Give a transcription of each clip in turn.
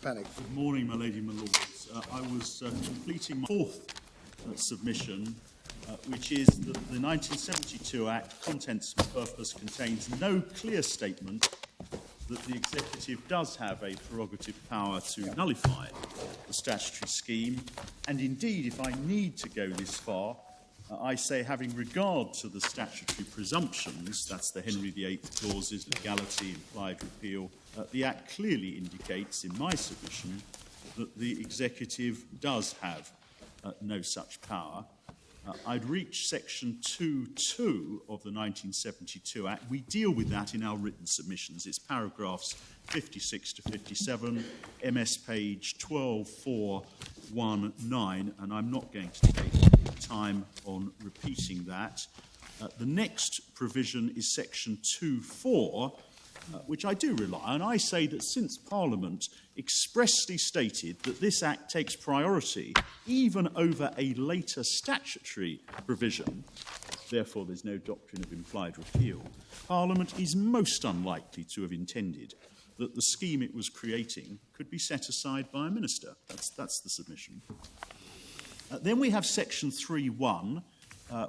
panic. Good morning, my lady, my lords. I was completing my fourth submission, which is that the 1972 Act, Contents and Purpose, contains no clear statement that the executive does have a prerogative power to nullify the statutory scheme. And indeed, if I need to go this far, I say, having regard to the statutory presumptions, that's the Henry VIII clauses, legality, implied repeal, the Act clearly indicates in my submission that the executive does have no such power. I'd reach section 2.2 of the 1972 Act. We deal with that in our written submissions. It's paragraphs 56 to 57, MS page 12419, and I'm not going to take time on repeating that. The next provision is section 2.4, which I do rely on. I say that since Parliament expressly stated that this Act takes priority even over a later statutory provision, therefore there's no doctrine of implied repeal, Parliament is most unlikely to have intended that the scheme it was creating could be set aside by a minister. That's the submission. Then we have section 3.1.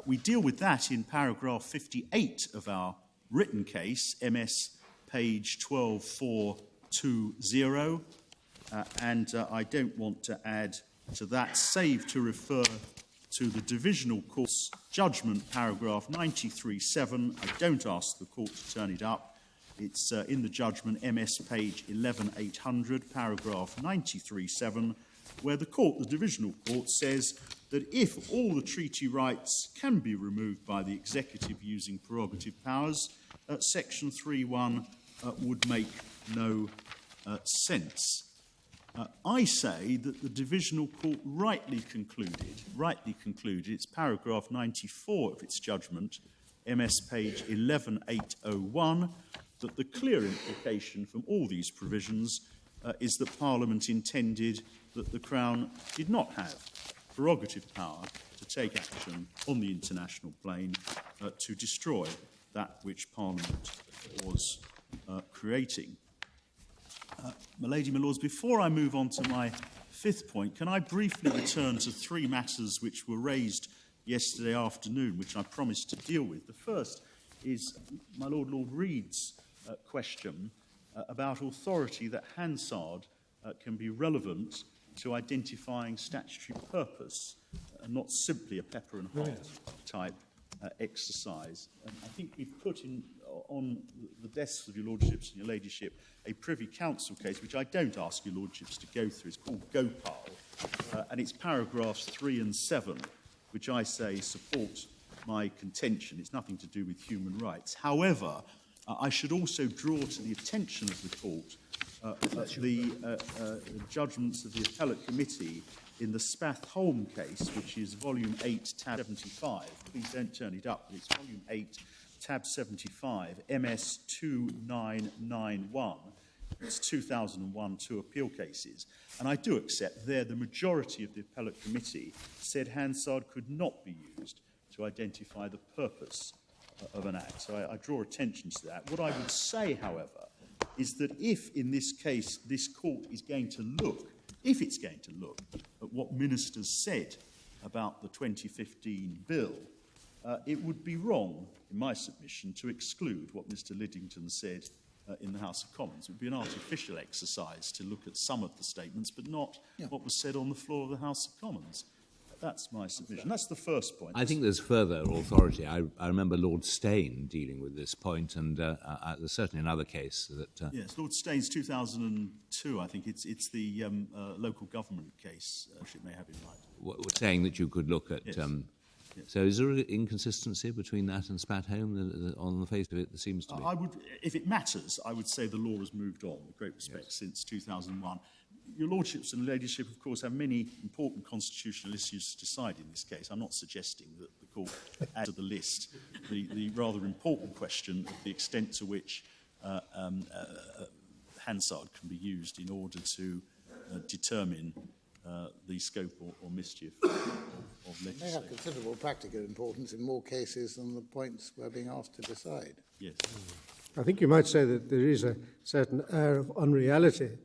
We deal with that in paragraph 58 of our written case, MS page 12420, and I don't want to add to that, save to refer to the Divisional Court's judgment, paragraph 93.7. I don't ask the Court to turn it up. It's in the judgment, MS page 11800, paragraph 93.7, where the Divisional Court says that if all the treaty rights can be removed by the executive using prerogative powers, section 3.1 would make no sense. I say that the Divisional Court rightly concluded, it's paragraph 94 of its judgment, MS page 11801, that the clear implication from all these provisions is that Parliament intended that the Crown did not have prerogative power to take action on the international plane to destroy that which Parliament was creating. My lady, my lords, before I move on to my fifth point, can I briefly return to three matters which were raised yesterday afternoon, which I promised to deal with. The first is my Lord Reid's question about authority that Hansard can be relevant to identifying statutory purpose and not simply a pepper and heart type exercise. And I think we've put on the desks of your lordships and your ladyship a Privy Council case, which I don't ask your lordships to go through. It's called Gopal, and it's paragraphs 3 and 7, which I say support my contention. It's nothing to do with human rights. However, I should also draw to the attention of the Court the judgments of the Appellate Committee in the Spath-Holm case, which is volume 8, tab 75. Please don't turn it up, but it's volume 8, tab 75, MS 2991. It's 2001 two appeal cases. And I do accept there the majority of the Appellate Committee said Hansard could not be used to identify the purpose of an act. So I draw attention to that. What I would say, however, is that if in this case this Court is going to look, if it's going to look at what ministers said about the 2015 bill, it would be wrong, in my submission, to exclude what Mr. Liddington said in the House of Commons. It would be an artificial exercise to look at some of the statements, but not what was said on the floor of the House of Commons. That's my submission. That's the first point. I think there's further authority. I remember Lord Steyne dealing with this point, and there's certainly another case that... Yes, Lord Steyne's 2002, I think. It's the local government case, which it may have in mind. Saying that you could look at... Yes. So is there an inconsistency between that and Spath-Holm? On the face of it, there seems to be. If it matters, I would say the law has moved on, with great respect, since 2001. Your lordships and ladyship, of course, have many important constitutional issues to decide in this case. I'm not suggesting that the Court add to the list the rather important question of the extent to which Hansard can be used in order to determine the scope or mischief of legislation. It may have considerable practical importance in more cases than the points we're being asked to decide. Yes. I think you might say that there is a certain air of unreality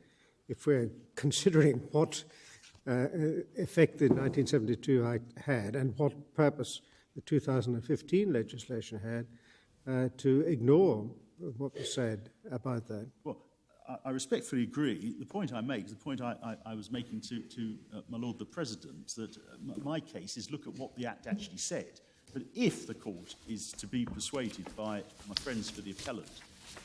if we're considering what effect the 1972 Act had and what purpose the 2015 legislation had, to ignore what was said about that. Well, I respectfully agree. The point I make is the point I was making to my Lord the President, that my case is look at what the Act actually said. But if the court is to be persuaded by my friends for the appellant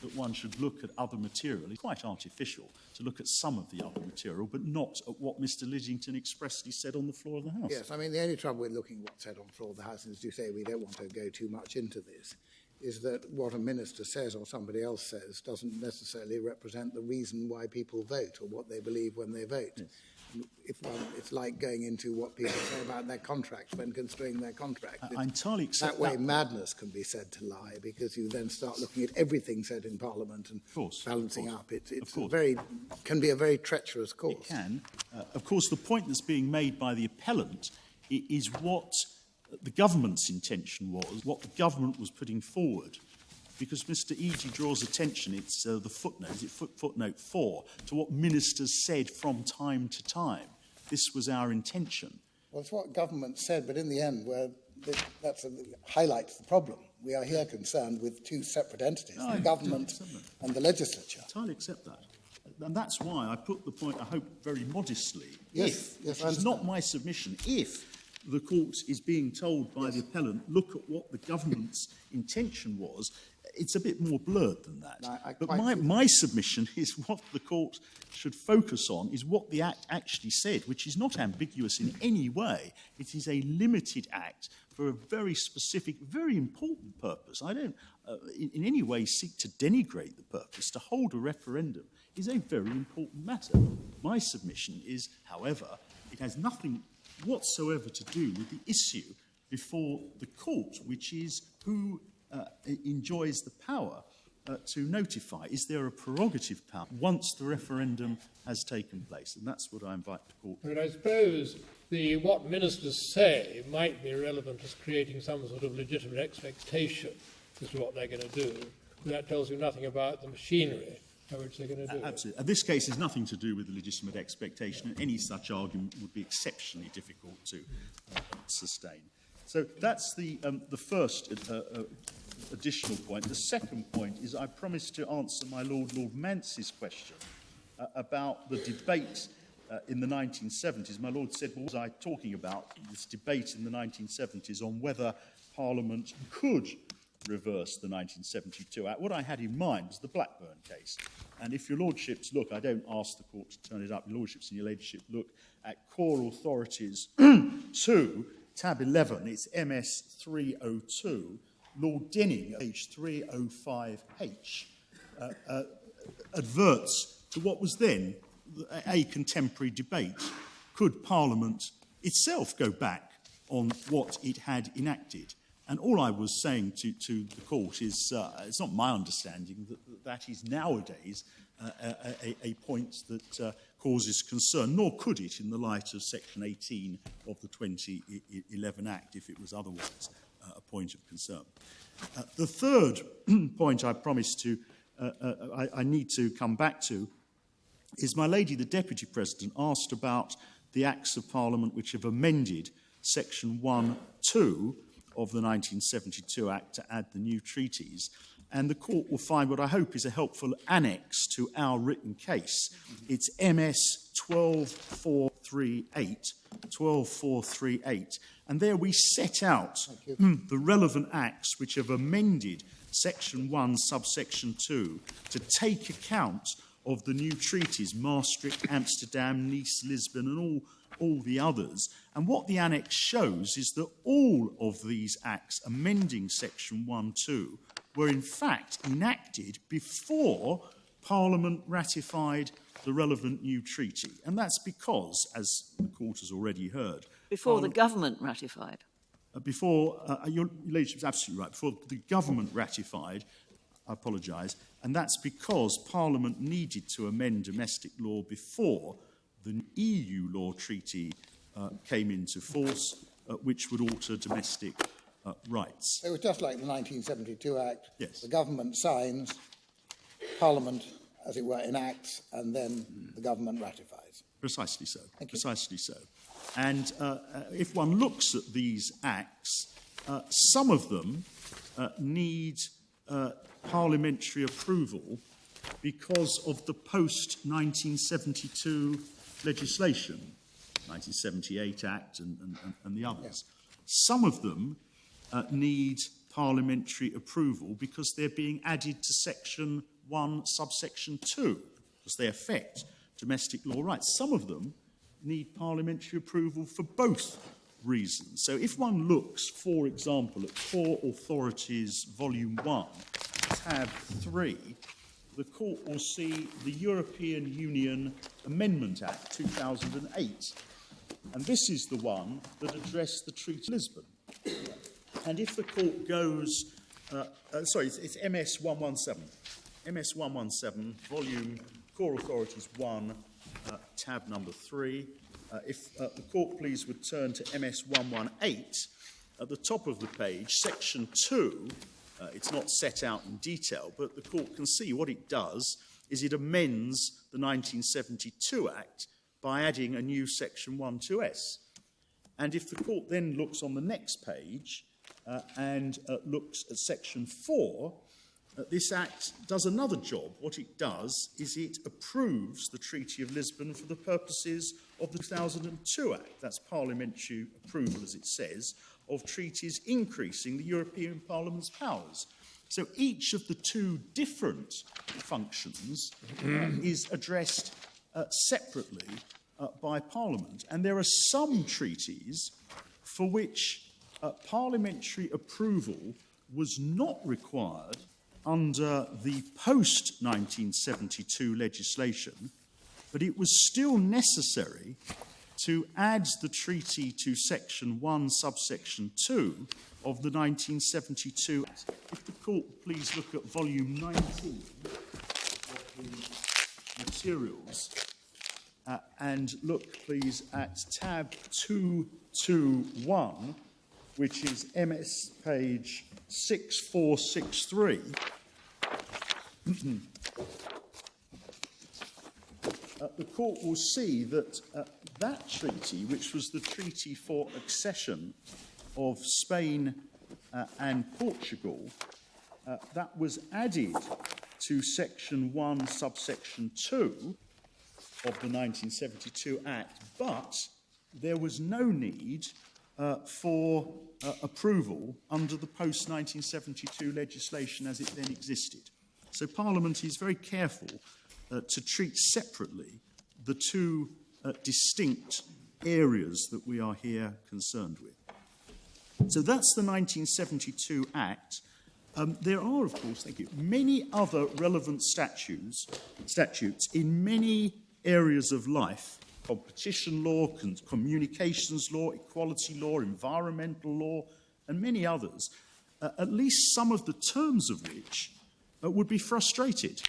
that one should look at other material, it's quite artificial to look at some of the other material, but not at what Mr. Lidgington expressly said on the floor of the House. Yes, I mean, the only trouble with looking at what's said on the floor of the House, and as you say, we don't want to go too much into this, is that what a minister says or somebody else says doesn't necessarily represent the reason why people vote or what they believe when they vote. Yes. It's like going into what people say about their contracts when construing their contract. I entirely accept that. Way madness can be said to lie, because you then start looking at everything said in Parliament and balancing up. Can be a very treacherous course. It can. Of course, the point that's being made by the appellant is what the government's intention was, what the government was putting forward. Because Mr. Eadie draws attention, it's the footnote, footnote 4, to what ministers said from time to time. This was our intention. Well, it's what government said, but in the end, that highlights the problem. We are here concerned with two separate entities, the government and the legislature. I entirely accept that. And that's why I put the point, I hope very modestly, yes, it's not my submission, if the court is being told by the appellant, look at what the government's intention was, it's a bit more blurred than that. No, but my submission is what the court should focus on is what the Act actually said, which is not ambiguous in any way. It is a limited Act for a very specific, very important purpose. I don't in any way seek to denigrate the purpose. To hold a referendum is a very important matter. My submission is, however, it has nothing whatsoever to do with the issue before the court, which is who enjoys the power to notify. Is there a prerogative power once the referendum has taken place? And that's what I invite the court. But I suppose what ministers say might be relevant as creating some sort of legitimate expectation as to what they're going to do. But that tells you nothing about the machinery by which they're going to do it. Absolutely. This case has nothing to do with the legitimate expectation, and any such argument would be exceptionally difficult to sustain. So that's the first additional point. The second point is I promised to answer my Lord Mance's question about the debate in the 1970s. My Lord said, well, was I talking about this debate in the 1970s on whether Parliament could reverse the 1972 Act? What I had in mind was the Blackburn case. And if your Lordships look, I don't ask the court to turn it up, your Lordships and your Ladyship look at Core Authorities 2, tab 11, it's MS 302, Lord Denning, page 305H, adverts to what was then a contemporary debate. Could Parliament itself go back on what it had enacted? And all I was saying to the court is, it's not my understanding that is nowadays a point that causes concern, nor could it in the light of Section 18 of the 2011 Act if it was otherwise a point of concern. The third point I promised to, I need to come back to, is my lady, the Deputy President, asked about the Acts of Parliament which have amended Section 1(2) of the 1972 Act to add the new treaties. And the court will find what I hope is a helpful annex to our written case. It's MS 12438. And there we set out the relevant acts which have amended Section 1, subsection 2, to take account of the new treaties, Maastricht, Amsterdam, Nice, Lisbon, and all the others. And what the annex shows is that all of these acts amending Section 1(2) were in fact enacted before Parliament ratified the relevant new treaty. And that's because, as the court has already heard... Before the government ratified? Your Ladyship is absolutely right. Before the government ratified, I apologise, and that's because Parliament needed to amend domestic law before the EU law treaty came into force, which would alter domestic rights. It was just like the 1972 Act. Yes. The government signs, Parliament as it were, enacts and then the government ratifies. Precisely so. Thank you. Precisely so. And if one looks at these acts, some of them need parliamentary approval because of the post-1972 legislation, 1978 Act and the others. Yes. Some of them need parliamentary approval because they're being added to Section 1, subsection 2, because they affect domestic law rights. Some of them need parliamentary approval for both reasons. So if one looks, for example, at Core Authorities Volume 1, Tab 3, the Court will see the European Union Amendment Act 2008. And this is the one that addressed the Treaty of Lisbon. And if the Court goes... it's MS 117. MS 117, Volume Core Authorities 1, Tab number 3. If the Court, please, would turn to MS 118, at the top of the page, Section 2, it's not set out in detail, but the Court can see what it does is it amends the 1972 Act by adding a new Section 12S. And if the Court then looks on the next page and looks at Section 4, this Act does another job. What it does is it approves the Treaty of Lisbon for the purposes of the 2002 Act. That's parliamentary approval, as it says, of treaties increasing the European Parliament's powers. So each of the two different functions is addressed separately by Parliament. And there are some treaties for which parliamentary approval was not required under the post-1972 legislation, but it was still necessary to add the treaty to Section 1, subsection 2 of the 1972 Act. If the Court please look at Volume 19 of the materials and look, please, at Tab 221, which is MS page 6463, the Court will see that that treaty, which was the treaty for accession of Spain and Portugal, that was added to Section 1, subsection 2 of the 1972 Act, but there was no need for approval under the post-1972 legislation as it then existed. So Parliament is very careful to treat separately the two distinct areas that we are here concerned with. So that's the 1972 Act. There are, of course, many other relevant statutes in many areas of life: competition law, communications law, equality law, environmental law, and many others, at least some of the terms of which would be frustrated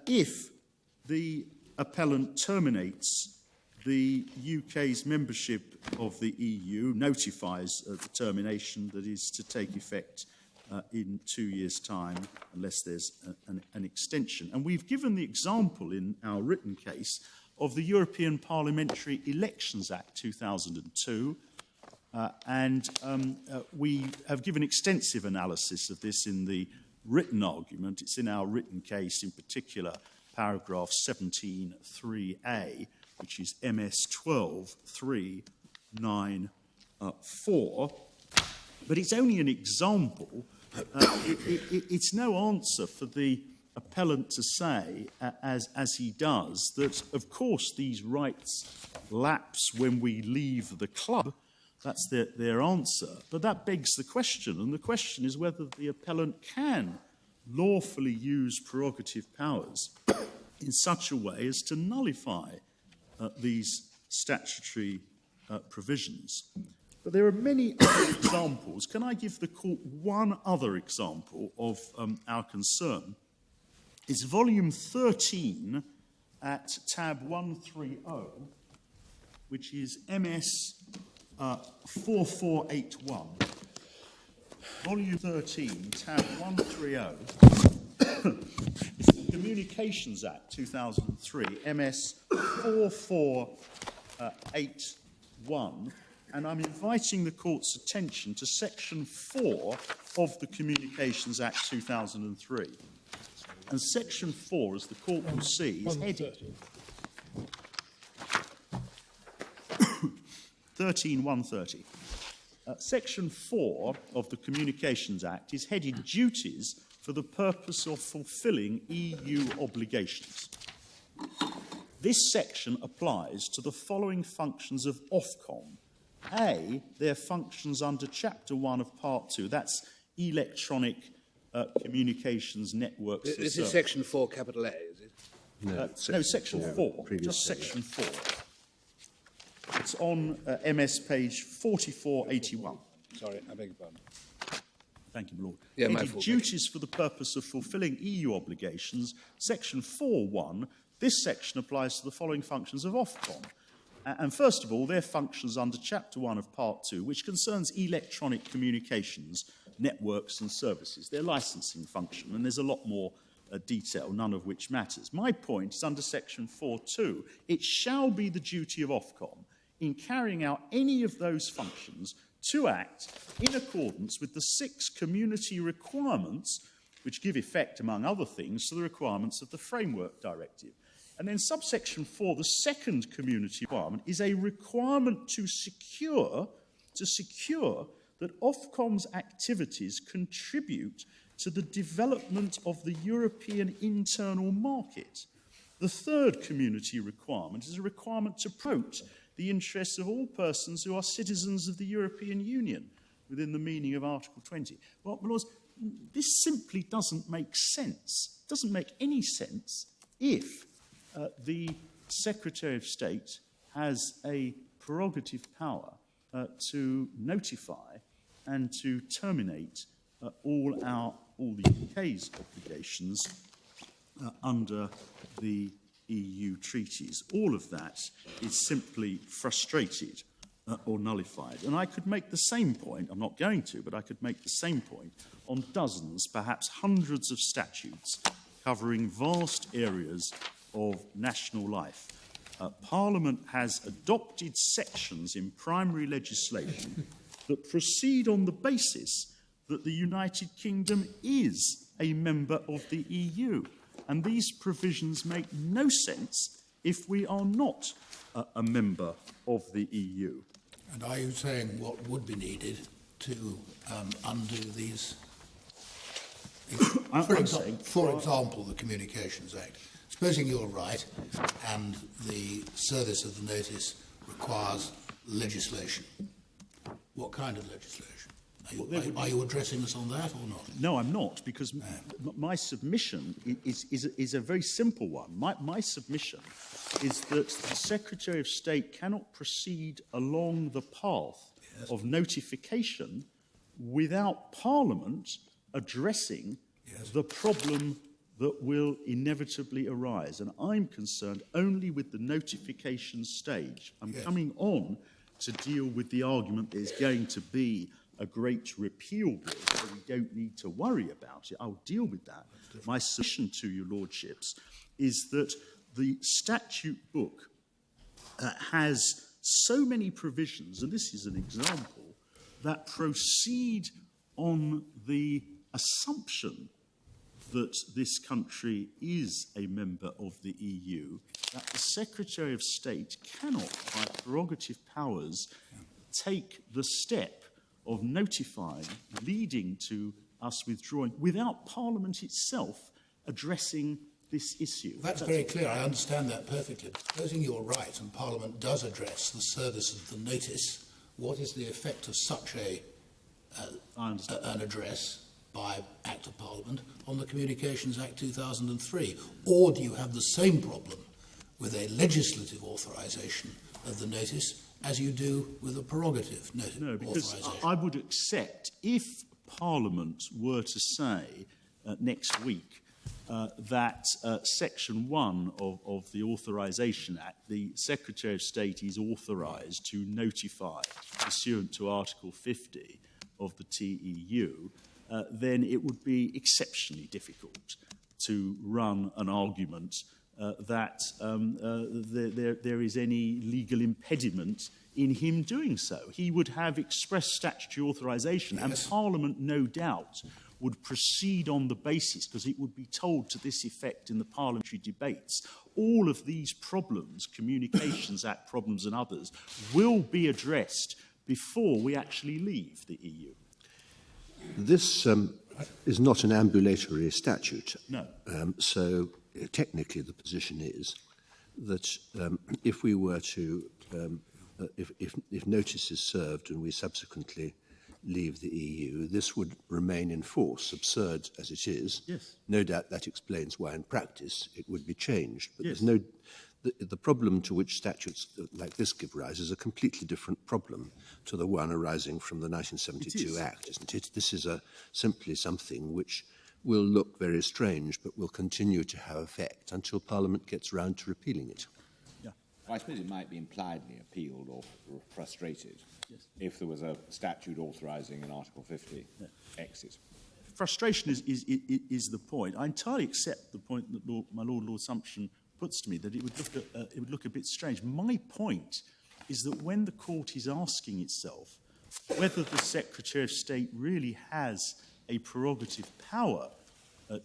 if the appellant terminates the UK's membership of the EU, notifies the termination that is to take effect in 2 years' time, unless there's an extension. And we've given the example in our written case of the European Parliamentary Elections Act 2002, and we have given extensive analysis of this in the written argument. It's in our written case, in particular, paragraph 17.3a, which is MS 12.394. But it's only an example. It's no answer for the appellant to say, as he does, that, of course, these rights lapse when we leave the club. That's their answer. But that begs the question, and the question is whether the appellant can lawfully use prerogative powers in such a way as to nullify these statutory provisions. But there are many other examples. Can I give the Court one other example of our concern? It's volume 13 at tab 130, which is MS 4481. Volume 13, tab 130. Communications Act 2003, MS 4481, and I'm inviting the Court's attention to Section 4 of the Communications Act 2003. And Section 4, as the Court will see, is headed 13130. Section 4 of the Communications Act is headed Duties for the purpose of fulfilling EU obligations. This section applies to the following functions of Ofcom. A, their functions under Chapter 1 of Part 2. That's electronic communications networks. This is Section 4, capital A, is it? No, Section 4. Just Section 4. It's on MS page 4481. Sorry, I beg your pardon. Thank you, my Lord. Yeah, my Headed fault. Duties for the purpose of fulfilling EU obligations, Section 4.1. This section applies to the following functions of Ofcom. And first of all, their functions under Chapter 1 of Part 2, which concerns electronic communications, networks and services. Their licensing function, and there's a lot more detail, none of which matters. My point is under Section 4.2, it shall be the duty of Ofcom in carrying out any of those functions to act in accordance with the 6 community requirements which give effect, among other things, to the requirements of the Framework Directive. And then subsection 4, the second community requirement, is a requirement to secure that Ofcom's activities contribute to the development of the European internal market. The third community requirement is a requirement to promote the interests of all persons who are citizens of the European Union within the meaning of Article 20. Well, my Lords, this simply doesn't make sense. It doesn't make any sense if the Secretary of State has a prerogative power to notify and to terminate all the UK's obligations under the EU treaties. All of that is simply frustrated or nullified. And I could make the same point, I'm not going to, but I could make the same point on dozens, perhaps hundreds of statutes covering vast areas of national life. Parliament has adopted sections in primary legislation that proceed on the basis that the United Kingdom is a member of the EU. And these provisions make no sense if we are not a member of the EU. And are you saying what would be needed to undo these? For example, the Communications Act. Supposing you're right and the service of the notice requires legislation. What kind of legislation? Are you addressing us on that or not? No, I'm not, because my submission is a very simple one. My submission is that the Secretary of State cannot proceed along the path of notification without Parliament addressing the problem that will inevitably arise. And I'm concerned only with the notification stage. I'm coming on to deal with the argument there's going to be a great repeal bill, so we don't need to worry about it. I'll deal with that. My submission to you, Lordships, is that the statute book has so many provisions, and this is an example, that proceed on the assumption that this country is a member of the EU, that the Secretary of State cannot, by prerogative powers, take the step of notifying, leading to us withdrawing, without Parliament itself addressing this issue. That's very clear. I understand that perfectly. Supposing you're right and Parliament does address the service of the notice, what is the effect of such an address by Act of Parliament on the Communications Act 2003? Or do you have the same problem with a legislative authorisation of the notice as you do with a prerogative notice? No, because I would accept if Parliament were to say next week that Section 1 of the Authorisation Act, the Secretary of State is authorised to notify, pursuant to Article 50 of the TEU, then it would be exceptionally difficult to run an argument that there is any legal impediment in him doing so. He would have express statutory authorisation, and Parliament, no doubt, would proceed on the basis, because it would be told to this effect in the parliamentary debates, all of these problems, Communications Act problems and others, will be addressed before we actually leave the EU. This is not an ambulatory statute. No. So technically the position is that if we were to, if notice is served and we subsequently leave the EU, this would remain in force, absurd as it is. Yes. No doubt that explains why in practice it would be changed. But Yes. there's no... The problem to which statutes like this give rise is a completely different problem to the one arising from the 1972 Act, isn't it? This is simply something which will look very strange but will continue to have effect until Parliament gets round to repealing it. Yeah. I suppose it might be impliedly appealed or frustrated if there was a statute authorising an Article 50 exit. Frustration is the point. I entirely accept the point that my Lord Sumption puts to me, that it would look a bit strange. My point is that when the court is asking itself whether the Secretary of State really has a prerogative power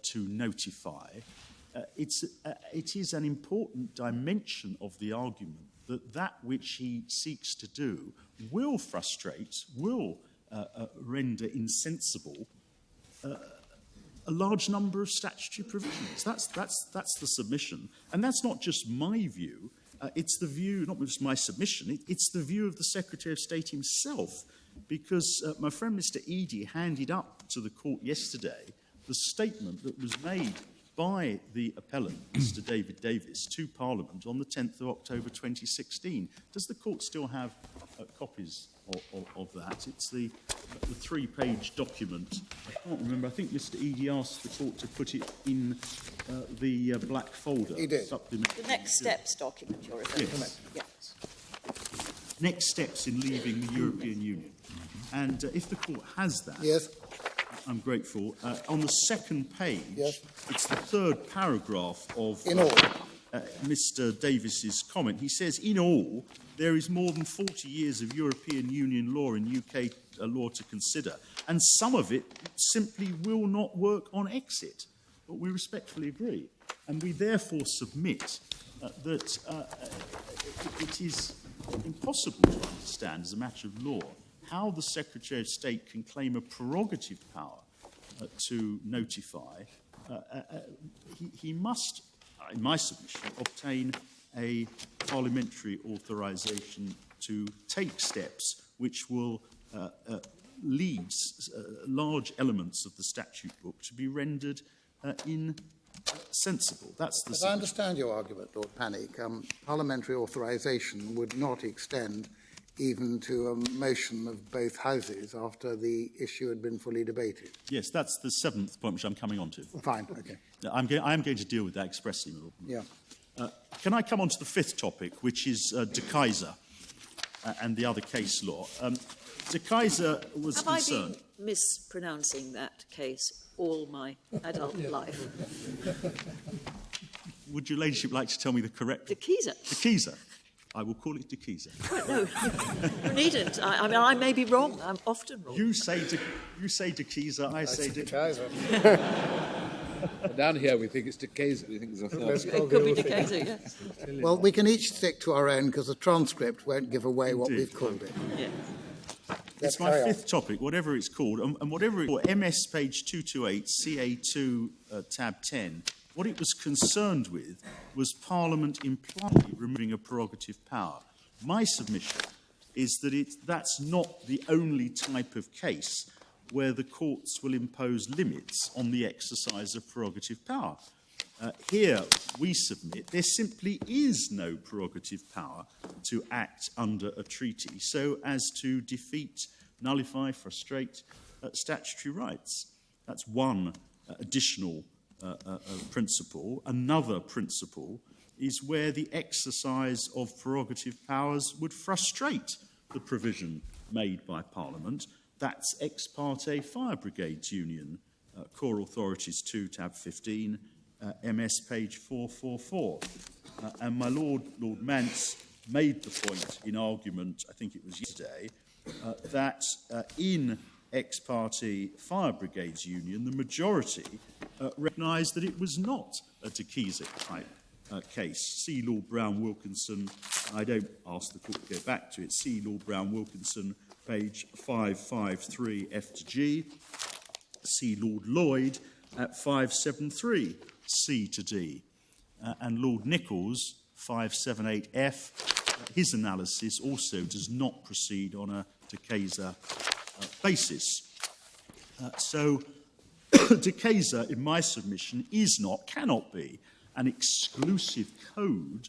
to notify, it is an important dimension of the argument that which he seeks to do will frustrate, will render insensible a large number of statutory provisions. That's the submission. And that's not just my view. It's the view, not just my submission, it's the view of the Secretary of State himself, because my friend Mr. Eadie handed up to the court yesterday the statement that was made by the appellant, Mr. David Davis, to Parliament on the 10th of October 2016. Does the court still have copies of that? It's the three-page document. I can't remember. I think Mr. Eadie asked the court to put it in the black folder. He did. The next steps document you're referring to. Yes. Yes. Next steps in leaving the European Union. And if the court has that, Yes. I'm grateful. On the second page, Yes. it's the third paragraph of In all. Mr. Davis's comment. He says, in all, there is more than 40 years of European Union law and UK law to consider, and some of it simply will not work on exit. But we respectfully agree. And we therefore submit that it is impossible to understand as a matter of law how the Secretary of State can claim a prerogative power to notify. He must, in my submission, obtain a parliamentary authorisation to take steps which will lead large elements of the statute book to be rendered insensible. That's the But submission. I understand your argument, Lord Panic. Parliamentary authorisation would not extend even to a motion of both houses after the issue had been fully debated. Yes, that's the seventh point which I'm coming on to. Fine, okay. I am going to deal with that expressly, my Lord. Yeah. Can I come on to the fifth topic, which is De Keyser and the other case law? De Keyser was Have concerned. I been mispronouncing that case all my adult life? Would your ladyship like to tell me the correct? De Keyser. De Keyser. I will call it De Keyser. No, you needn't. I mean, I may be wrong. I'm often wrong. You say De Keyser, I say De Keyser. Down here we think it's De Keyser. We think it's a third. It could be De Keyser, yes. Well, we can each stick to our own because the transcript won't give away what we've called it. Yeah. It's my fifth topic, whatever it's called, and whatever it's called, MS page 228, CA2, tab 10, what it was concerned with was Parliament impliedly removing a prerogative power. My submission is that that's not the only type of case where the courts will impose limits on the exercise of prerogative power. Here, we submit there simply is no prerogative power to act under a treaty so as to defeat, nullify, frustrate statutory rights. That's one additional principle. Another principle is where the exercise of prerogative powers would frustrate the provision made by Parliament. That's ex parte fire brigades union, Core Authorities 2, tab 15, MS page 444. And my Lord Mance made the point in argument, I think it was yesterday, that in ex parte fire brigades union, the majority recognised that it was not a De Keyser type case. See Lord Brown Wilkinson, I don't ask the court to go back to it, see Lord Brown Wilkinson, page 553 F to G, see Lord Lloyd at 573 C to D, and Lord Nichols, 578 F, his analysis also does not proceed on a De Keyser basis. So De Keyser, in my submission, is not, cannot be, an exclusive code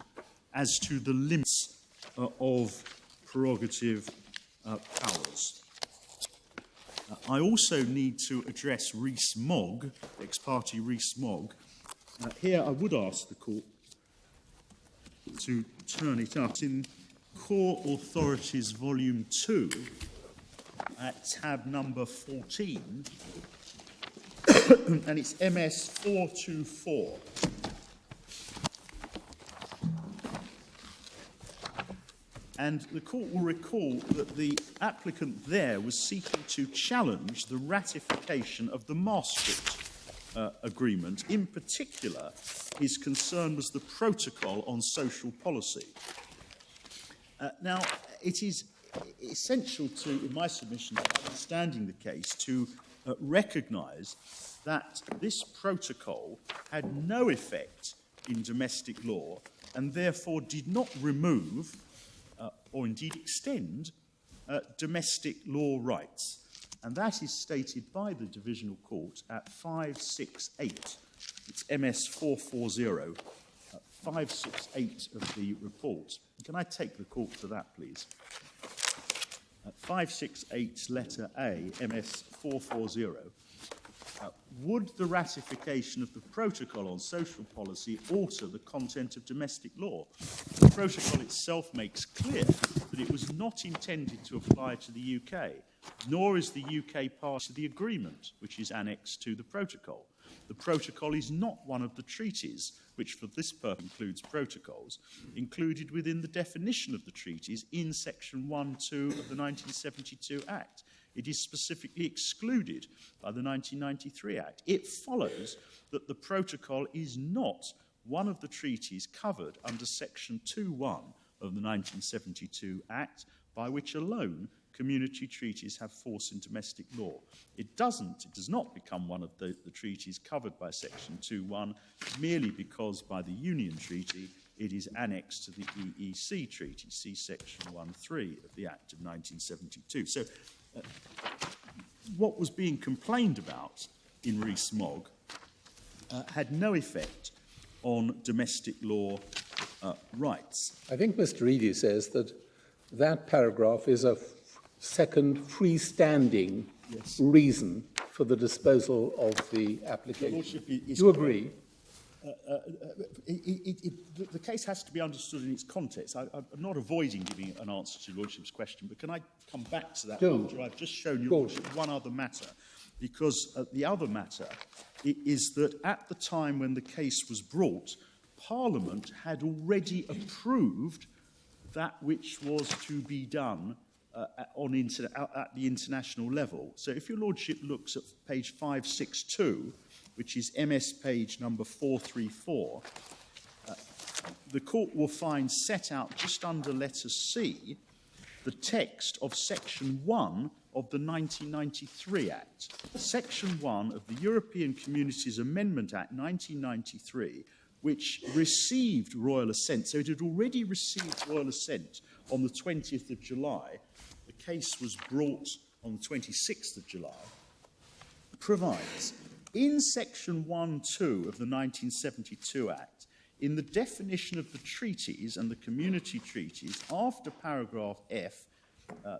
as to the limits of prerogative powers. I also need to address Rees-Mogg, ex parte Rees-Mogg. Here I would ask the court to turn it up. It's in Core Authorities Volume 2 at tab number 14, and it's MS 424. And the court will recall that the applicant there was seeking to challenge the ratification of the Maastricht Agreement. In particular, his concern was the protocol on social policy. Now, it is essential to, in my submission, to understanding the case, to recognise that this protocol had no effect in domestic law and therefore did not remove or indeed extend domestic law rights. And that is stated by the Divisional Court at 568. It's MS 440, 568 of the report. Can I take the court to that, please? 568 letter A, MS 440. Would the ratification of the protocol on social policy alter the content of domestic law? The protocol itself makes clear that it was not intended to apply to the UK, nor is the UK part to the agreement, which is annexed to the protocol. The protocol is not one of the treaties, which for this purpose includes protocols, included within the definition of the treaties in Section 1.2 of the 1972 Act. It is specifically excluded by the 1993 Act. It follows that the protocol is not one of the treaties covered under Section 2.1 of the 1972 Act, by which alone community treaties have force in domestic law. It does not become one of the treaties covered by Section 2.1 merely because by the Union Treaty it is annexed to the EEC Treaty, see Section 1.3 of the Act of 1972. So what was being complained about in Rees-Mogg had no effect on domestic law rights. I think Mr. Eady says that that paragraph is a second freestanding reason for the disposal of the application. You agree? The case has to be understood in its context. I'm not avoiding giving an answer to Your Lordship's question, but can I come back to that after I've just shown Your Lordship one other matter? Because the other matter is that at the time when the case was brought, Parliament had already approved that which was to be done at the international level. So if Your Lordship looks at page 562, which is MS page number 434, the court will find set out just under letter C the text of Section 1 of the 1993 Act. Section 1 of the European Communities Amendment Act 1993, which received royal assent. So it had already received royal assent on the 20th of July. The case was brought on the 26th of July. Provides, in Section 1.2 of the 1972 Act, in the definition of the treaties and the community treaties, after paragraph F,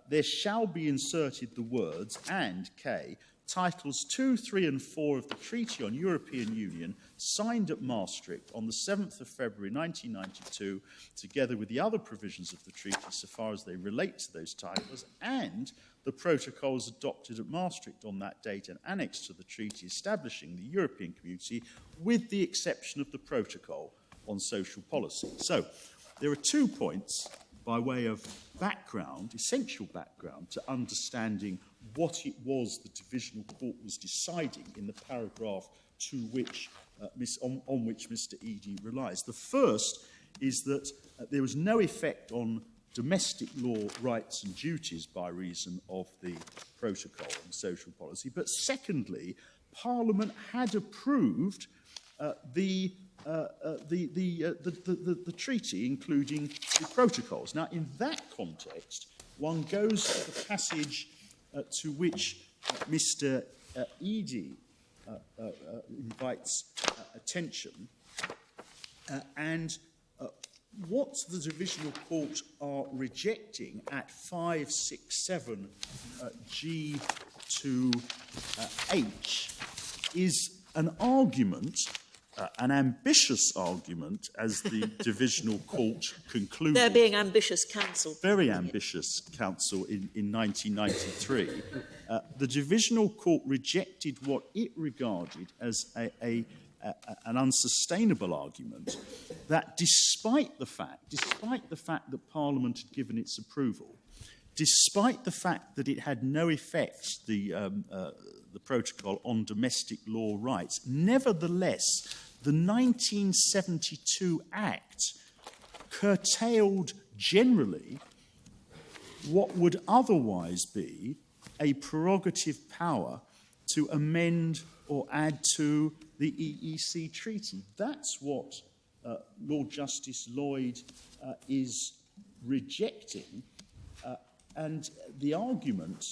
there shall be inserted the words, and K, Titles 2, 3 and 4 of the Treaty on European Union, signed at Maastricht on the 7th of February 1992, together with the other provisions of the treaty so far as they relate to those titles, and the protocols adopted at Maastricht on that date and annexed to the treaty establishing the European Community, with the exception of the protocol on social policy. So, there are 2 points by way of background, essential background, to understanding what it was the Divisional Court was deciding in the paragraph to which, on which Mr. Eadie relies. The first is that there was no effect on domestic law rights and duties by reason of the protocol on social policy. But secondly, Parliament had approved the treaty, including the protocols. Now, in that context, one goes to the passage to which Mr. Eadie invites attention, and what the Divisional Court are rejecting at 567 G to H is an argument, an ambitious argument, as the Divisional Court concluded. They're being ambitious counsel. Very ambitious counsel in 1993. The Divisional Court rejected what it regarded as an unsustainable argument that despite the fact that Parliament had given its approval, despite the fact that it had no effect, the protocol, on domestic law rights, nevertheless, the 1972 Act curtailed generally what would otherwise be a prerogative power to amend or add to the EEC treaty. That's what Lord Justice Lloyd is rejecting, and the argument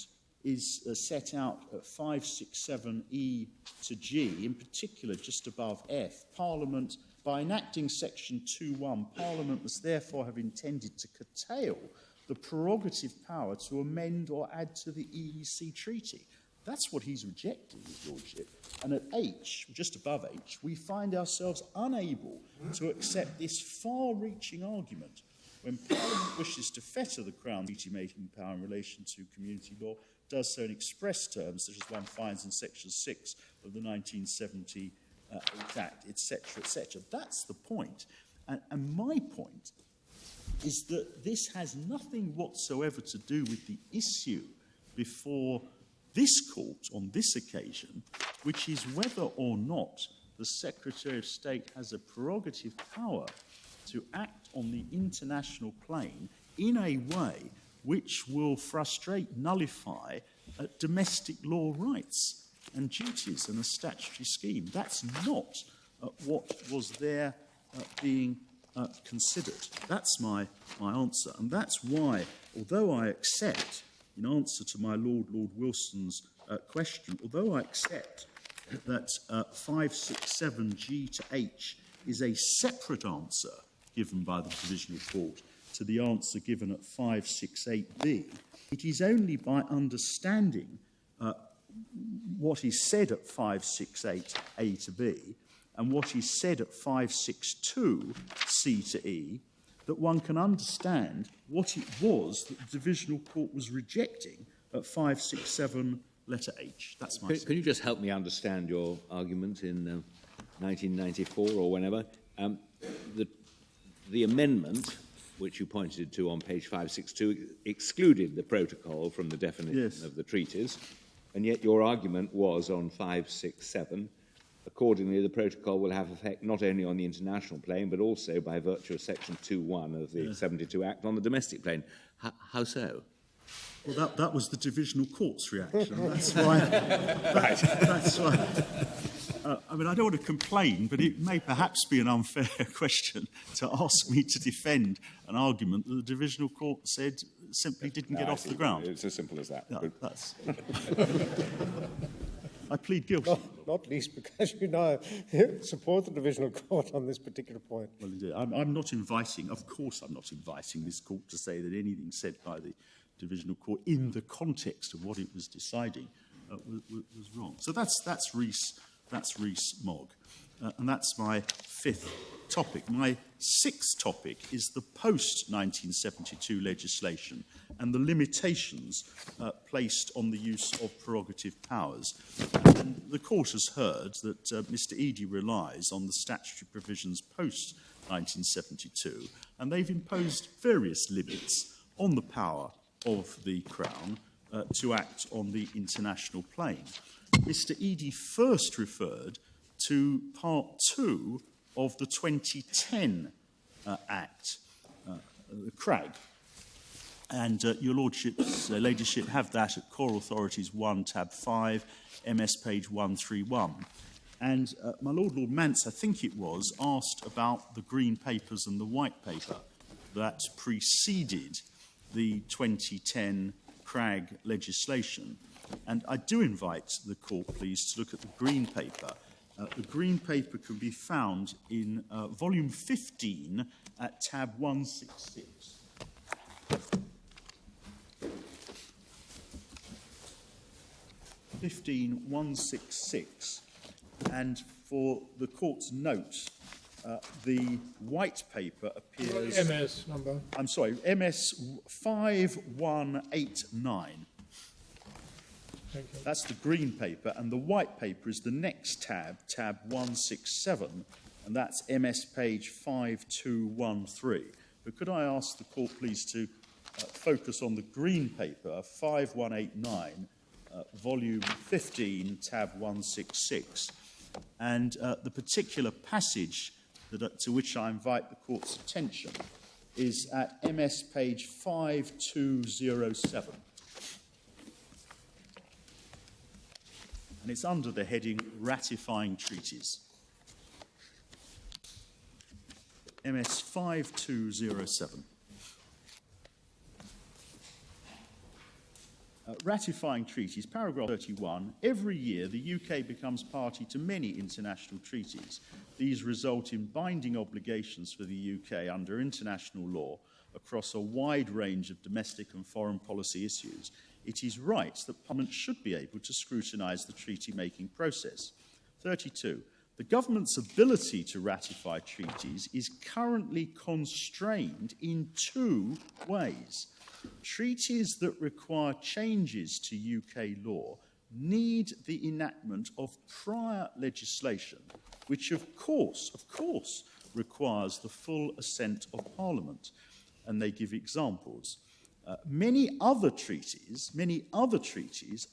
is set out at 567E to G, in particular just above F. Parliament, by enacting section 2.1, Parliament must therefore have intended to curtail the prerogative power to amend or add to the EEC treaty. That's what he's rejecting, His Lordship. And at H, just above H, we find ourselves unable to accept this far-reaching argument when Parliament wishes to fetter the Crown treaty-making power in relation to community law, does so in express terms, such as one finds in Section 6 of the 1970 Act, etc., etc. That's the point. And my point is that this has nothing whatsoever to do with the issue before this court on this occasion, which is whether or not the Secretary of State has a prerogative power to act on the international plane in a way which will frustrate, nullify domestic law rights and duties and a statutory scheme. That's not what was there being considered. That's my answer. And that's why, although I accept, in answer to my Lord Wilson's question, although I accept that 567G to H is a separate answer given by the Divisional Court to the answer given at 568B, it is only by understanding what is said at 568A to B and what is said at 562C to E that one can understand what it was that the Divisional Court was rejecting at 567 letter H. That's my Can you just help me understand your argument in 1994 or whenever? The amendment, which you pointed to on page 562, excluded the protocol from the definition of the treaties, and yet your argument was on 567. Accordingly, the protocol will have effect not only on the international plane, but also by virtue of section 2.1 of the 72 Act on the domestic plane. How so? Well, that was the Divisional Court's reaction. That's why. That's why. I mean, I don't want to complain, but it may perhaps be an unfair question to ask me to defend an argument that the Divisional Court said simply didn't get off the ground. It's as simple as that. No, that's... I plead guilty. Not least because you now support the Divisional Court on this particular point. Well, indeed. I'm not inviting, of course I'm not inviting this court to say that anything said by the Divisional Court in the context of what it was deciding was wrong. So that's Rees-Mogg, and that's my fifth topic. My sixth topic is the post-1972 legislation and the limitations placed on the use of prerogative powers. And the court has heard that Mr. Eadie relies on the statutory provisions post-1972, and they've imposed various limits on the power of the Crown to act on the international plane. Mr. Eadie first referred to Part 2 of the 2010 Act, the CRAG. And your Lordship's Ladyship have that at Core Authorities 1, tab 5, MS page 131. And my Lord Mance, I think it was, asked about the green papers and the white paper that preceded the 2010 CRAG legislation. And I do invite the court, please, to look at the green paper. The green paper can be found in volume 15 at tab 166. And for the court's note, the white paper appears... MS number? I'm sorry, MS 5189. Thank you. That's the green paper, and the white paper is the next tab, tab 167, and that's MS page 5213. But could I ask the court, please, to focus on the green paper, 5189, volume 15, tab 166, and the particular passage to which I invite the court's attention is at MS page 5207. And it's under the heading Ratifying Treaties. MS 5207. Ratifying treaties, paragraph 31. Every year, the UK becomes party to many international treaties. These result in binding obligations for the UK under international law across a wide range of domestic and foreign policy issues. It is right that Parliament should be able to scrutinise the treaty-making process. 32. The government's ability to ratify treaties is currently constrained in two ways. Treaties that require changes to UK law need the enactment of prior legislation, which of course, requires the full assent of Parliament. And they give examples. Many other treaties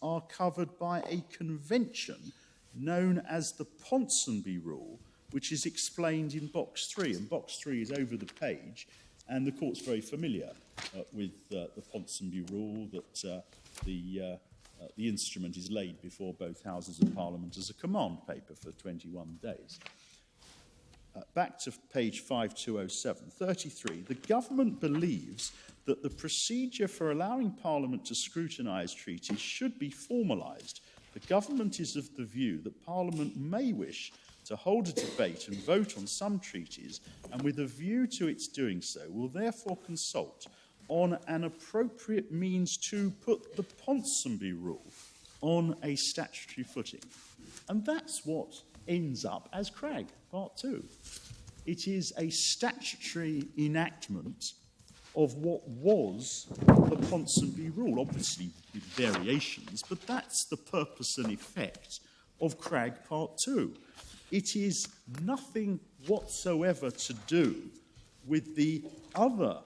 are covered by a convention known as the Ponsonby Rule, which is explained in box 3. And box 3 is over the page, and the court's very familiar with the Ponsonby Rule, that the instrument is laid before both Houses of Parliament as a command paper for 21 days. Back to page 5207, 33. The government believes that the procedure for allowing Parliament to scrutinise treaties should be formalised. The government is of the view that Parliament may wish to hold a debate and vote on some treaties, and with a view to its doing so, will therefore consult on an appropriate means to put the Ponsonby Rule on a statutory footing. And that's what ends up as CRAG, Part 2. It is a statutory enactment of what was the Ponsonby Rule, obviously with variations, but that's the purpose and effect of CRAG Part 2. It is nothing whatsoever to do with the other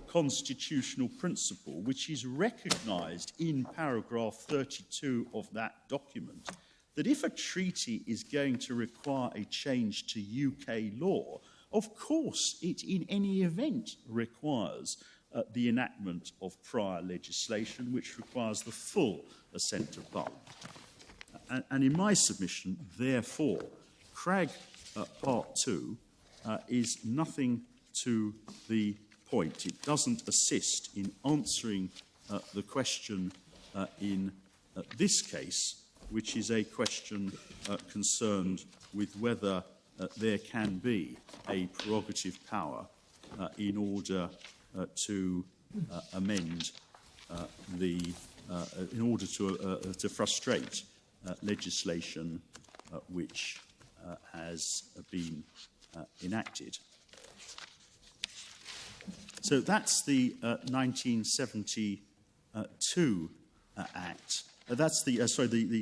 constitutional principle, which is recognised in paragraph 32 of that document, that if a treaty is going to require a change to UK law, of course it in any event requires the enactment of prior legislation, which requires the full assent of Parliament. And in my submission, therefore, CRAG Part 2 is nothing to the point. It doesn't assist in answering the question in this case, which is a question concerned with whether there can be a prerogative power in order to amend the in order to frustrate legislation which has been enacted. So that's the 1972 Act. That's the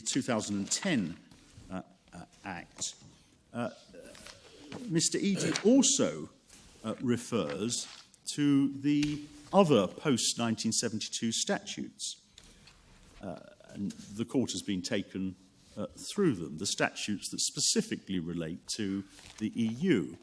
2010 Act. Mr. Eady also refers to the other post-1972 statutes. And the court has been taken through them, the statutes that specifically relate to the EU,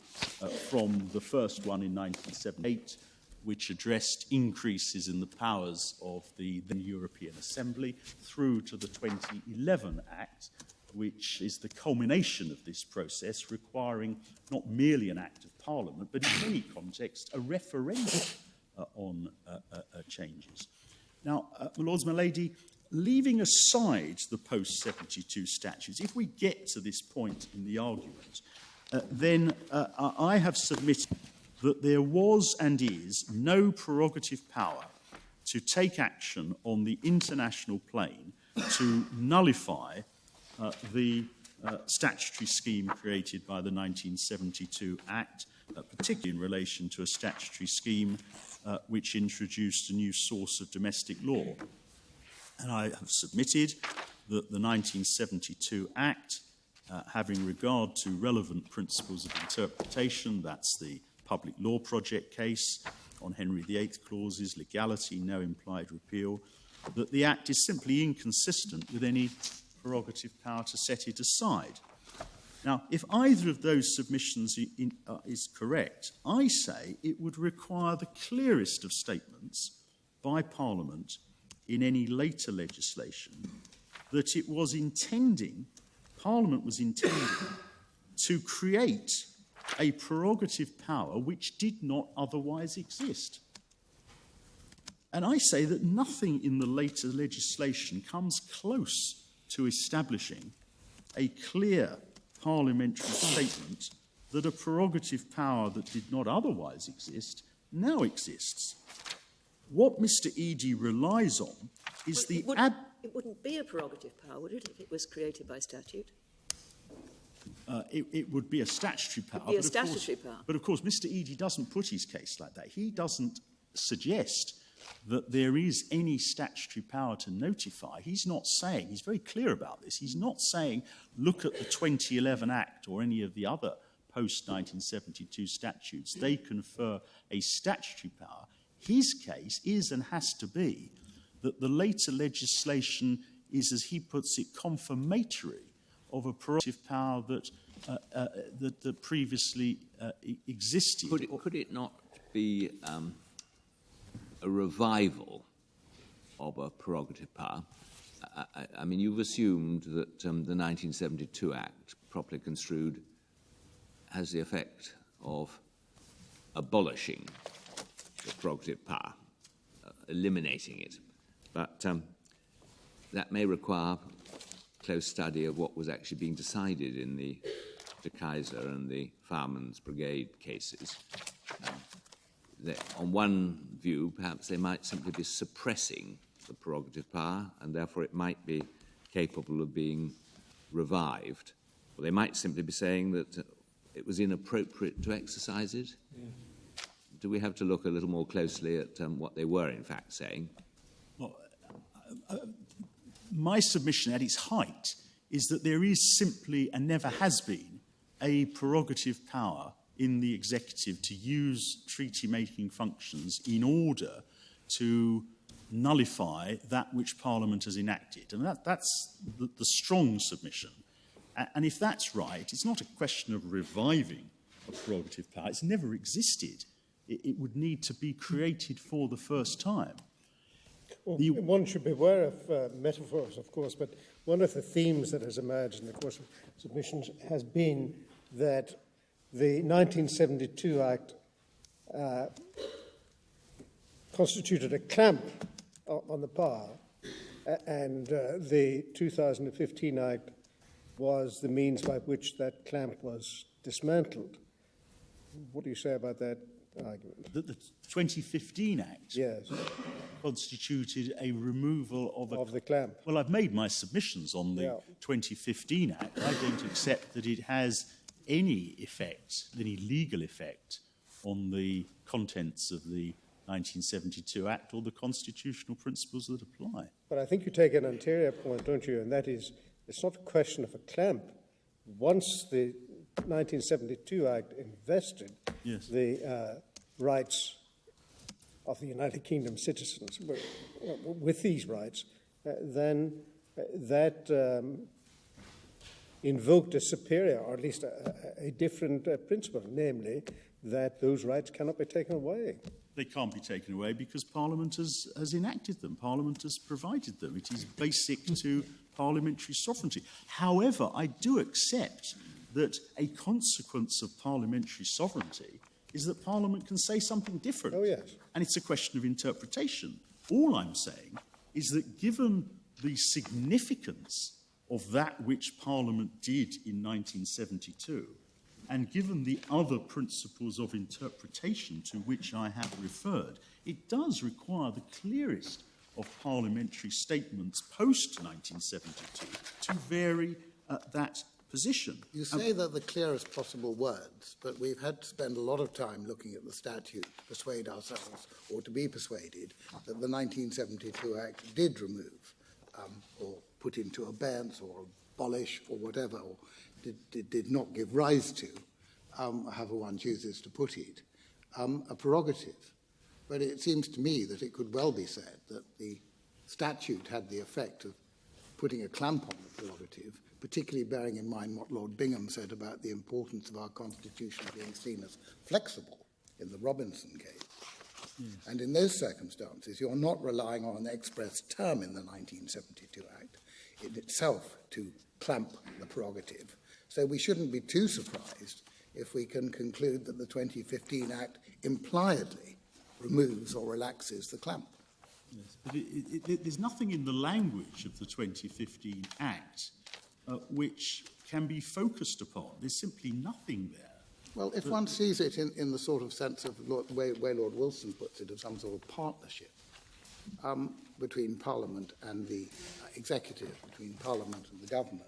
from the first one in 1978, which addressed increases in the powers of the then European Assembly, through to the 2011 Act, which is the culmination of this process, requiring not merely an act of Parliament, but in any context, a referendum on changes. Now, my lords, my lady, leaving aside the post-72 statutes, if we get to this point in the argument, then I have submitted that there was and is no prerogative power to take action on the international plane to nullify the statutory scheme created by the 1972 Act, particularly in relation to a statutory scheme which introduced a new source of domestic law. And I have submitted that the 1972 Act, having regard to relevant principles of interpretation, that's the Public Law Project case on Henry VIII clauses, legality, no implied repeal, that the Act is simply inconsistent with any prerogative power to set it aside. Now, if either of those submissions is correct, I say it would require the clearest of statements by Parliament in any later legislation that it was intending, Parliament was intending, to create a prerogative power which did not otherwise exist. And I say that nothing in the later legislation comes close to establishing a clear parliamentary statement that a prerogative power that did not otherwise exist now exists. What Mr. Eady relies on is it wouldn't be a prerogative power, would it, if it was created by statute? It would be a statutory power. It would be a statutory power. But of course, Mr. Eady doesn't put his case like that. He doesn't suggest that there is any statutory power to notify. He's not saying, he's very clear about this, he's not saying, look at the 2011 Act or any of the other post-1972 statutes. They confer a statutory power. His case is and has to be that the later legislation is, as he puts it, confirmatory of a prerogative power that previously existed. Could it not be a revival of a prerogative power? I mean, you've assumed that the 1972 Act, properly construed, has the effect of abolishing the prerogative power, eliminating it. But that may require close study of what was actually being decided in the De Keyser and the Fireman's Brigade cases. On one view, perhaps they might simply be suppressing the prerogative power, and therefore it might be capable of being revived. Or they might simply be saying that it was inappropriate to exercise it. Yeah. Do we have to look a little more closely at what they were in fact saying? Well, my submission at its height is that there is simply, and never has been, a prerogative power in the executive to use treaty-making functions in order to nullify that which Parliament has enacted. And that's the strong submission. And if that's right, it's not a question of reviving a prerogative power. It's never existed. It would need to be created for the first time. Well, one should beware of metaphors, of course, but one of the themes that has emerged in the course of submissions has been that the 1972 Act constituted a clamp on the power, and the 2015 Act was the means by which that clamp was dismantled. What do you say about that argument. That the 2015 Act Yes, constituted a removal of the clamp. Well, I've made my submissions on the 2015 Act. I don't accept that it has any effect, any legal effect, on the contents of the 1972 Act or the constitutional principles that apply. But I think you take an anterior point, don't you? And that is, it's not a question of a clamp. Once the 1972 Act invested the rights of the United Kingdom citizens with these rights, then that invoked a superior, or at least a different principle, namely that those rights cannot be taken away. They can't be taken away because Parliament has enacted them. Parliament has provided them. It is basic to parliamentary sovereignty. However, I do accept that a consequence of parliamentary sovereignty is that Parliament can say something different. Oh, yes. And it's a question of interpretation. All I'm saying is that given the significance of that which Parliament did in 1972, and given the other principles of interpretation to which I have referred, it does require the clearest of parliamentary statements post-1972 to vary that position. You say they're the clearest possible words, but we've had to spend a lot of time looking at the statute to persuade ourselves, or to be persuaded, that the 1972 Act did remove or put into abeyance or abolish or whatever, or did not give rise to, however one chooses to put it, a prerogative. But it seems to me that it could well be said that the statute had the effect of putting a clamp on the prerogative, particularly bearing in mind what Lord Bingham said about the importance of our Constitution being seen as flexible in the Robinson case. Yes. And in those circumstances, you're not relying on an express term in the 1972 Act in itself to clamp the prerogative. So we shouldn't be too surprised if we can conclude that the 2015 Act impliedly removes or relaxes the clamp. Yes, but there's nothing in the language of the 2015 Act which can be focused upon. There's simply nothing there. Well, if one sees it in the sort of sense of the way Lord Wilson puts it, of some sort of partnership between Parliament and the executive, between Parliament and the government,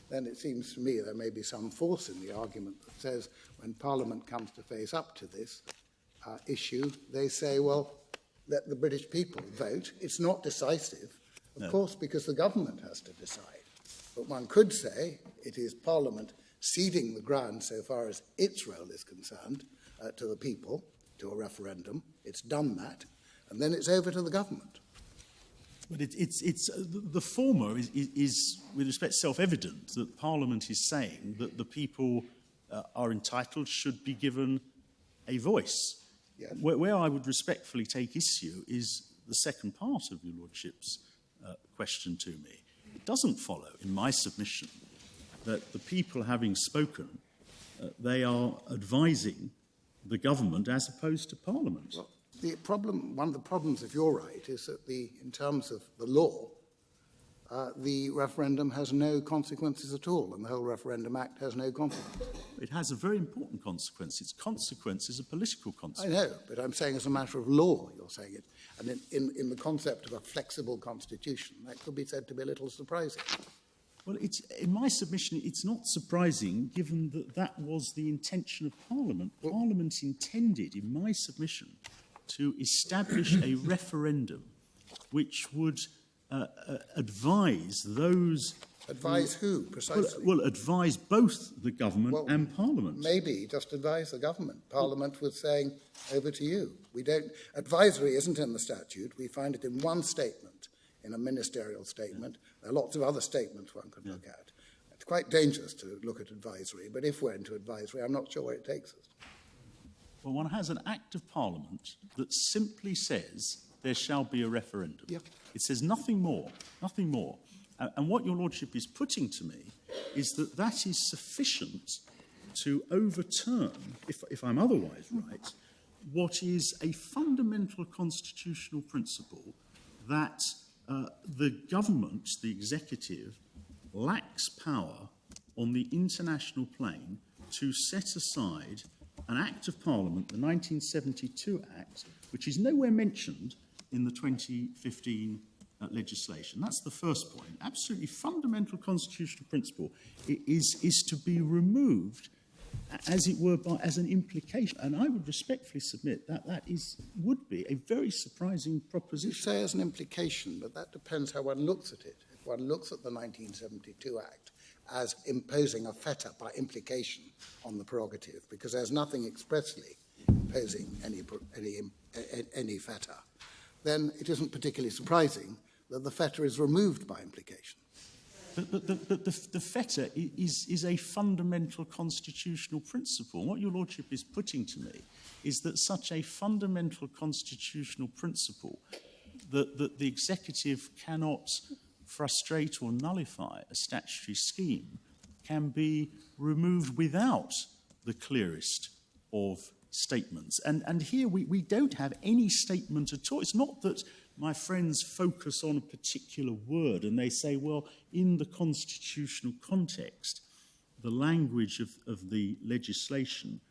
then it seems to me there may be some force in the argument that says when Parliament comes to face up to this issue, they say, well, let the British people vote. It's not decisive, of course, because the government has to decide. But one could say it is Parliament ceding the ground so far as its role is concerned to the people, to a referendum. It's done that, and then it's over to the government. But the former is, with respect, self-evident, that Parliament is saying that the people are entitled, should be given a voice. Yes. Where I would respectfully take issue is the second part of your Lordship's question to me. It doesn't follow, in my submission, that the people having spoken, they are advising the government as opposed to Parliament. Well, the problem, one of the problems, if you're right, is that in terms of the law, the referendum has no consequences at all, and the whole Referendum Act has no consequences. It has a very important consequence. Its consequence is a political consequence. I know, but I'm saying as a matter of law, you're saying it. And in the concept of a flexible constitution, that could be said to be a little surprising. Well, in my submission, it's not surprising, given that that was the intention of Parliament. Parliament intended, in my submission, to establish a referendum which would advise those... Advise who, precisely? Well, advise both the government and Parliament. Maybe just advise the government. Parliament was saying, over to you. We don't... Advisory isn't in the statute. We find it in one statement, in a ministerial statement. There are lots of other statements one could look at. It's quite dangerous to look at advisory, but if we're into advisory, I'm not sure where it takes us. Well, one has an Act of Parliament that simply says there shall be a referendum. Yep. It says nothing more, nothing more. And what your Lordship is putting to me is that that is sufficient to overturn, if I'm otherwise right, what is a fundamental constitutional principle that the government, the executive, lacks power on the international plane to set aside an Act of Parliament, the 1972 Act, which is nowhere mentioned in the 2015 legislation. That's the first point. Absolutely fundamental constitutional principle is to be removed, as it were, as an implication. And I would respectfully submit that would be a very surprising proposition. You say as an implication, but that depends how one looks at it. If one looks at the 1972 Act as imposing a fetter by implication on the prerogative, because there's nothing expressly imposing any fetter, then it isn't particularly surprising that the fetter is removed by implication. But the fetter is a fundamental constitutional principle. What your Lordship is putting to me is that such a fundamental constitutional principle that the executive cannot frustrate or nullify a statutory scheme can be removed without the clearest of statements. And here we don't have any statement at all. It's not that my friends focus on a particular word and they say, well, in the constitutional context, the language of the legislation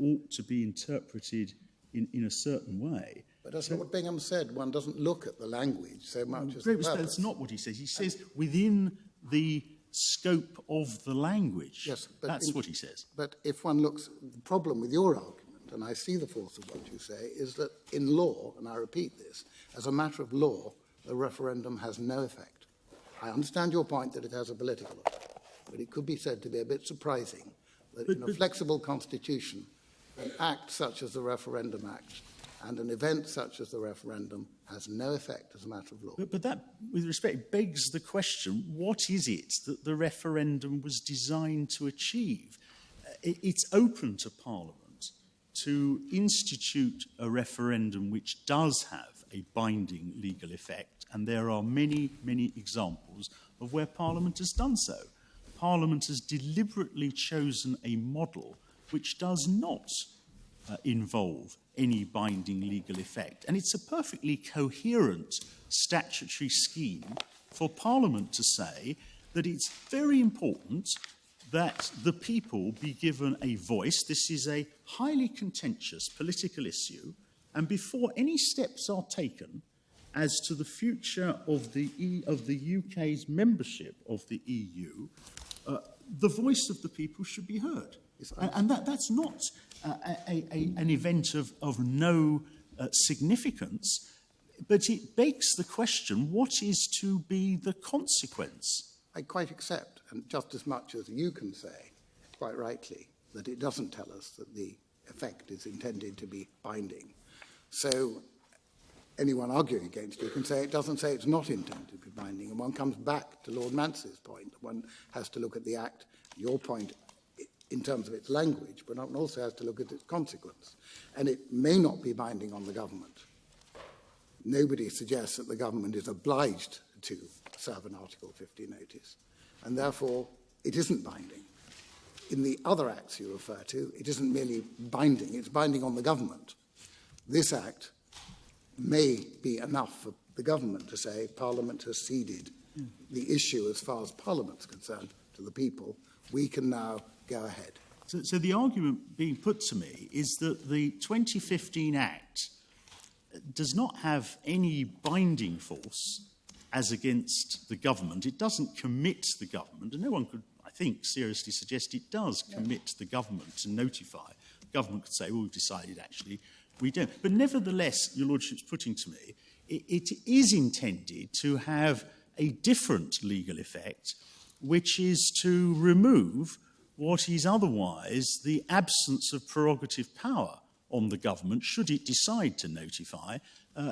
ought to be interpreted in a certain way. But as Lord Bingham said, one doesn't look at the language so much as the purpose. That's not what he says. He says within the scope of the language. Yes, that's what he says. But if one looks, the problem with your argument, and I see the force of what you say, is that in law, and I repeat this, as a matter of law, the referendum has no effect. I understand your point that it has a political effect, but it could be said to be a bit surprising that in a flexible constitution, an act such as the Referendum Act and an event such as the referendum has no effect as a matter of law. But that, with respect, begs the question, what is it that the referendum was designed to achieve? It's open to Parliament to institute a referendum which does have a binding legal effect, and there are many, many examples of where Parliament has done so. Parliament has deliberately chosen a model which does not involve any binding legal effect. And it's a perfectly coherent statutory scheme for Parliament to say that it's very important that the people be given a voice. This is a highly contentious political issue, and before any steps are taken as to the future of the UK's membership of the EU, the voice of the people should be heard. And that's not an event of no significance, but it begs the question, what is to be the consequence? I quite accept, and just as much as you can say, quite rightly, that it doesn't tell us that the effect is intended to be binding. So anyone arguing against you can say it doesn't say it's not intended to be binding, and one comes back to Lord Mance's point that one has to look at the Act, your point, in terms of its language, but one also has to look at its consequence. And it may not be binding on the government. Nobody suggests that the government is obliged to serve an Article 50 notice, and therefore it isn't binding. In the other acts you refer to, it isn't merely binding, it's binding on the government. This act may be enough for the government to say Parliament has ceded the issue as far as Parliament's concerned to the people. We can now go ahead. So the argument being put to me is that the 2015 Act does not have any binding force as against the government. It doesn't commit the government, and no one could, I think, seriously suggest it does commit the government to notify. The government could say, well, we've decided actually we don't. But nevertheless, your Lordship's putting to me, it is intended to have a different legal effect, which is to remove what is otherwise the absence of prerogative power on the government should it decide to notify.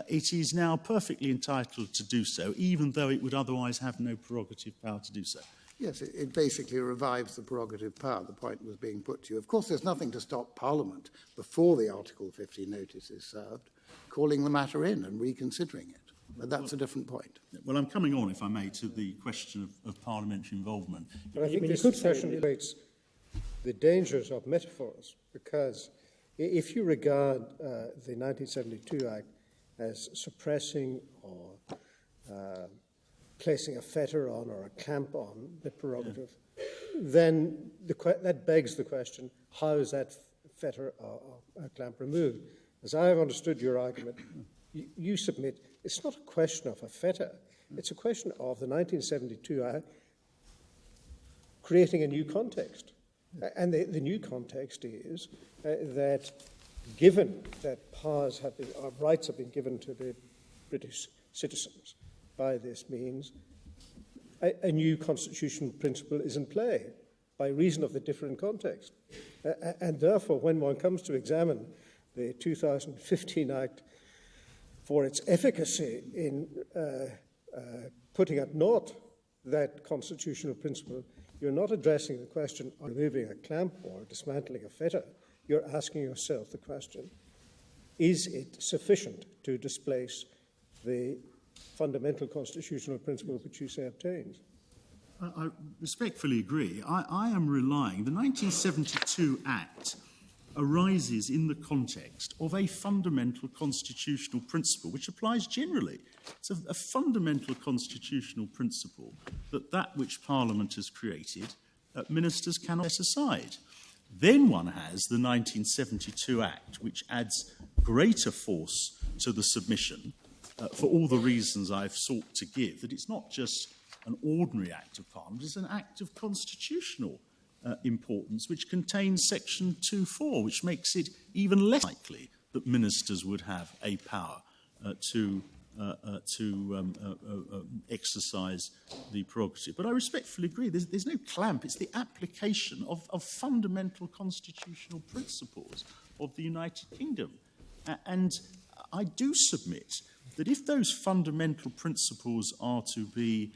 It is now perfectly entitled to do so, even though it would otherwise have no prerogative power to do so. Yes, it basically revives the prerogative power. The point was being put to you. Of course, there's nothing to stop Parliament, before the Article 50 notice is served, calling the matter in and reconsidering it. But that's a different point. Well, I'm coming on, if I may, to the question of parliamentary involvement. But I think this question illustrates the dangers of metaphors, because if you regard the 1972 Act as suppressing or placing a fetter on or a clamp on the prerogative, then that begs the question, how is that fetter or clamp removed. As I have understood your argument, you submit it's not a question of a fetter, it's a question of the 1972 Act creating a new context. And the new context is that given that rights have been given to the British citizens by this means, a new constitutional principle is in play by reason of the different context. And therefore, when one comes to examine the 2015 Act for its efficacy in putting at naught that constitutional principle, you're not addressing the question of removing a clamp or dismantling a fetter. You're asking yourself the question, is it sufficient to displace the fundamental constitutional principle which you say obtains? I respectfully agree. I am relying, the 1972 Act arises in the context of a fundamental constitutional principle which applies generally. It's a fundamental constitutional principle that which Parliament has created, ministers cannot set aside. Then one has the 1972 Act, which adds greater force to the submission for all the reasons I've sought to give, that it's not just an ordinary Act of Parliament, it's an Act of constitutional importance, which contains Section 2.4, which makes it even less likely that ministers would have a power to exercise the prerogative. But I respectfully agree, there's no clamp, it's the application of fundamental constitutional principles of the United Kingdom. And I do submit that if those fundamental principles are to be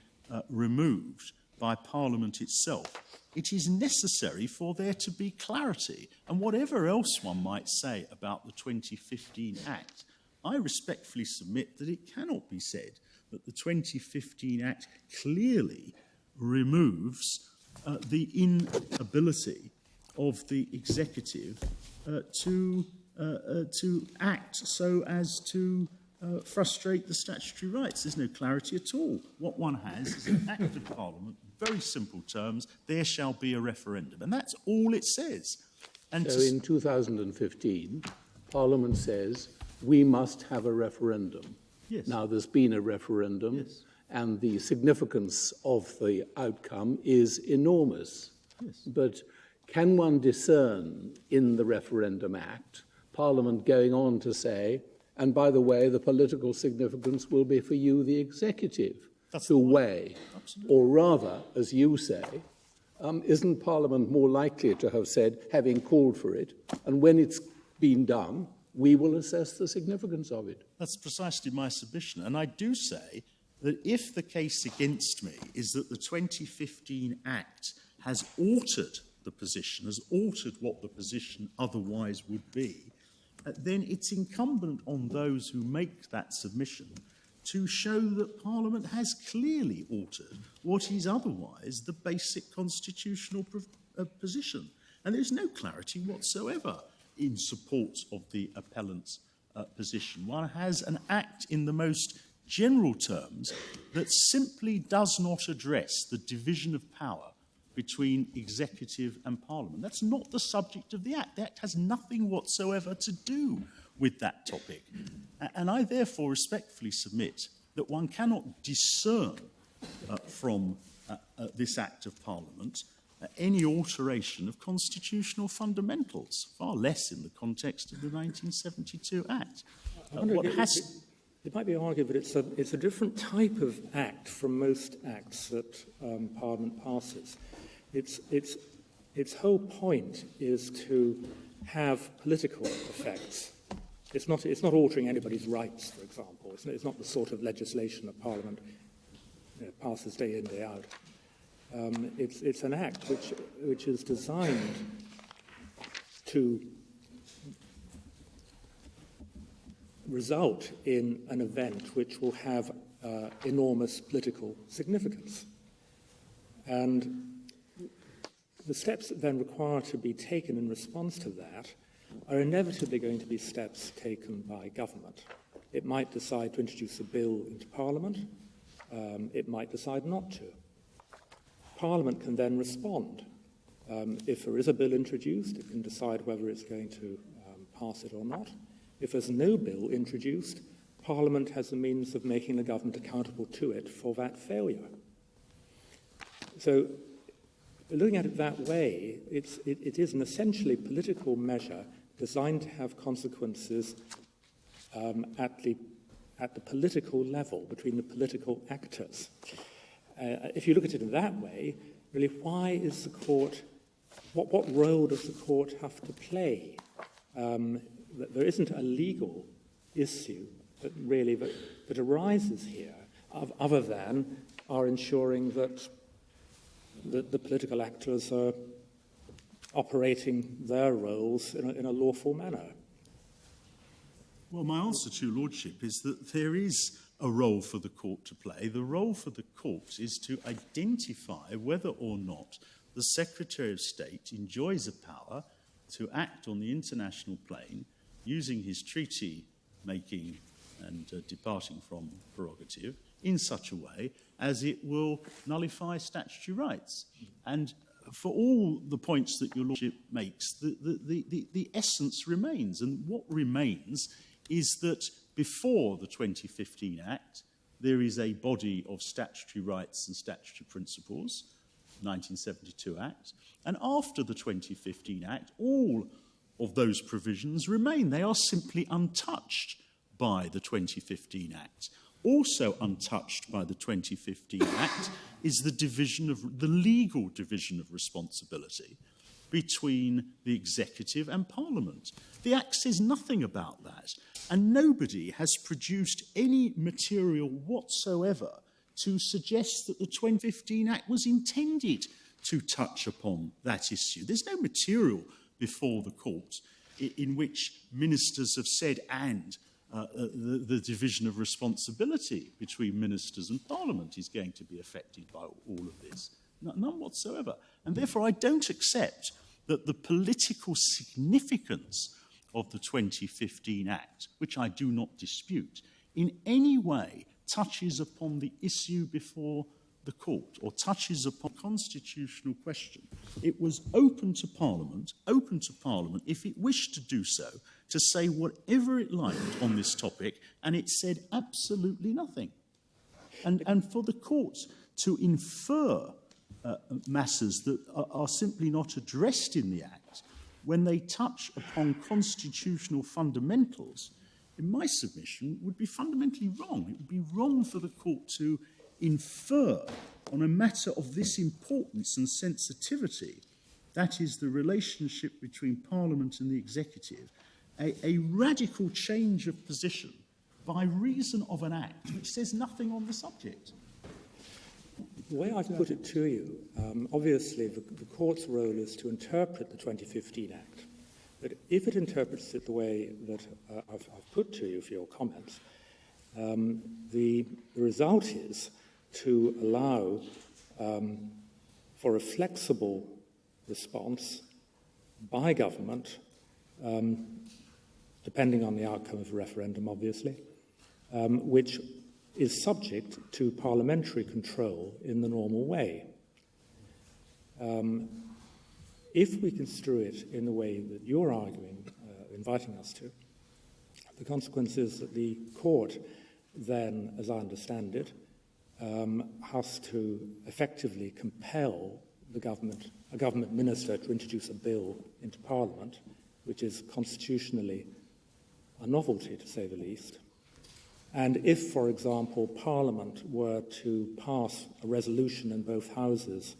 removed by Parliament itself, it is necessary for there to be clarity. And whatever else one might say about the 2015 Act, I respectfully submit that it cannot be said that the 2015 Act clearly removes the inability of the executive to act so as to frustrate the statutory rights. There's no clarity at all. What one has is an Act of Parliament, very simple terms, there shall be a referendum. And that's all it says. And so in 2015, Parliament says we must have a referendum. Yes. Now, there's been a referendum, yes, and the significance of the outcome is enormous. Yes. But can one discern in the Referendum Act Parliament going on to say, and by the way, the political significance will be for you, the executive, to weigh? Absolutely. Or rather, as you say, isn't Parliament more likely to have said, having called for it, and when it's been done, we will assess the significance of it? That's precisely my submission. And I do say that if the case against me is that the 2015 Act has altered the position, has altered what the position otherwise would be, then it's incumbent on those who make that submission to show that Parliament has clearly altered what is otherwise the basic constitutional position. And there's no clarity whatsoever in support of the appellant's position. One has an Act in the most general terms that simply does not address the division of power between executive and Parliament. That's not the subject of the Act. The Act has nothing whatsoever to do with that topic. And I therefore respectfully submit that one cannot discern from this Act of Parliament any alteration of constitutional fundamentals, far less in the context of the 1972 Act. It might be argued that it's a different type of act from most acts that Parliament passes. Its whole point is to have political effects. It's not altering anybody's rights, for example. It's not the sort of legislation that Parliament passes day in, day out. It's an act which is designed to result in an event which will have enormous political significance. And the steps that then require to be taken in response to that are inevitably going to be steps taken by government. It might decide to introduce a bill into Parliament. It might decide not to. Parliament can then respond If there is a bill introduced, it can decide whether it's going to pass it or not. If there's no bill introduced, Parliament has the means of making the government accountable to it for that failure. So, looking at it that way, it is an essentially political measure designed to have consequences at the political level, between the political actors. If you look at it in that way, really, why is the court, what role does the court have to play? There isn't a legal issue that arises here, other than our ensuring that the political actors are operating their roles in a lawful manner. Well, my answer to your lordship is that there is a role for the court to play. The role for the court is to identify whether or not the Secretary of State enjoys a power to act on the international plane using his treaty-making and departing from prerogative in such a way as it will nullify statutory rights. And for all the points that your lordship makes, the essence remains. And what remains is that before the 2015 Act, there is a body of statutory rights and statutory principles, 1972 Act, and after the 2015 Act, all of those provisions remain. They are simply untouched by the 2015 Act. Also untouched by the 2015 Act is the legal division of responsibility between the executive and Parliament. The Act says nothing about that, and nobody has produced any material whatsoever to suggest that the 2015 Act was intended to touch upon that issue. There's no material before the court in which ministers have said the division of responsibility between ministers and Parliament is going to be affected by all of this. None whatsoever. And therefore I don't accept that the political significance of the 2015 Act, which I do not dispute, in any way touches upon the issue before the court or touches upon a constitutional question. It was open to Parliament, if it wished to do so, to say whatever it liked on this topic, and it said absolutely nothing. And for the court to infer matters that are simply not addressed in the Act when they touch upon constitutional fundamentals, in my submission, would be fundamentally wrong. It would be wrong for the court to infer on a matter of this importance and sensitivity, that is the relationship between Parliament and the executive, a radical change of position by reason of an Act which says nothing on the subject. The way I've put it to you, obviously the court's role is to interpret the 2015 Act. But if it interprets it the way that I've put to you for your comments, the result is to allow for a flexible response by government, depending on the outcome of the referendum, obviously, which is subject to parliamentary control in the normal way. If we construe it in the way that you're arguing, inviting us to, the consequence is that the court then, as I understand it, has to effectively compel a government minister to introduce a bill into Parliament, which is constitutionally a novelty, to say the least. And if, for example, Parliament were to pass a resolution in both houses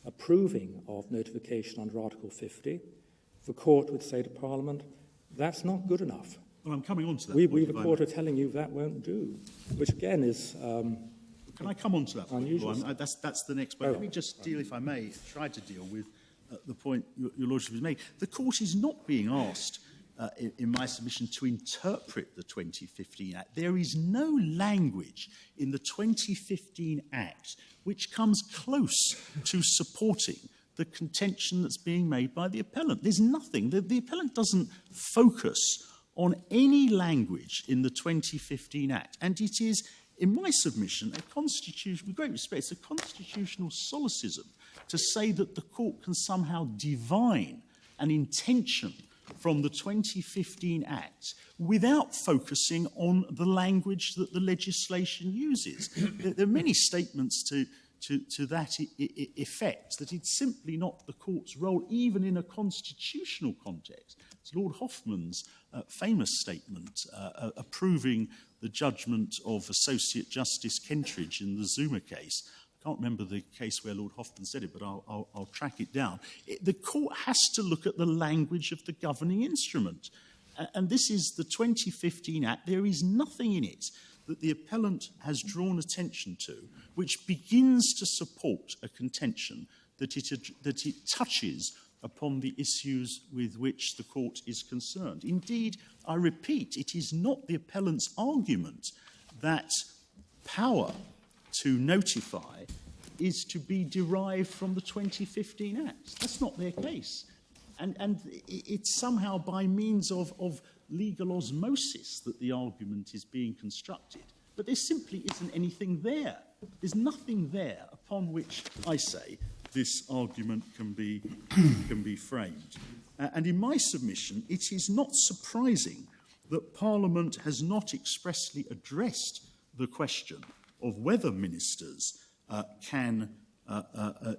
approving of notification under Article 50, the court would say to Parliament, that's not good enough. Well, I'm coming on to that. We the court, are telling you that won't do, which again is Can I come on to that point? unusual. That's the next point. Let me just deal, if I may, try to deal with the point your Lordship has made. The court is not being asked, in my submission, to interpret the 2015 Act. There is no language in the 2015 Act which comes close to supporting the contention that's being made by the appellant. There's nothing. The appellant doesn't focus on any language in the 2015 Act, and it is in my submission, with great respect, it's a constitutional solecism to say that the court can somehow divine an intention from the 2015 Act without focusing on the language that the legislation uses. There are many statements to that effect, that it's simply not the court's role, even in a constitutional context. It's Lord Hoffman's famous statement approving the judgment of Associate Justice Kentridge in the Zuma case. I can't remember the case where Lord Hoffman said it, but I'll track it down. The court has to look at the language of the governing instrument. And this is the 2015 Act. There is nothing in it that the appellant has drawn attention to which begins to support a contention that it touches upon the issues with which the court is concerned. Indeed, I repeat, it is not the appellant's argument that power to notify is to be derived from the 2015 Act. That's not their case. And it's somehow by means of legal osmosis that the argument is being constructed. But there simply isn't anything there. There's nothing there upon which, I say, this argument can be framed. And in my submission, it is not surprising that Parliament has not expressly addressed the question of whether ministers can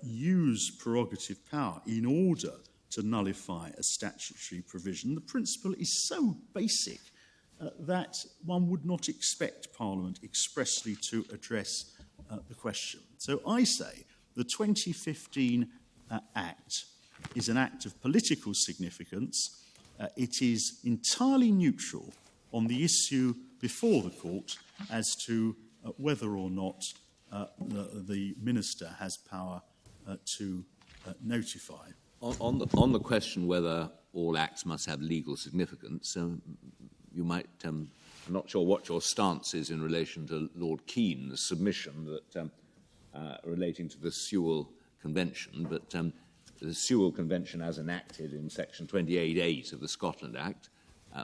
use prerogative power in order to nullify a statutory provision. The principle is so basic that one would not expect Parliament expressly to address the question. So I say the 2015 Act is an act of political significance. It is entirely neutral on the issue before the court as to whether or not the minister has power to notify. On the question whether all acts must have legal significance, you might, I'm not sure what your stance is in relation to Lord Keane's submission that relating to the Sewell Convention, but the Sewell Convention as enacted in section 28.8 of the Scotland Act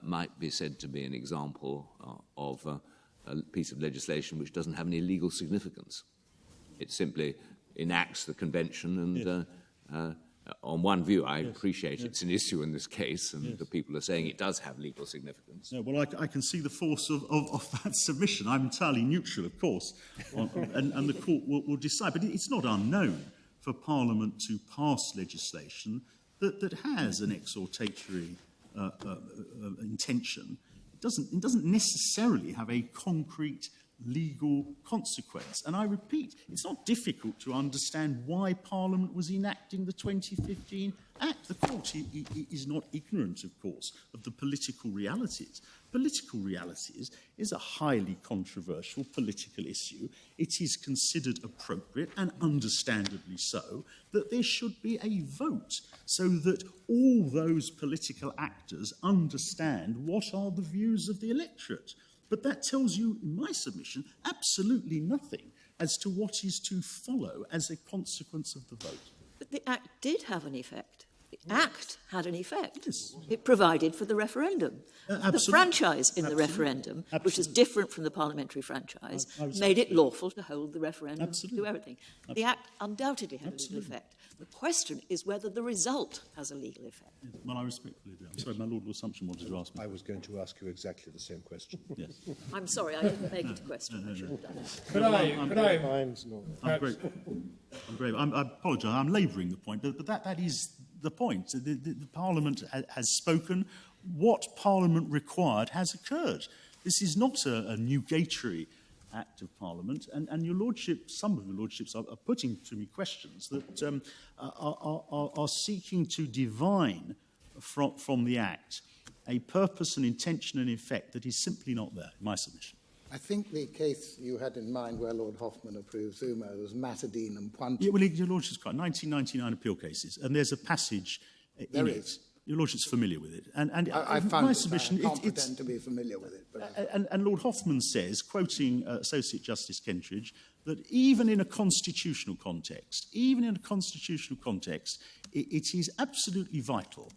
might be said to be an example of a piece of legislation which doesn't have any legal significance. It simply enacts the convention and on one view, I appreciate it's an issue in this case, and the people are saying it does have legal significance. No, well, I can see the force of that submission. I'm entirely neutral, of course, and the court will decide. But it's not unknown for Parliament to pass legislation that has an exhortatory intention. It doesn't necessarily have a concrete legal consequence. And I repeat, it's not difficult to understand why Parliament was enacting the 2015 Act. The court is not ignorant, of course, of the political realities. Political realities is a highly controversial political issue. It is considered appropriate, and understandably so, that there should be a vote so that all those political actors understand what are the views of the electorate. But that tells you, in my submission, absolutely nothing as to what is to follow as a consequence of the vote. But the Act did have an effect. The Act had an effect. Yes. It provided for the referendum. The franchise in the referendum, which is different from the parliamentary franchise, made it lawful to hold the referendum, to do everything. The Act undoubtedly had a legal effect. The question is whether the result has a legal effect. Well, I respectfully do. I'm sorry, my Lord Assumption wanted to ask me. I was going to ask you exactly the same question. Yes. I'm sorry, I didn't make it a question. No. I should have done it. Could I? I'm great. I apologise. I'm labouring the point, but that is the point. The Parliament has spoken. What Parliament required has occurred. This is not a nugatory Act of Parliament, and your Lordship, some of your Lordships are putting to me questions that are seeking to divine from the Act a purpose and intention and effect that is simply not there, in my submission. I think the case you had in mind where Lord Hoffman approved Zuma was Matadine and Puente. Yeah, well, your Lordship's quite 1999 appeal cases, and there's a passage in it. Your Lordship's familiar with it. And I found my submission, I can't pretend to be familiar with it. But and Lord Hoffman says, quoting Associate Justice Kentridge, that even in a constitutional context, it is absolutely vital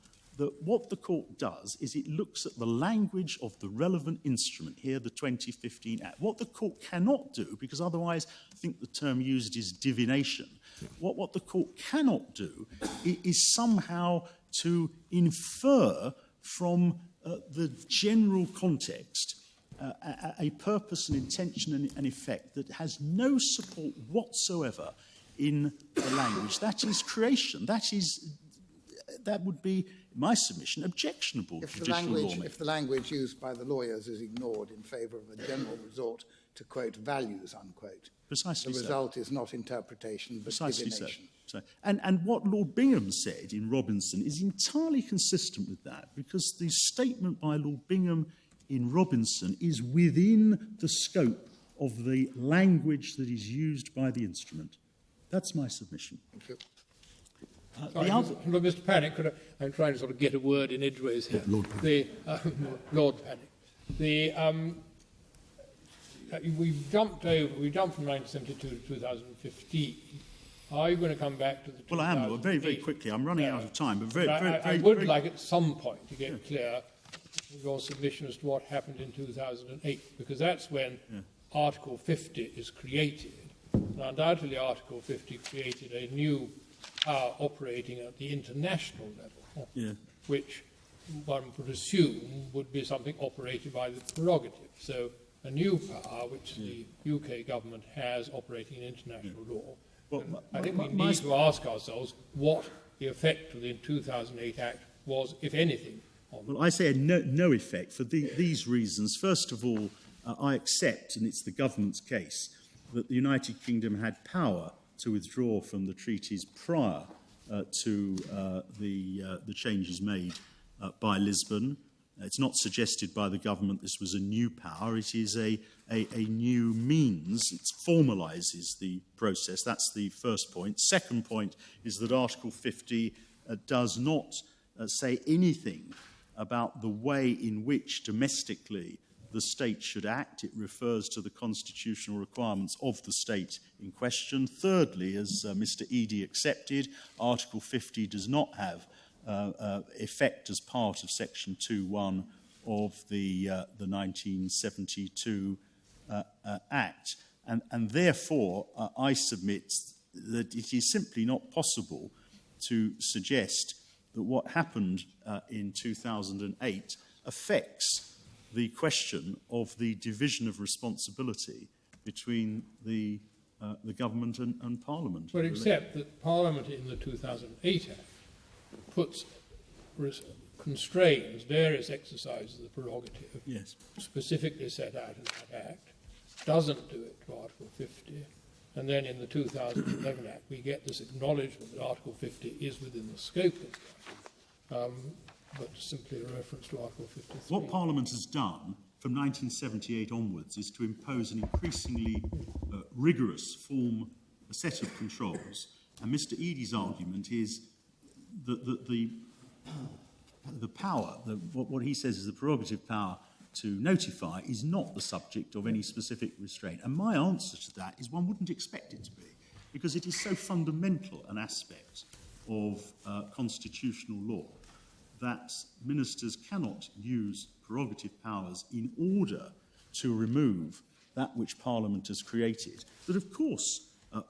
what the court does is it looks at the language of the relevant instrument, here the 2015 Act. What the court cannot do, because otherwise I think the term used is divination, what the court cannot do is somehow to infer from the general context a purpose, an intention, and an effect that has no support whatsoever in the language. That is creation. That would be, my submission, objectionable to judicial lawmaking. If the language used by the lawyers is ignored in favour of a general resort to quote values, unquote, precisely the result is not interpretation but precisely divination. So. And what Lord Bingham said in Robinson is entirely consistent with that, because the statement by Lord Bingham in Robinson is within the scope of the language that is used by the instrument. That's my submission. Thank you. Mr. Paddock, I'm trying to sort of get a word in edgeways here. Lord Paddock. Lord Paddock. We've jumped from 1972 to 2015. Are you going to come back to the 2008? Well, I am. Very, very quickly. I'm running out of time. But I would like at some point to get clear your submission as to what happened in 2008, because that's when Article 50 is created. And undoubtedly, Article 50 created a new power operating at the international level, which one would assume would be something operated by the prerogative. So a new power, which the UK government has operating in international law. Well, I think we need to ask ourselves what the effect of the 2008 Act was, if anything. Well, I say no effect for these reasons. First of all, I accept, and it's the government's case, that the United Kingdom had power to withdraw from the treaties prior to the changes made by Lisbon. It's not suggested by the government this was a new power. It is a new means. It formalises the process. That's the first point. Second point is that Article 50 does not say anything about the way in which domestically the state should act. It refers to the constitutional requirements of the state in question. Thirdly, as Mr. Eadie accepted, Article 50 does not have effect as part of Section 2.1 of the 1972 Act. And therefore, I submit that it is simply not possible to suggest that what happened in 2008 affects the question of the division of responsibility between the government and Parliament. But except that Parliament in the 2008 Act constrains various exercises of the prerogative, specifically set out in that Act, doesn't do it to Article 50, and then in the 2011 Act we get this acknowledgement that Article 50 is within the scope of it. But simply a reference to Article 53. What Parliament has done from 1978 onwards is to impose an increasingly rigorous a set of controls. And Mr. Eadie's argument is that the power, what he says is the prerogative power to notify, is not the subject of any specific restraint. And my answer to that is one wouldn't expect it to be, because it is so fundamental an aspect of constitutional law that ministers cannot use prerogative powers in order to remove that which Parliament has created. But of course,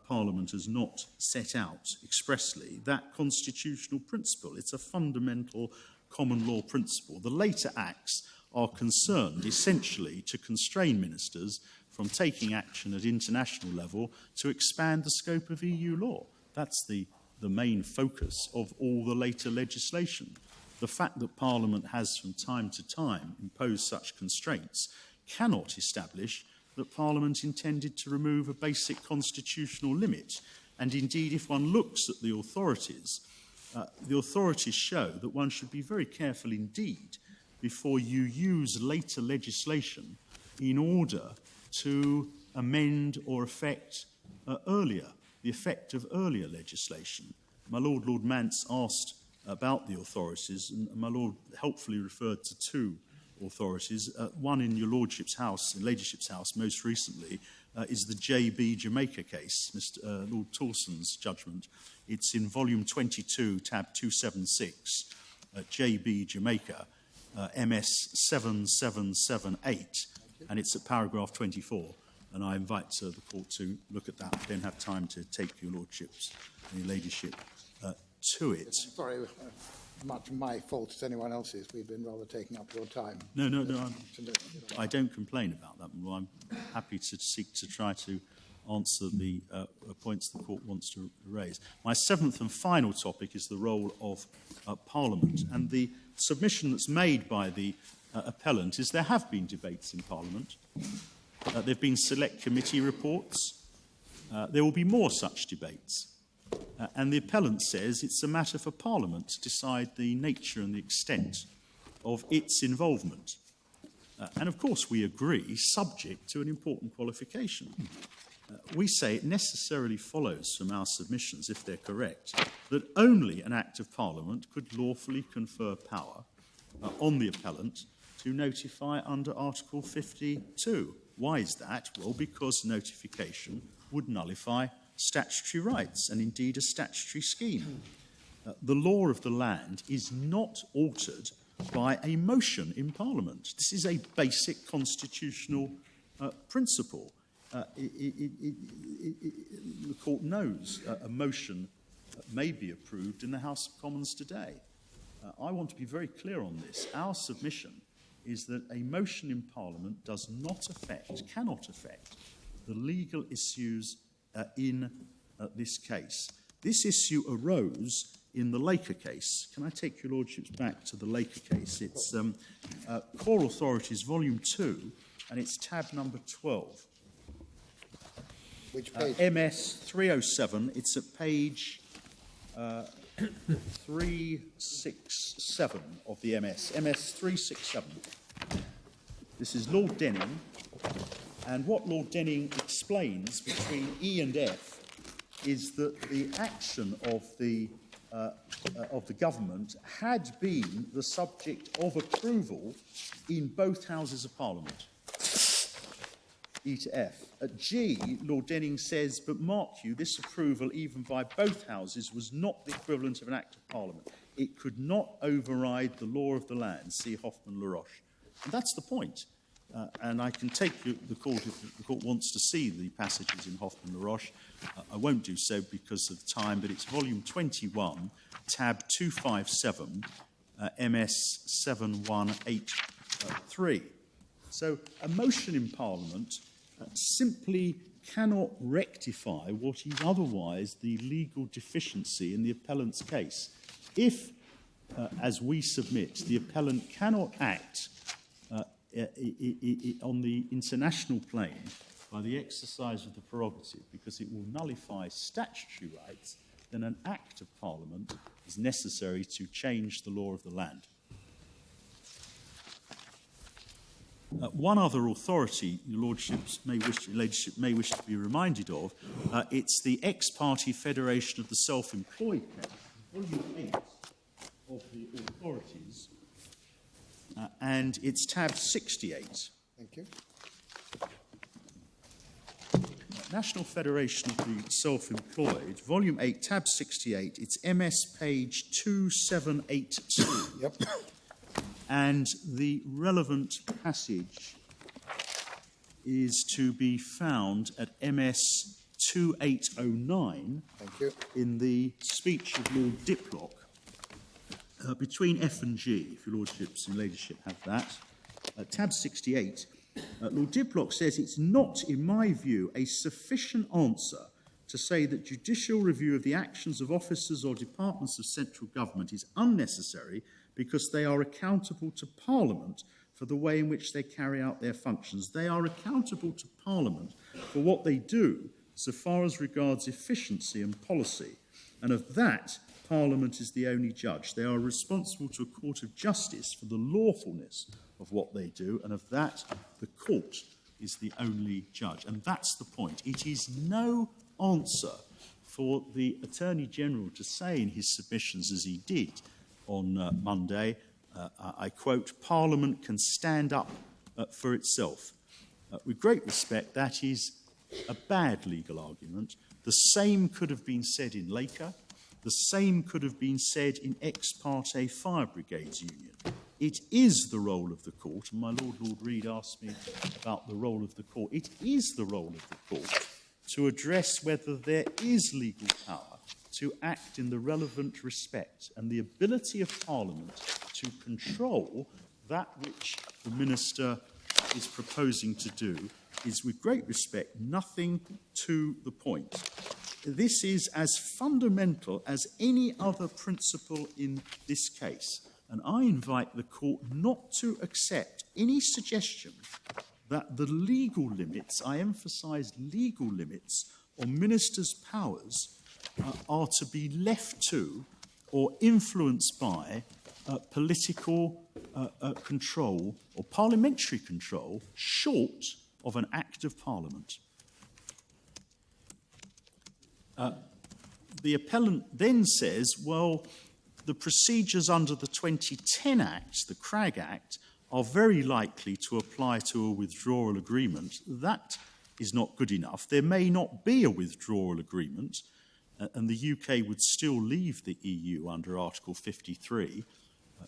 Parliament has not set out expressly that constitutional principle. It's a fundamental common law principle. The later acts are concerned essentially to constrain ministers from taking action at international level to expand the scope of EU law. That's the main focus of all the later legislation. The fact that Parliament has from time to time imposed such constraints cannot establish that Parliament intended to remove a basic constitutional limit. And indeed, if one looks at the authorities show that one should be very careful indeed before you use later legislation in order to amend or affect the effect of earlier legislation. My Lord, Lord Mance asked about the authorities, and my Lord helpfully referred to two authorities. One in your Lordship's house, in Ladyship's house, most recently, is the JB Jamaica case, Mr. Lord Tolson's judgment. It's in volume 22, tab 276. JB Jamaica, MS 7778, and it's at paragraph 24. And I invite the court to look at that. I don't have time to take your lordships and your ladyship to it. Sorry, much my fault as anyone else's. We've been rather taking up your time. No, I don't complain about that. Well, I'm happy to seek to try to answer the points the court wants to raise. My seventh and final topic is the role of Parliament. And the submission that's made by the appellant is there have been debates in Parliament. There have been select committee reports. There will be more such debates. And the appellant says it's a matter for Parliament to decide the nature and the extent of its involvement. And of course we agree, subject to an important qualification. We say it necessarily follows from our submissions, if they're correct, that only an Act of Parliament could lawfully confer power on the appellant to notify under Article 52. Why is that? Well, because notification would nullify statutory rights and indeed a statutory scheme. The law of the land is not altered by a motion in Parliament. This is a basic constitutional principle. The court knows a motion may be approved in the House of Commons today. I want to be very clear on this. Our submission is that a motion in Parliament does not affect, cannot affect, the legal issues in this case. This issue arose in the Laker case. Can I take your lordships back to the Laker case? It's Core Authorities, Volume 2, and it's tab number 12. Which page? MS 307. It's at page 367 of the MS. MS 367. This is Lord Denning, and what Lord Denning explains between E and F is that the action of the government had been the subject of approval in both Houses of Parliament. E to F. At G, Lord Denning says, but mark you, this approval, even by both Houses, was not the equivalent of an Act of Parliament. It could not override the law of the land, see Hoffman-La Roche. And that's the point. And I can take the court, if the court wants to see the passages in Hoffman-La Roche. I won't do so because of time, but it's volume 21, tab 257, MS 7183. So a motion in Parliament simply cannot rectify what is otherwise the legal deficiency in the appellant's case. If, as we submit, the appellant cannot act on the international plane by the exercise of the prerogative because it will nullify statutory rights, then an Act of Parliament is necessary to change the law of the land. One other authority your lordships may wish, your ladyship may wish to be reminded of, it's the ex-party Federation of the Self-Employed Case, volume 8 of the authorities, and it's tab 68. Thank you. National Federation of the Self-Employed, volume 8, tab 68, it's MS page 2782. Yep. And the relevant passage is to be found at MS 2809 Thank you. in the speech of Lord Diplock between F and G, if your lordships and ladyship have that. Tab 68, Lord Diplock says it's not, in my view, a sufficient answer to say that judicial review of the actions of officers or departments of central government is unnecessary because they are accountable to Parliament for the way in which they carry out their functions. They are accountable to Parliament for what they do so far as regards efficiency and policy. And of that, Parliament is the only judge. They are responsible to a court of justice for the lawfulness of what they do, and of that, the court is the only judge. And that's the point. It is no answer for the Attorney General to say in his submissions, as he did on Monday, I quote, Parliament can stand up for itself. With great respect, that is a bad legal argument. The same could have been said in Laker. The same could have been said in ex parte fire brigades union. It is the role of the court, and my Lord Reid asked me about the role of the court. It is the role of the court to address whether there is legal power to act in the relevant respect, and the ability of Parliament to control that which the Minister is proposing to do is, with great respect, nothing to the point. This is as fundamental as any other principle in this case, and I invite the Court not to accept any suggestion that the legal limits, I emphasise legal limits, on ministers' powers are to be left to or influenced by political control or parliamentary control short of an Act of Parliament. The appellant then says, well, the procedures under the 2010 Act, the Cragg Act, are very likely to apply to a withdrawal agreement. That is not good enough. There may not be a withdrawal agreement, and the UK would still leave the EU under Article 53,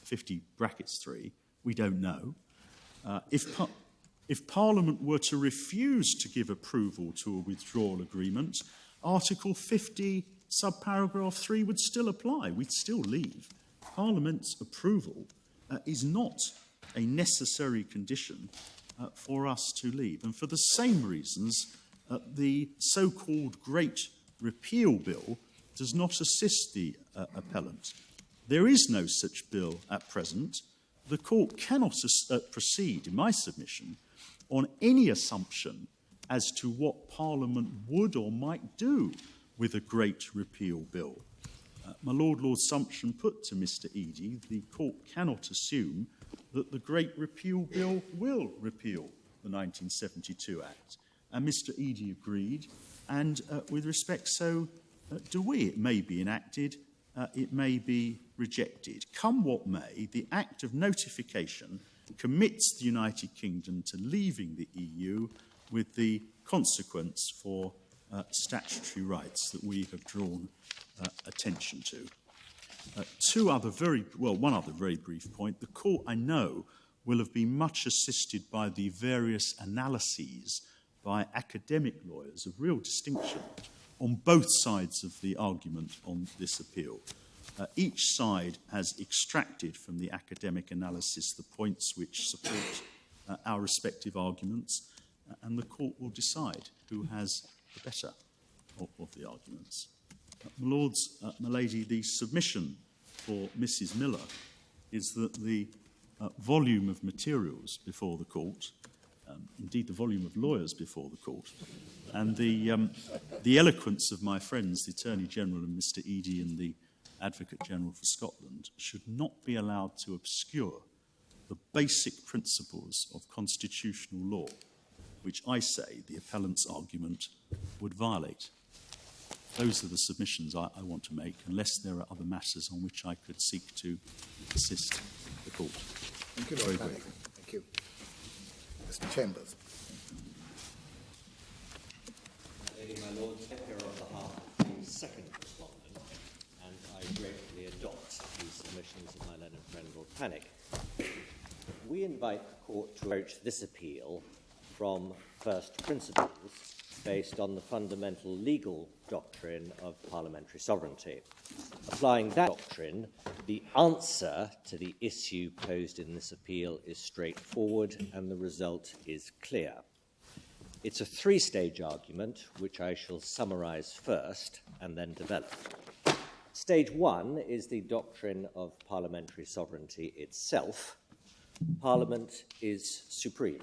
50(3). We don't know. If Parliament were to refuse to give approval to a withdrawal agreement, Article 50, subparagraph 3 would still apply. We'd still leave. Parliament's approval is not a necessary condition for us to leave. And for the same reasons, the so-called Great Repeal Bill does not assist the appellant. There is no such bill at present. The Court cannot proceed, in my submission, on any assumption as to what Parliament would or might do with a Great Repeal Bill. My Lord Sumption put to Mr Eadie, the Court cannot assume that the Great Repeal Bill will repeal the 1972 Act. And Mr Eadie agreed, and with respect, so do we. It may be enacted, it may be rejected. Come what may, the Act of Notification commits the United Kingdom to leaving the EU with the consequence for statutory rights that we have drawn attention to. One other very brief point. The Court, I know, will have been much assisted by the various analyses by academic lawyers of real distinction on both sides of the argument on this appeal. Each side has extracted from the academic analysis the points which support our respective arguments, and the Court will decide who has the better of the arguments. My Lords, my Lady, the submission for Mrs Miller is that the volume of materials before the Court, indeed the volume of lawyers before the Court, and the eloquence of my friends, the Attorney General and Mr Eadie and the Advocate General for Scotland, should not be allowed to obscure the basic principles of constitutional law, which I say the appellant's argument would violate. Those are the submissions I want to make, unless there are other matters on which I could seek to assist the Court. Thank you, Lord Canning. Thank you. Mr Chambers. Lady, my Lord, here on behalf of the second respondent, and I gratefully adopt the submissions of my learned friend Lord Panic. We invite the Court to approach this appeal from first principles based on the fundamental legal doctrine of parliamentary sovereignty. Applying that doctrine, the answer to the issue posed in this appeal is straightforward and the result is clear. It's a three-stage argument, which I shall summarise first and then develop. Stage one is the doctrine of parliamentary sovereignty itself. Parliament is supreme.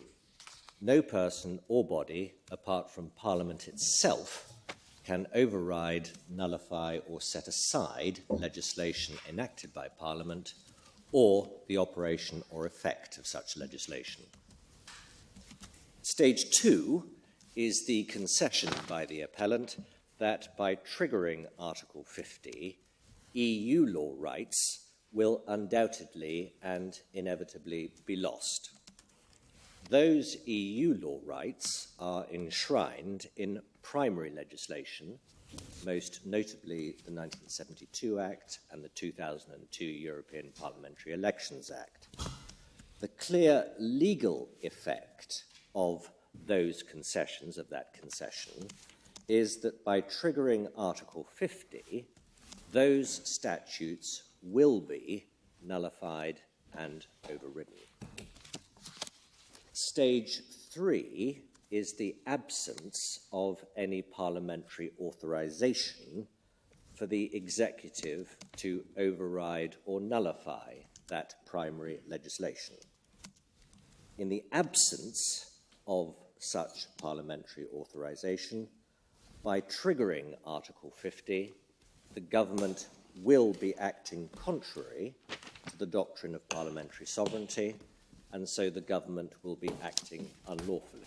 No person or body, apart from Parliament itself, can override, nullify, or set aside legislation enacted by Parliament or the operation or effect of such legislation. Stage two is the concession by the appellant that by triggering Article 50, EU law rights will undoubtedly and inevitably be lost. Those EU law rights are enshrined in primary legislation most notably the 1972 Act and the 2002 European Parliamentary Elections Act. The clear legal effect of those concessions, of that concession, is that by triggering Article 50, those statutes will be nullified and overridden. Stage 3 is the absence of any parliamentary authorization for the executive to override or nullify that primary legislation. In the absence of such parliamentary authorization, by triggering Article 50, the government will be acting contrary to the doctrine of parliamentary sovereignty, and so the government will be acting unlawfully.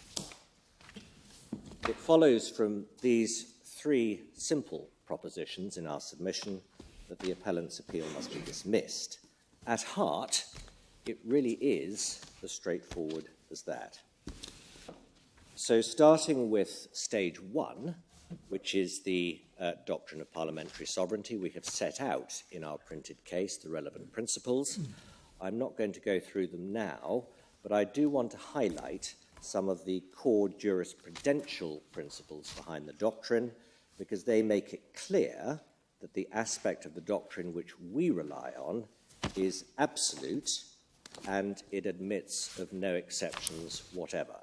It follows from these three simple propositions in our submission that the appellant's appeal must be dismissed. At heart, it really is as straightforward as that. So starting with stage 1, which is the doctrine of parliamentary sovereignty, we have set out in our printed case the relevant principles. I'm not going to go through them now, but I do want to highlight some of the core jurisprudential principles behind the doctrine, because they make it clear that the aspect of the doctrine which we rely on is absolute and it admits of no exceptions whatever.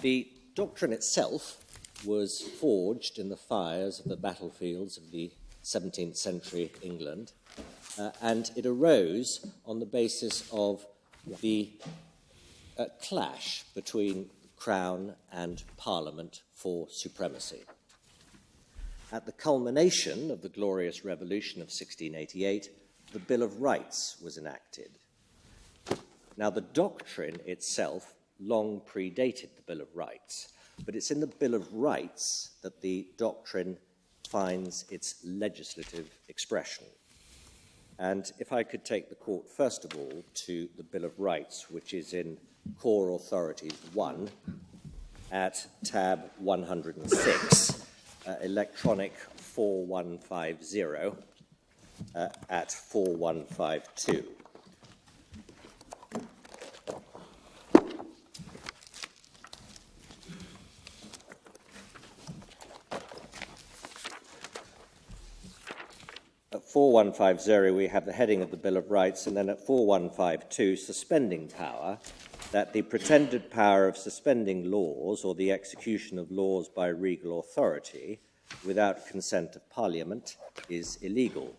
The doctrine itself was forged in the fires of the battlefields of the 17th century England, and it arose on the basis of the clash between Crown and Parliament for supremacy. At the culmination of the glorious revolution of 1688, the Bill of Rights was enacted. Now, the doctrine itself long predated the Bill of Rights, but it's in the Bill of Rights that the doctrine finds its legislative expression. And if I could take the court, first of all, to the Bill of Rights, which is in Core Authorities 1 at tab 106, electronic 4150 at 4152. At 4150, we have the heading of the Bill of Rights, and then at 4152, suspending power, that the pretended power of suspending laws or the execution of laws by regal authority without consent of Parliament is illegal.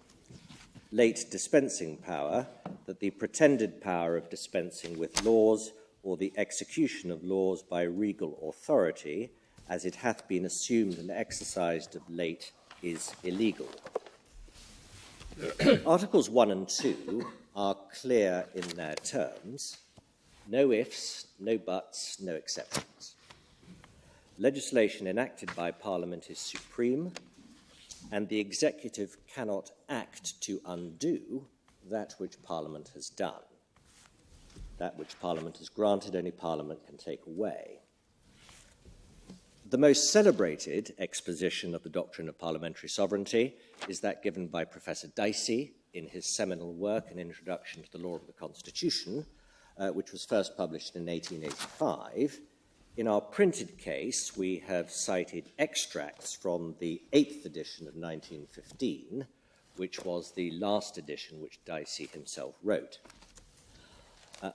Late dispensing power, that the pretended power of dispensing with laws or the execution of laws by regal authority, as it hath been assumed and exercised of late, is illegal. Articles 1 and 2 are clear in their terms. No ifs, no buts, no exceptions. Legislation enacted by Parliament is supreme, and the executive cannot act to undo that which Parliament has done. That which Parliament has granted, only Parliament can take away. The most celebrated exposition of the doctrine of parliamentary sovereignty is that given by Professor Dicey in his seminal work, An Introduction to the Law of the Constitution, which was first published in 1885. In our printed case, we have cited extracts from the 8th edition of 1915, which was the last edition which Dicey himself wrote.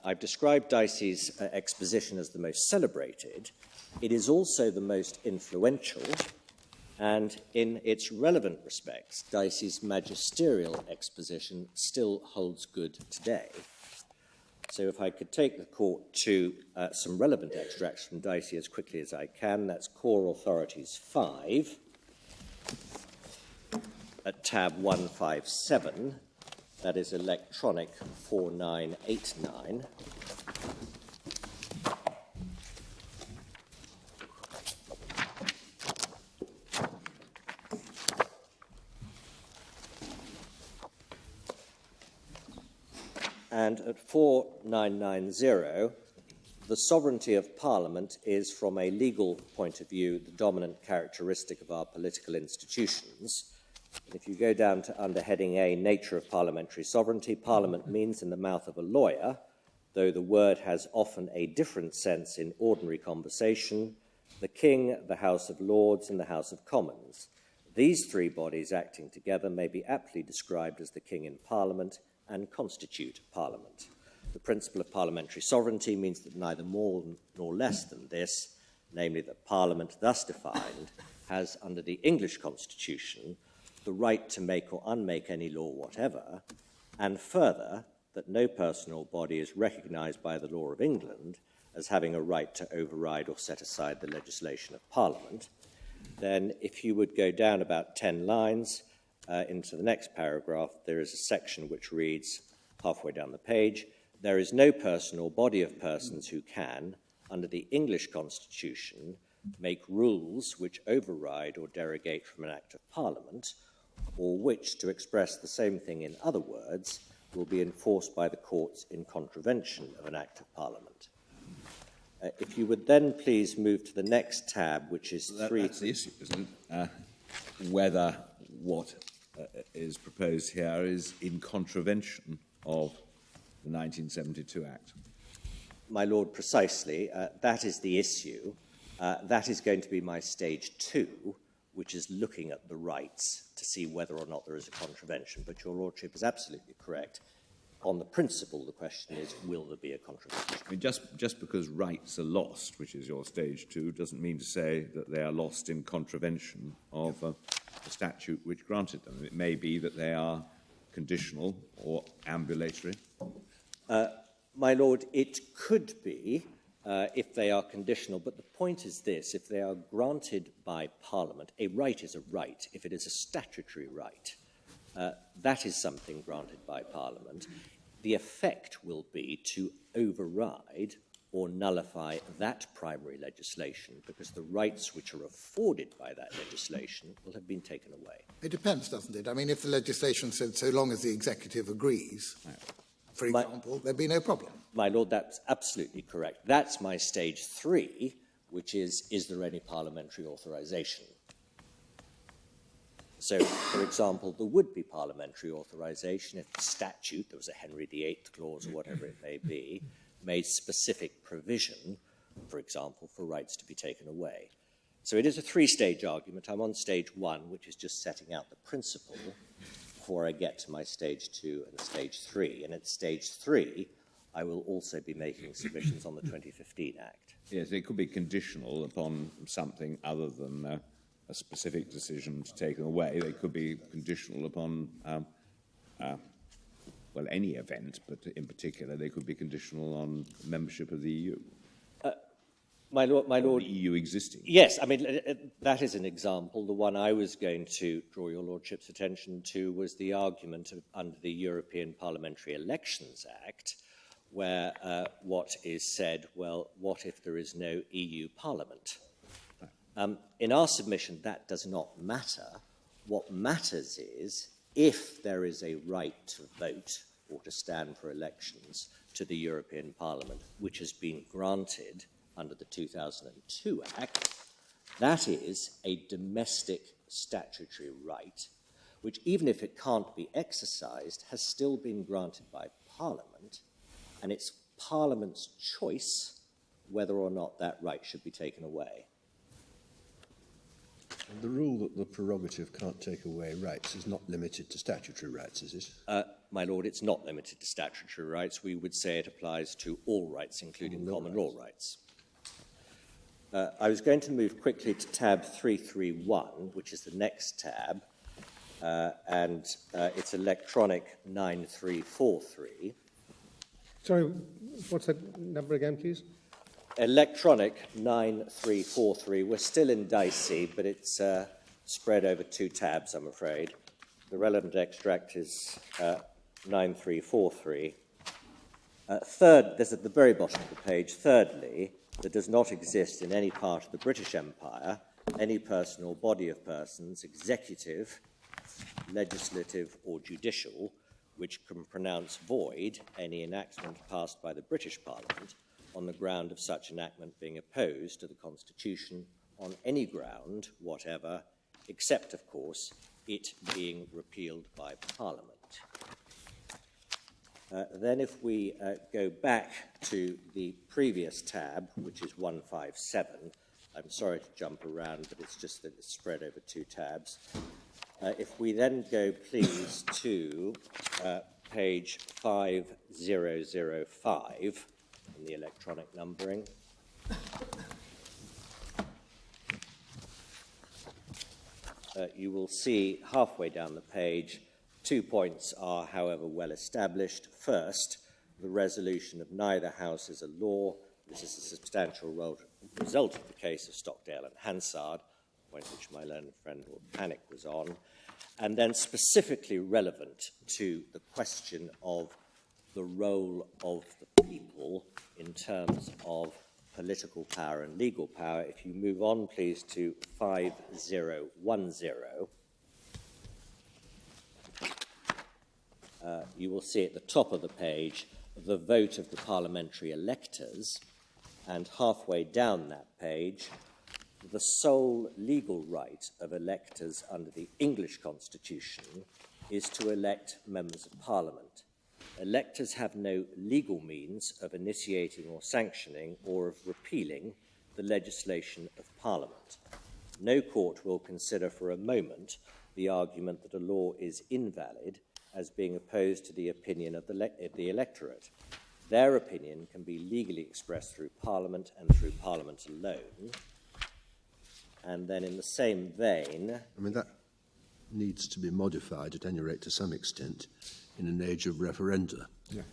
I've described Dicey's exposition as the most celebrated. It is also the most influential, and in its relevant respects, Dicey's magisterial exposition still holds good today. So if I could take the court to some relevant extracts from Dicey as quickly as I can, that's Core Authorities 5 at tab 157, that is electronic 4989. And at 4990, the sovereignty of Parliament is, from a legal point of view, the dominant characteristic of our political institutions. And if you go down to under heading A, nature of parliamentary sovereignty, Parliament means in the mouth of a lawyer, though the word has often a different sense in ordinary conversation, the King, the House of Lords, and the House of Commons. These three bodies acting together may be aptly described as the King in Parliament and constitute Parliament. The principle of parliamentary sovereignty means that neither more nor less than this, namely that Parliament, thus defined, has, under the English Constitution, the right to make or unmake any law whatever, and further, that no person or body is recognised by the law of England as having a right to override or set aside the legislation of Parliament. Then, if you would go down about 10 lines into the next paragraph, there is a section which reads, halfway down the page, there is no person or body of persons who can, under the English Constitution, make rules which override or derogate from an Act of Parliament, or which, to express the same thing in other words, will be enforced by the courts in contravention of an Act of Parliament. If you would then please move to the next tab, which is That's the issue, isn't it? Whether what is proposed here is in contravention of the 1972 Act. My Lord, precisely. That is the issue. That is going to be my stage 2, which is looking at the rights to see whether or not there is a contravention. But your Lordship is absolutely correct. On the principle, the question is, will there be a contravention? I mean, just because rights are lost, which is your stage 2, doesn't mean to say that they are lost in contravention of the statute which granted them. It may be that they are conditional or ambulatory. My Lord, it could be if they are conditional, but the point is this: if they are granted by Parliament, a right is a right. If it is a statutory right, that is something granted by Parliament. The effect will be to override or nullify that primary legislation, because the rights which are afforded by that legislation will have been taken away. It depends, doesn't it? I mean, if the legislation said so long as the executive agrees, for example, there'd be no problem. My Lord, that's absolutely correct. That's my stage 3, which is there any parliamentary authorisation? So, for example, there would be parliamentary authorisation if the statute, there was a Henry VIII clause or whatever it may be, made specific provision, for example, for rights to be taken away. So it is a 3-stage argument. I'm on stage 1, which is just setting out the principle before I get to my stage 2 and stage 3. And at stage 3, I will also be making submissions on the 2015 Act. Yes, it could be conditional upon something other than a specific decision to take them away. They could be conditional upon, well, any event, but in particular, they could be conditional on membership of the EU. My Lord, the EU existing. Yes, I mean, that is an example. The one I was going to draw your Lordship's attention to was the argument under the European Parliamentary Elections Act, where what is said, well, what if there is no EU Parliament? In our submission, that does not matter. What matters is if there is a right to vote or to stand for elections to the European Parliament, which has been granted under the 2002 Act, that is a domestic statutory right, which, even if it can't be exercised, has still been granted by Parliament, and it's Parliament's choice whether or not that right should be taken away. And the rule that the prerogative can't take away rights is not limited to statutory rights, is it? My Lord, it's not limited to statutory rights. We would say it applies to all rights, including common law rights. I was going to move quickly to tab 331, which is the next tab, and it's electronic 9343. Sorry, what's that number again, please? Electronic 9343. We're still in dicey, but it's spread over 2 tabs, I'm afraid. The relevant extract is 9343. Third, there's at the very bottom of the page, thirdly, there does not exist in any part of the British Empire any person or body of persons, executive, legislative, or judicial, which can pronounce void any enactment passed by the British Parliament, on the ground of such enactment being opposed to the Constitution on any ground whatever, except, of course, it being repealed by Parliament. Then if we go back to the previous tab, which is 157, I'm sorry to jump around, but it's just that it's spread over two tabs. If we then go, please, to page 5005 in the electronic numbering. You will see halfway down the page, 2 points are, however, well established. First, the resolution of neither house is a law. This is a substantial result of the case of Stockdale and Hansard, a point which my learned friend Lord Panic was on, and then specifically relevant to the question of the role of the people in terms of political power and legal power. If you move on, please, to 5010, you will see at the top of the page the vote of the parliamentary electors, and halfway down that page, the sole legal right of electors under the English Constitution is to elect members of Parliament. Electors have no legal means of initiating or sanctioning or of repealing the legislation of Parliament. No court will consider for a moment the argument that a law is invalid as being opposed to the opinion of the electorate. Their opinion can be legally expressed through Parliament and through Parliament alone. And then in the same vein... I mean, that needs to be modified, at any rate, to some extent, in an age of referenda. Yeah.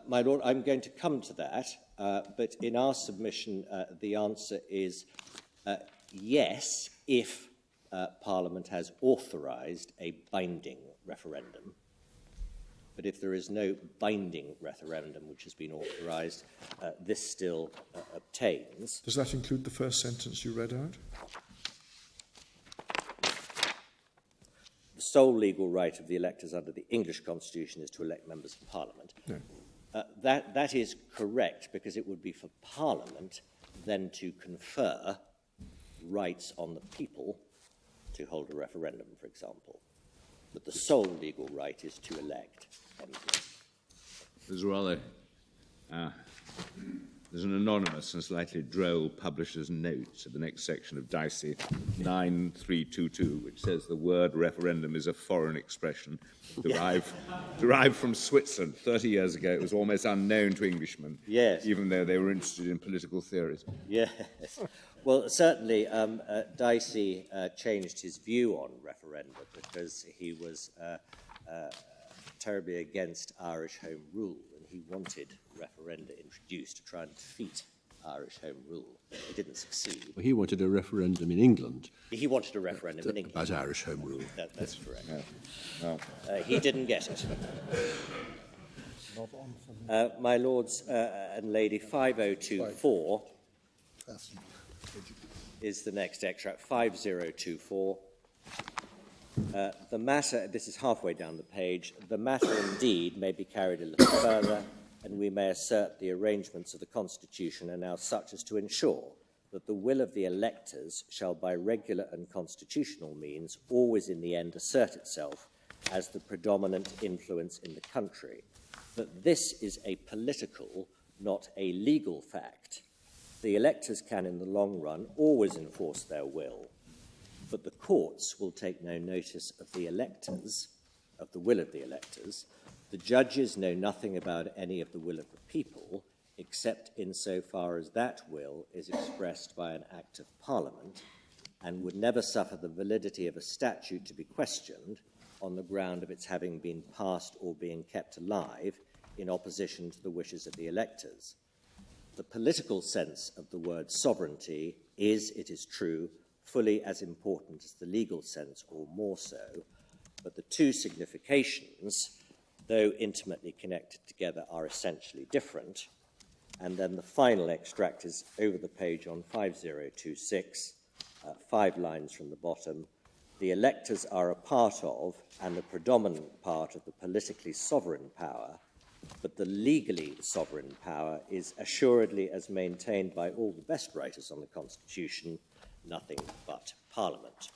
My Lord, I'm going to come to that, but in our submission, the answer is yes, if Parliament has authorised a binding referendum. But if there is no binding referendum which has been authorised, this still obtains. Does that include the first sentence you read out? The sole legal right of the electors under the English Constitution is to elect members of Parliament. No. That is correct, because it would be for Parliament then to confer rights on the people to hold a referendum, for example. But the sole legal right is to elect MPs. There's an anonymous and slightly droll publisher's note to the next section of Dicey 9322, which says the word referendum is a foreign expression derived from Switzerland. 30 years ago, it was almost unknown to Englishmen, yes, even though they were interested in political theories. Yes. Well, certainly, Dicey changed his view on referenda because he was terribly against Irish Home Rule, and he wanted referenda introduced to try and defeat Irish Home Rule. He didn't succeed. Well, he wanted a referendum in England. He wanted a referendum in England. About Irish Home Rule. That's correct. No. He didn't get it. My Lords and Lady, 5024 is the next extract, 5024. The matter, this is halfway down the page, the matter indeed may be carried a little further, and we may assert the arrangements of the Constitution are now such as to ensure that the will of the electors shall by regular and constitutional means always in the end assert itself as the predominant influence in the country. That this is a political, not a legal fact. The electors can, in the long run, always enforce their will, but the courts will take no notice of the electors, of the will of the electors. The judges know nothing about any of the will of the people, except insofar as that will is expressed by an act of Parliament, and would never suffer the validity of a statute to be questioned on the ground of its having been passed or being kept alive in opposition to the wishes of the electors. The political sense of the word sovereignty is, it is true, fully as important as the legal sense, or more so, but the two significations, though intimately connected together, are essentially different. And then the final extract is over the page on 5026, 5 lines from the bottom. The electors are a part of, and the predominant part of, the politically sovereign power but the legally sovereign power is assuredly, as maintained by all the best writers on the Constitution, nothing but Parliament.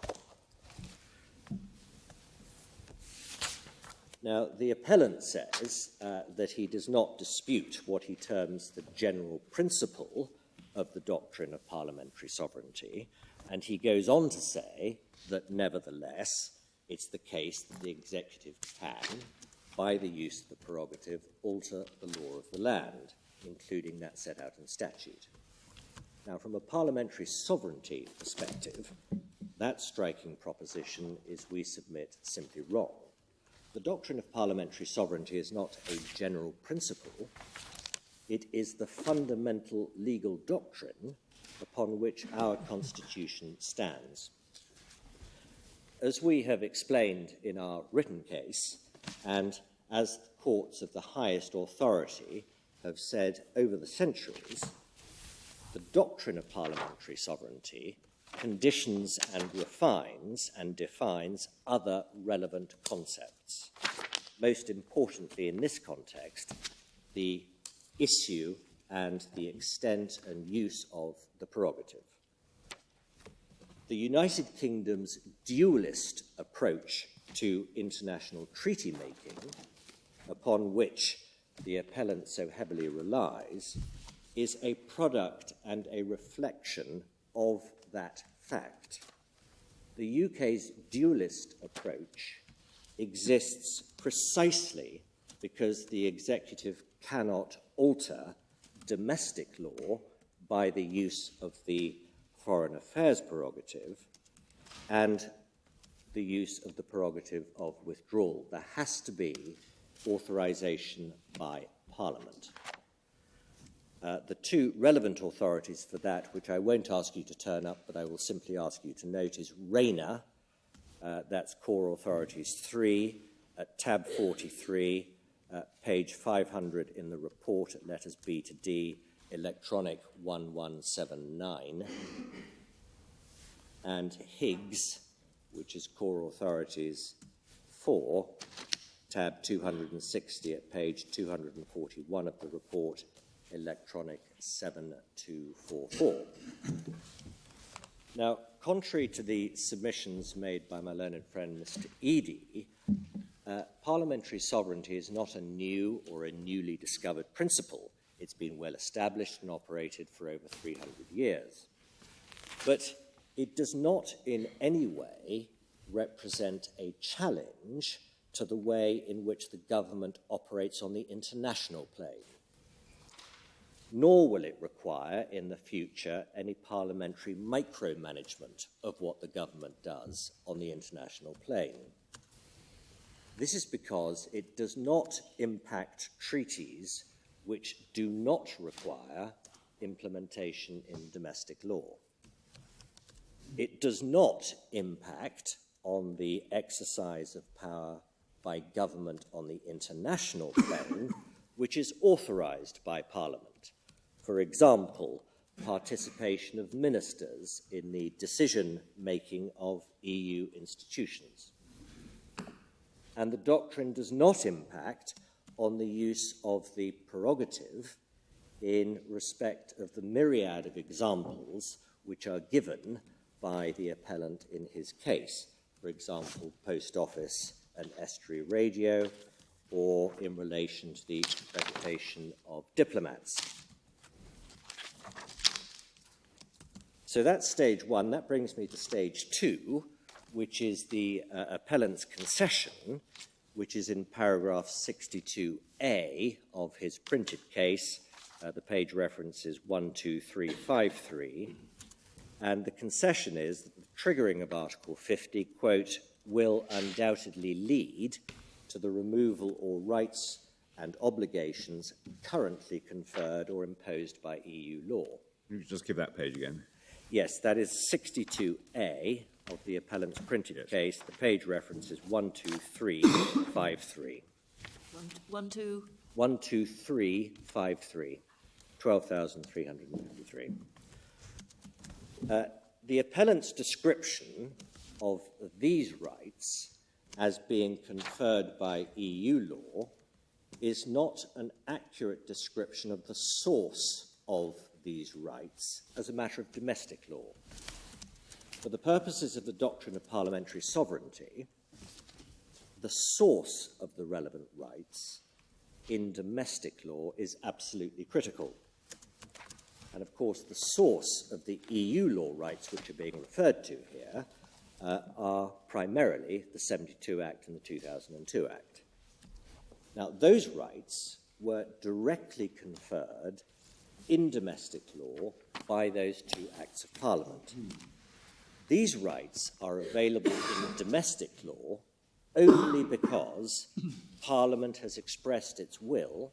Now, the appellant says that he does not dispute what he terms the general principle of the doctrine of parliamentary sovereignty, and he goes on to say that, nevertheless, it's the case that the executive can, by the use of the prerogative, alter the law of the land, including that set out in statute. Now, from a parliamentary sovereignty perspective, that striking proposition is, we submit, simply wrong. The doctrine of parliamentary sovereignty is not a general principle. It is the fundamental legal doctrine upon which our Constitution stands. As we have explained in our written case, and as the courts of the highest authority have said over the centuries, the doctrine of parliamentary sovereignty conditions and refines and defines other relevant concepts. Most importantly in this context, the issue and the extent and use of the prerogative. The United Kingdom's dualist approach to international treaty making, upon which the appellant so heavily relies, is a product and a reflection of that fact. The UK's dualist approach exists precisely because the executive cannot alter domestic law by the use of the foreign affairs prerogative and the use of the prerogative of withdrawal. There has to be authorization by Parliament. The two relevant authorities for that, which I won't ask you to turn up, but I will simply ask you to note, is Rayner, that's Core Authorities 3, at tab 43, page 500 in the report at letters B to D, electronic 1179, and Higgs, which is Core Authorities 4, tab 260 at page 241 of the report, electronic 7244. Now, contrary to the submissions made by my learned friend Mr. Eadie, parliamentary sovereignty is not a new or a newly discovered principle. It's been well established and operated for over 300 years. But it does not in any way represent a challenge to the way in which the government operates on the international plane. Nor will it require in the future any parliamentary micromanagement of what the government does on the international plane. This is because it does not impact treaties which do not require implementation in domestic law. It does not impact on the exercise of power by government on the international plane, which is authorized by Parliament. For example, participation of ministers in the decision-making of EU institutions. And the doctrine does not impact on the use of the prerogative in respect of the myriad of examples which are given by the appellant in his case. For example, post office and estuary radio, or in relation to the reputation of diplomats. So that's stage one. That brings me to stage two, which is the appellant's concession, which is in paragraph 62A of his printed case. The page reference is 12353. And the concession is that the triggering of Article 50, quote, will undoubtedly lead to the removal or rights and obligations currently conferred or imposed by EU law. Can you just give that page again? Yes, that is 62A of the appellant's printed case. The page reference is 12353. 12353. 12,353. The appellant's description of these rights as being conferred by EU law is not an accurate description of the source of these rights as a matter of domestic law. For the purposes of the doctrine of parliamentary sovereignty, the source of the relevant rights in domestic law is absolutely critical. And of course, the source of the EU law rights which are being referred to here are primarily the 72 Act and the 2002 Act. Now, those rights were directly conferred in domestic law by those two Acts of Parliament. These rights are available in domestic law only because Parliament has expressed its will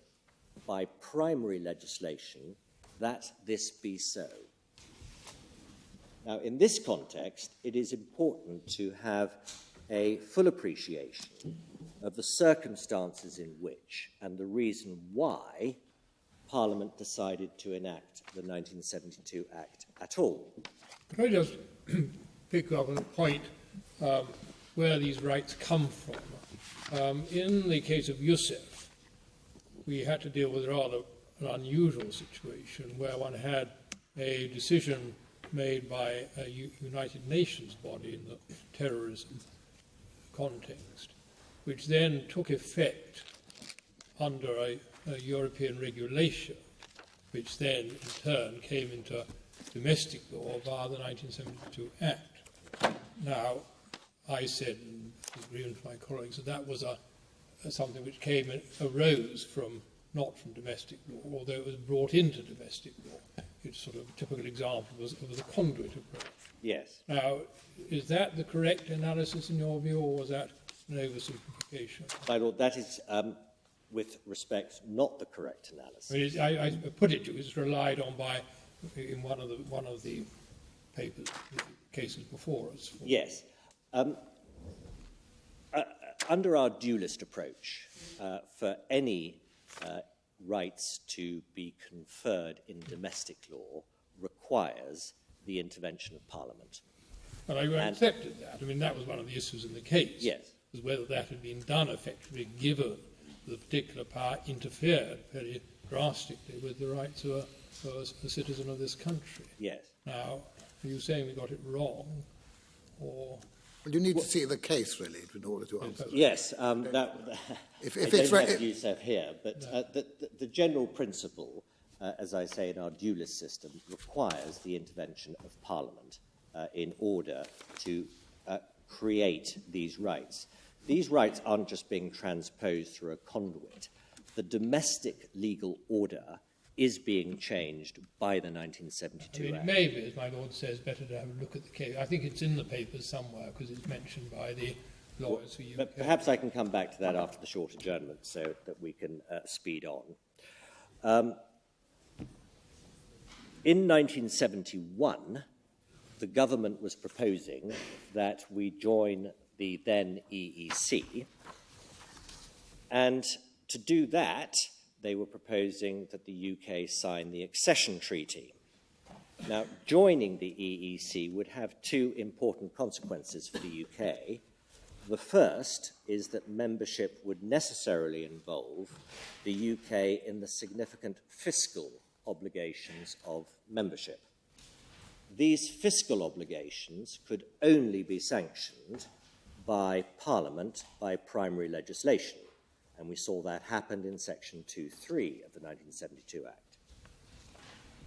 by primary legislation that this be so. Now, in this context, it is important to have a full appreciation of the circumstances in which and the reason why Parliament decided to enact the 1972 Act at all. Can I just pick up on a point where these rights come from? In the case of Youssef, we had to deal with a rather an unusual situation where one had a decision made by a United Nations body in the terrorism context, which then took effect under a European regulation, which then in turn came into domestic law via the 1972 Act. Now, I said, and agree with my colleagues, that was something which arose not from domestic law, although it was brought into domestic law. It's sort of a typical example of the conduit approach. Yes. Now, is that the correct analysis in your view, or was that an oversimplification? My Lord, that is, with respect, not the correct analysis. I put it to you, it's relied on in one of the papers, cases before us. Yes. Under our dualist approach, for any rights to be conferred in domestic law requires the intervention of Parliament. And I accepted that. I mean, that was one of the issues in the case. Yes. Was whether that had been done effectively, given the particular power interfered very drastically with the rights of a citizen of this country. Yes. Now, are you saying we got it wrong, or... Well, you need to see the case, really, in order to answer that. Yes, if I it's don't have Youssef here, but the general principle, as I say, in our dualist system, requires the intervention of Parliament in order to create these rights. These rights aren't just being transposed through a conduit. The domestic legal order is being changed by the 1972 Act. It may be, as my Lord says, better to have a look at the case. I think it's in the papers somewhere because it's mentioned by the lawyers for UK. But perhaps I can come back to that after the short adjournment so that we can speed on. In 1971, the government was proposing that we join the then EEC, and to do that, they were proposing that the UK sign the accession treaty. Now, joining the EEC would have two important consequences for the UK. The first is that membership would necessarily involve the UK in the significant fiscal obligations of membership. These fiscal obligations could only be sanctioned by Parliament by primary legislation, and we saw that happen in Section 2.3 of the 1972 Act.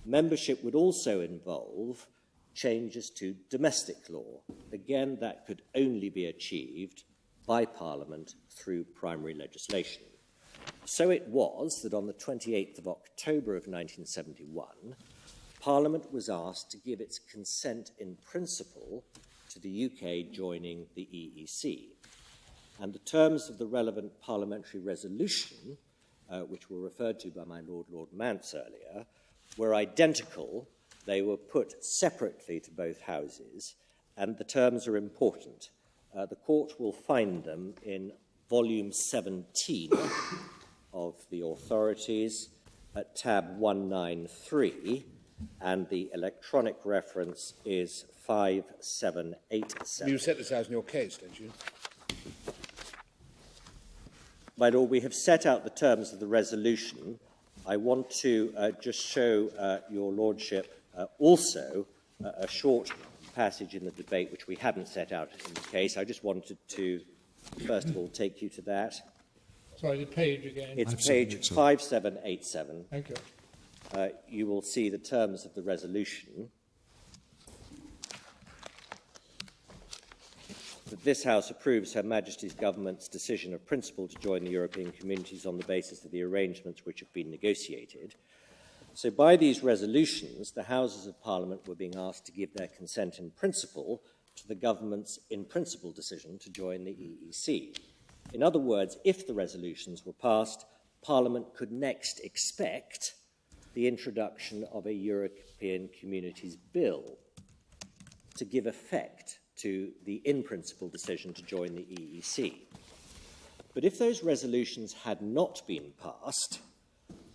Membership would also involve changes to domestic law. Again, that could only be achieved by Parliament through primary legislation. So it was that on the 28th of October of 1971, Parliament was asked to give its consent in principle to the UK joining the EEC. And the terms of the relevant parliamentary resolution, which were referred to by my Lord Mance earlier, were identical. They were put separately to both houses, and the terms are important. The court will find them in volume 17 of the authorities at tab 193, and the electronic reference is 5787. You set this out in your case, don't you? My Lord, we have set out the terms of the resolution. I want to just show your Lordship also a short passage in the debate which we haven't set out in the case. I just wanted to, first of all, take you to that. Sorry, the page again. It's page 5787. Thank you. You will see the terms of the resolution. That this House approves Her Majesty's Government's decision of principle to join the European Communities on the basis of the arrangements which have been negotiated. So by these resolutions, the Houses of Parliament were being asked to give their consent in principle to the Government's in-principle decision to join the EEC. In other words, if the resolutions were passed, Parliament could next expect the introduction of a European Communities Bill to give effect to the in-principle decision to join the EEC. But if those resolutions had not been passed,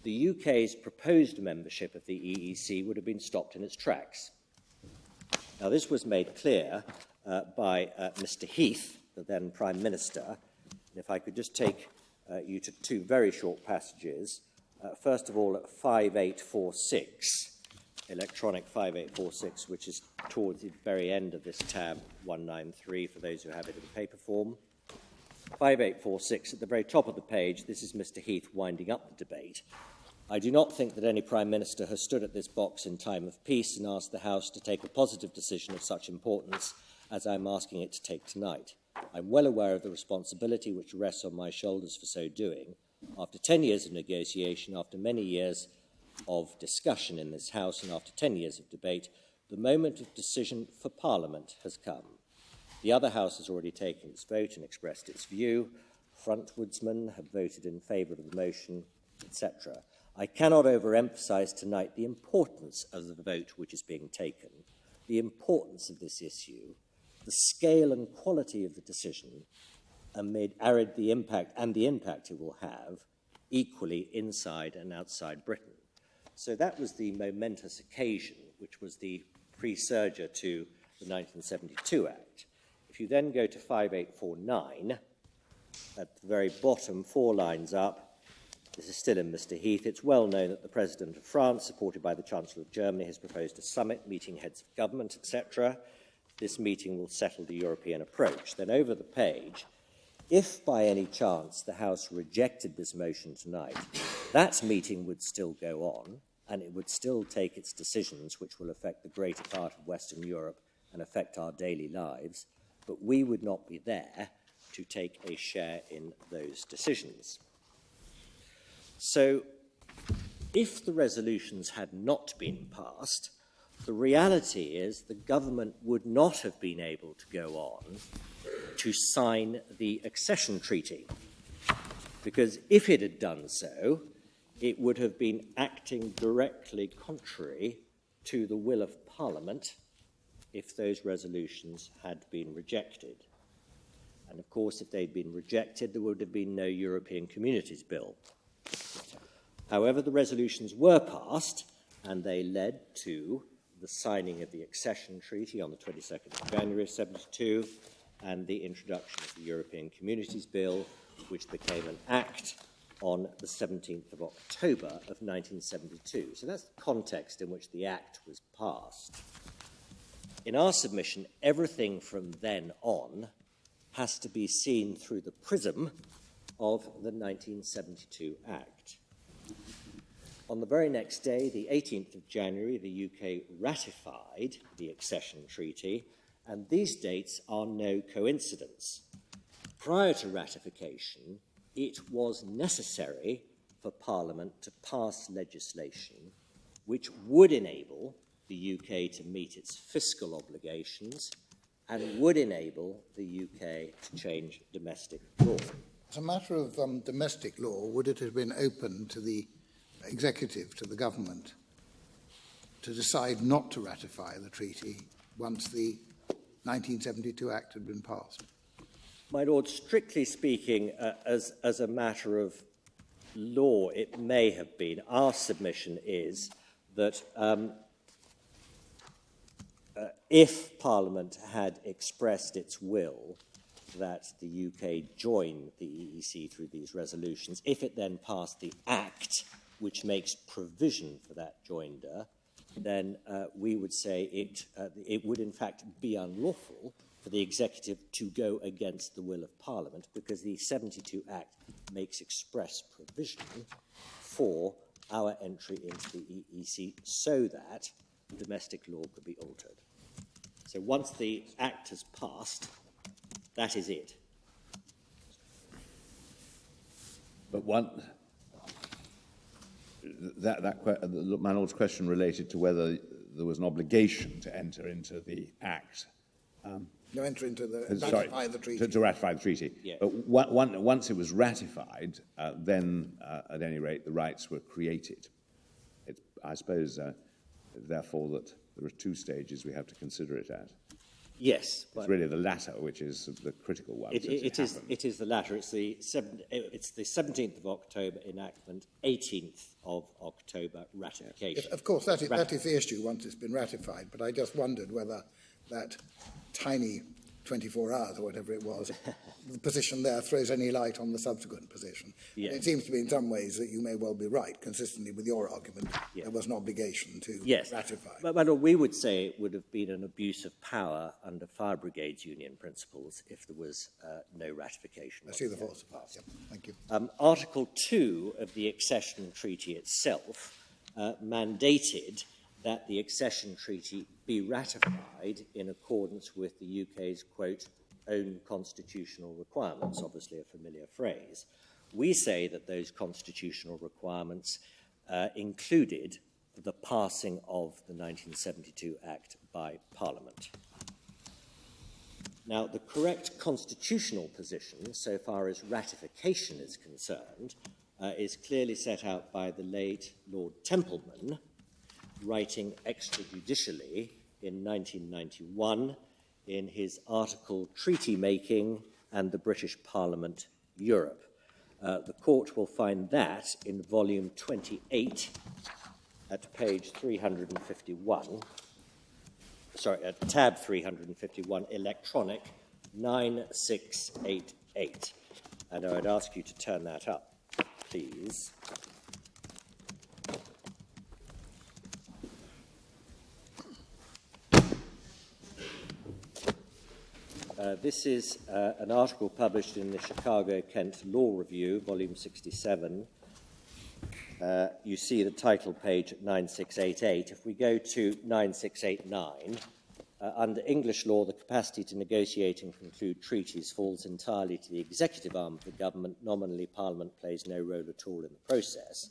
the UK's proposed membership of the EEC would have been stopped in its tracks. Now, this was made clear by Mr. Heath, the then Prime Minister. And if I could just take you to two very short passages. First of all, at 5846, electronic 5846, which is towards the very end of this tab 193 for those who have it in paper form. 5846, at the very top of the page, this is Mr. Heath winding up the debate. I do not think that any Prime Minister has stood at this box in time of peace and asked the House to take a positive decision of such importance as I'm asking it to take tonight. I'm well aware of the responsibility which rests on my shoulders for so doing. After 10 years of negotiation, after many years of discussion in this House, and after 10 years of debate, the moment of decision for Parliament has come. The other House has already taken its vote and expressed its view. Frontwardsmen have voted in favour of the motion, etc. I cannot overemphasise tonight the importance of the vote which is being taken, the importance of this issue, the scale and quality of the decision, amid the impact it will have equally inside and outside Britain. So that was the momentous occasion, which was the presurger to the 1972 Act. If you then go to 5849, at the very bottom, 4 lines up, this is still in Mr. Heath, it's well known that the President of France, supported by the Chancellor of Germany, has proposed a summit meeting heads of government, etc. This meeting will settle the European approach. Then over the page, if by any chance the House rejected this motion tonight, that meeting would still go on, and it would still take its decisions, which will affect the greater part of Western Europe and affect our daily lives, but we would not be there to take a share in those decisions. So, if the resolutions had not been passed, the reality is the government would not have been able to go on to sign the accession treaty, because if it had done so, it would have been acting directly contrary to the will of Parliament if those resolutions had been rejected. And of course, if they'd been rejected, there would have been no European Communities Bill. However, the resolutions were passed, and they led to the signing of the accession treaty on the 22nd of January 1972 and the introduction of the European Communities Bill, which became an act on the 17th of October of 1972. So that's the context in which the act was passed. In our submission, everything from then on has to be seen through the prism of the 1972 Act. On the very next day, the 18th of January, the UK ratified the accession treaty, and these dates are no coincidence. Prior to ratification, it was necessary for Parliament to pass legislation which would enable the UK to meet its fiscal obligations and would enable the UK to change domestic law. As a matter of domestic law, would it have been open to the executive, to the government, to decide not to ratify the treaty once the 1972 Act had been passed? My Lord, strictly speaking, as a matter of law, it may have been. Our submission is that if Parliament had expressed its will that the UK join the EEC through these resolutions, if it then passed the Act which makes provision for that joinder, then we would say it would in fact be unlawful for the executive to go against the will of Parliament, because the 72 Act makes express provision for our entry into the EEC so that domestic law could be altered. So once the Act has passed, that is it. But my Lord's question related to whether there was an obligation to enter into the Act. No, enter into the ratify the treaty. To ratify the treaty. Yeah. But once it was ratified, then, at any rate, the rights were created. I suppose, therefore, that there are two stages we have to consider it at. Yes. It's really the latter which is the critical one. It is the latter. It's the 17th of October enactment, 18th of October ratification. Of course, that is the issue once it's been ratified, but I just wondered whether that tiny 24 hours or whatever it was, the position there throws any light on the subsequent position. Yeah. It seems to be in some ways that you may well be right, consistently with your argument. Yeah. There was an obligation to ratify. But we would say it would have been an abuse of power under Fire Brigades Union principles if there was no ratification. I see the force of that. Yeah. Thank you. Article 2 of the accession treaty itself mandated that the accession treaty be ratified in accordance with the UK's, quote, own constitutional requirements, obviously a familiar phrase. We say that those constitutional requirements included the passing of the 1972 Act by Parliament. Now, the correct constitutional position, so far as ratification is concerned, is clearly set out by the late Lord Templeman, writing extrajudicially in 1991 in his article Treaty Making and the British Parliament, Europe. The court will find that in volume 28 at page 351, at tab 351, electronic 9688. And I would ask you to turn that up, please. This is an article published in the Chicago-Kent Law Review, volume 67. You see the title page at 9688. If we go to 9689, under English law, the capacity to negotiate and conclude treaties falls entirely to the executive arm of the government. Nominally, Parliament plays no role at all in the process.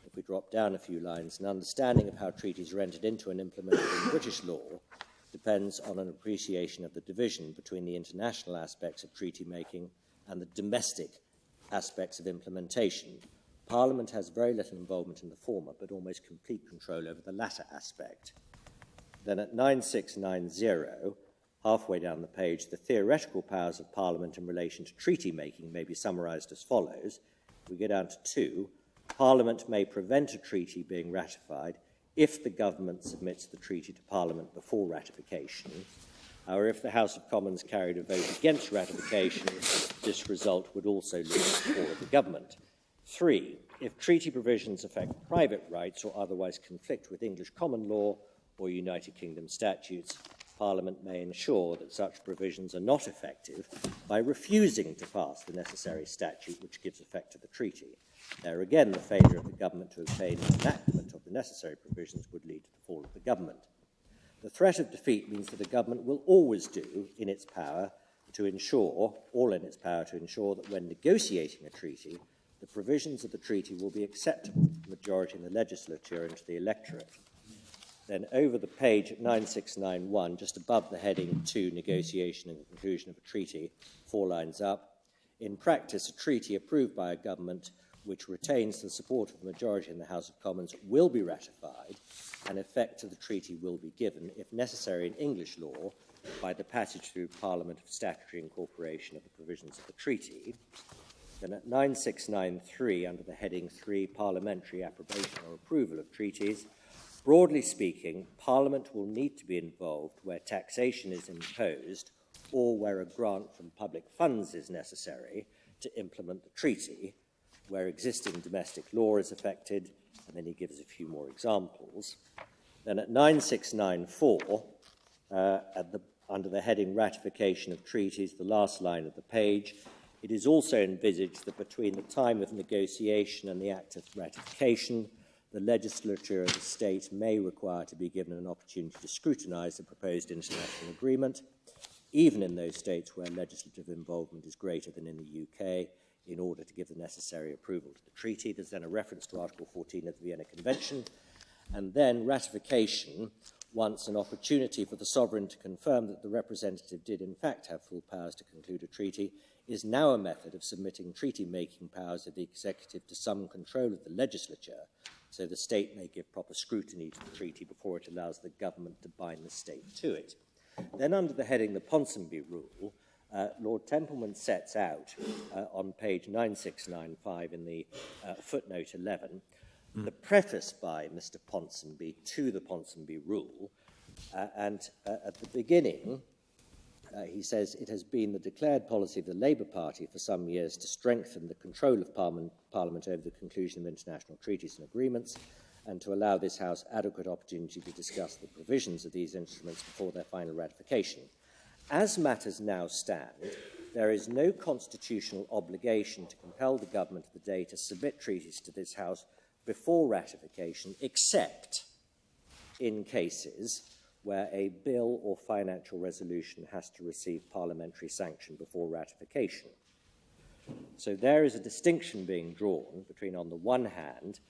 If we drop down a few lines, an understanding of how treaties are entered into and implemented in British law depends on an appreciation of the division between the international aspects of treaty making and the domestic aspects of implementation. Parliament has very little involvement in the former, but almost complete control over the latter aspect. Then at 9690, halfway down the page, the theoretical powers of Parliament in relation to treaty making may be summarised as follows. We go down to 2. Parliament may prevent a treaty being ratified if the government submits the treaty to Parliament before ratification, or if the House of Commons carried a vote against ratification, this result would also lead to the fall of the government. 3, if treaty provisions affect private rights or otherwise conflict with English common law or United Kingdom statutes, Parliament may ensure that such provisions are not effective by refusing to pass the necessary statute which gives effect to the treaty. There again, the failure of the government to obtain enactment of the necessary provisions would lead to the fall of the government. The threat of defeat means that the government will always do all in its power to ensure that when negotiating a treaty, the provisions of the treaty will be acceptable to the majority in the legislature and to the electorate. Then over the page at 9691, just above the heading 2, negotiation and conclusion of a treaty, 4 lines up, in practice, a treaty approved by a government which retains the support of the majority in the House of Commons will be ratified, and effect to the treaty will be given, if necessary in English law, by the passage through Parliament of statutory incorporation of the provisions of the treaty. Then at 9693, under the heading 3, parliamentary approbation or approval of treaties, broadly speaking, Parliament will need to be involved where taxation is imposed or where a grant from public funds is necessary to implement the treaty, where existing domestic law is affected, and then he gives a few more examples. Then at 9694, under the heading Ratification of Treaties, the last line of the page, it is also envisaged that between the time of negotiation and the act of ratification, the legislature of the state may require to be given an opportunity to scrutinise the proposed international agreement, even in those states where legislative involvement is greater than in the UK, in order to give the necessary approval to the treaty. There's then a reference to Article 14 of the Vienna Convention, and then ratification, once an opportunity for the sovereign to confirm that the representative did in fact have full powers to conclude a treaty, is now a method of submitting treaty-making powers of the executive to some control of the legislature, so the state may give proper scrutiny to the treaty before it allows the government to bind the state to it. Then under the heading the Ponsonby Rule, Lord Templeman sets out on page 9695 in the footnote 11 the preface by Mr. Ponsonby to the Ponsonby Rule, and at the beginning he says, it has been the declared policy of the Labour Party for some years to strengthen the control of Parliament over the conclusion of international treaties and agreements, and to allow this House adequate opportunity to discuss the provisions of these instruments before their final ratification. As matters now stand, there is no constitutional obligation to compel the government of the day to submit treaties to this House before ratification, except in cases where a bill or financial resolution has to receive parliamentary sanction before ratification. So there is a distinction being drawn between, on the one hand,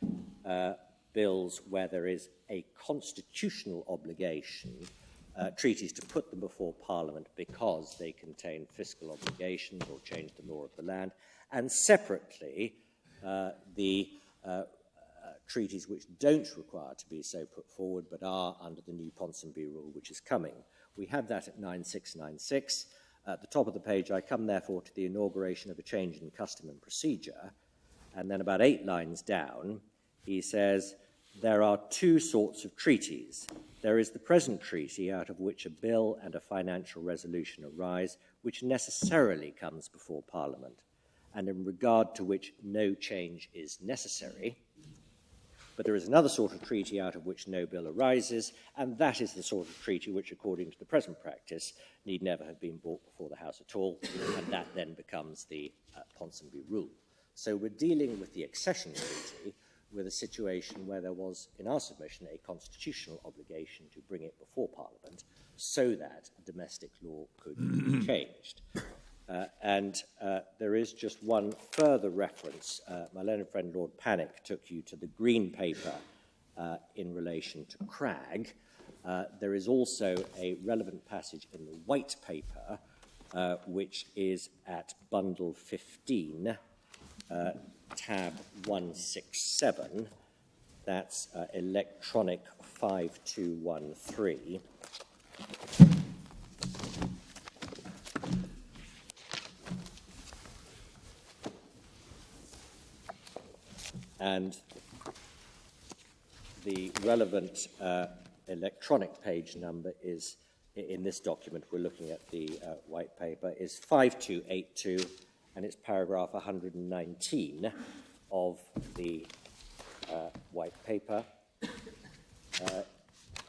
bills where there is a constitutional obligation, treaties to put them before Parliament because they contain fiscal obligations or change the law of the land, and separately the treaties which don't require to be so put forward but are under the new Ponsonby Rule, which is coming. We have that at 9696. At the top of the page, I come therefore to the inauguration of a change in custom and procedure, and then about 8 lines down, he says, there are 2 sorts of treaties. There is the present treaty, out of which a bill and a financial resolution arise, which necessarily comes before Parliament, and in regard to which no change is necessary. But there is another sort of treaty out of which no bill arises, and that is the sort of treaty which, according to the present practice, need never have been brought before the House at all, and that then becomes the Ponsonby Rule. So we're dealing with the accession treaty with a situation where there was, in our submission, a constitutional obligation to bring it before Parliament so that domestic law could be changed. And there is just one further reference. My learned friend Lord Panic took you to the Green Paper in relation to Cragg. There is also a relevant passage in the White Paper, which is at Bundle 15, tab 167. That's electronic 5213. And the relevant electronic page number is, in this document, we're looking at the white paper, is 5282, and it's paragraph 119 of the white paper.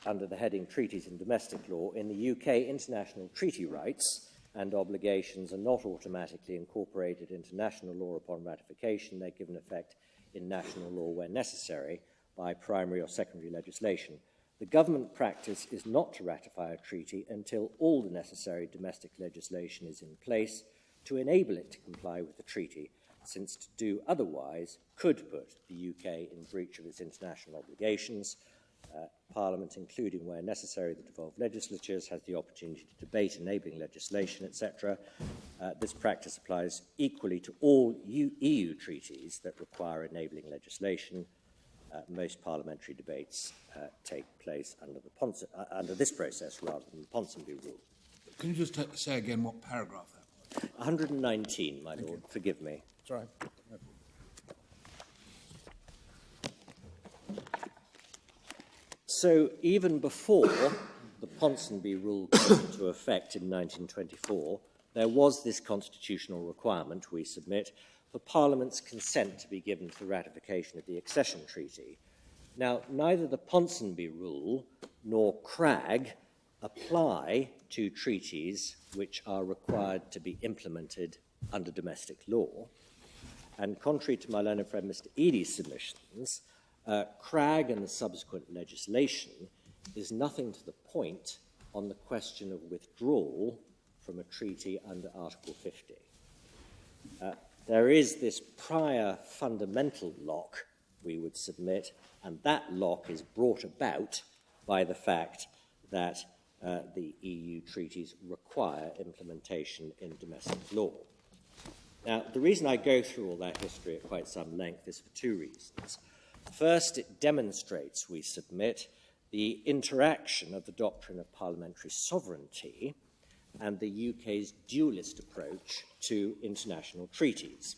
Under the heading Treaties and Domestic Law, in the UK, international treaty rights and obligations are not automatically incorporated into national law upon ratification. They're given effect in national law where necessary by primary or secondary legislation. The government practice is not to ratify a treaty until all the necessary domestic legislation is in place to enable it to comply with the treaty, since to do otherwise could put the UK in breach of its international obligations. Parliament, including where necessary the devolved legislatures, has the opportunity to debate enabling legislation, etc. This practice applies equally to all EU treaties that require enabling legislation. Most parliamentary debates take place under this process rather than the Ponsonby Rule. Can you just say again what paragraph that was? 119, my Lord. Forgive me. That's right. So even before the Ponsonby Rule came into effect in 1924, there was this constitutional requirement, we submit, for Parliament's consent to be given to the ratification of the accession treaty. Now, neither the Ponsonby Rule nor Cragg apply to treaties which are required to be implemented under domestic law. And contrary to my learned friend Mr. Eadie's submissions, Cragg and the subsequent legislation is nothing to the point on the question of withdrawal from a treaty under Article 50. There is this prior fundamental lock, we would submit, and that lock is brought about by the fact that the EU treaties require implementation in domestic law. Now, the reason I go through all that history at quite some length is for two reasons. First, it demonstrates, we submit, the interaction of the doctrine of parliamentary sovereignty and the UK's dualist approach to international treaties.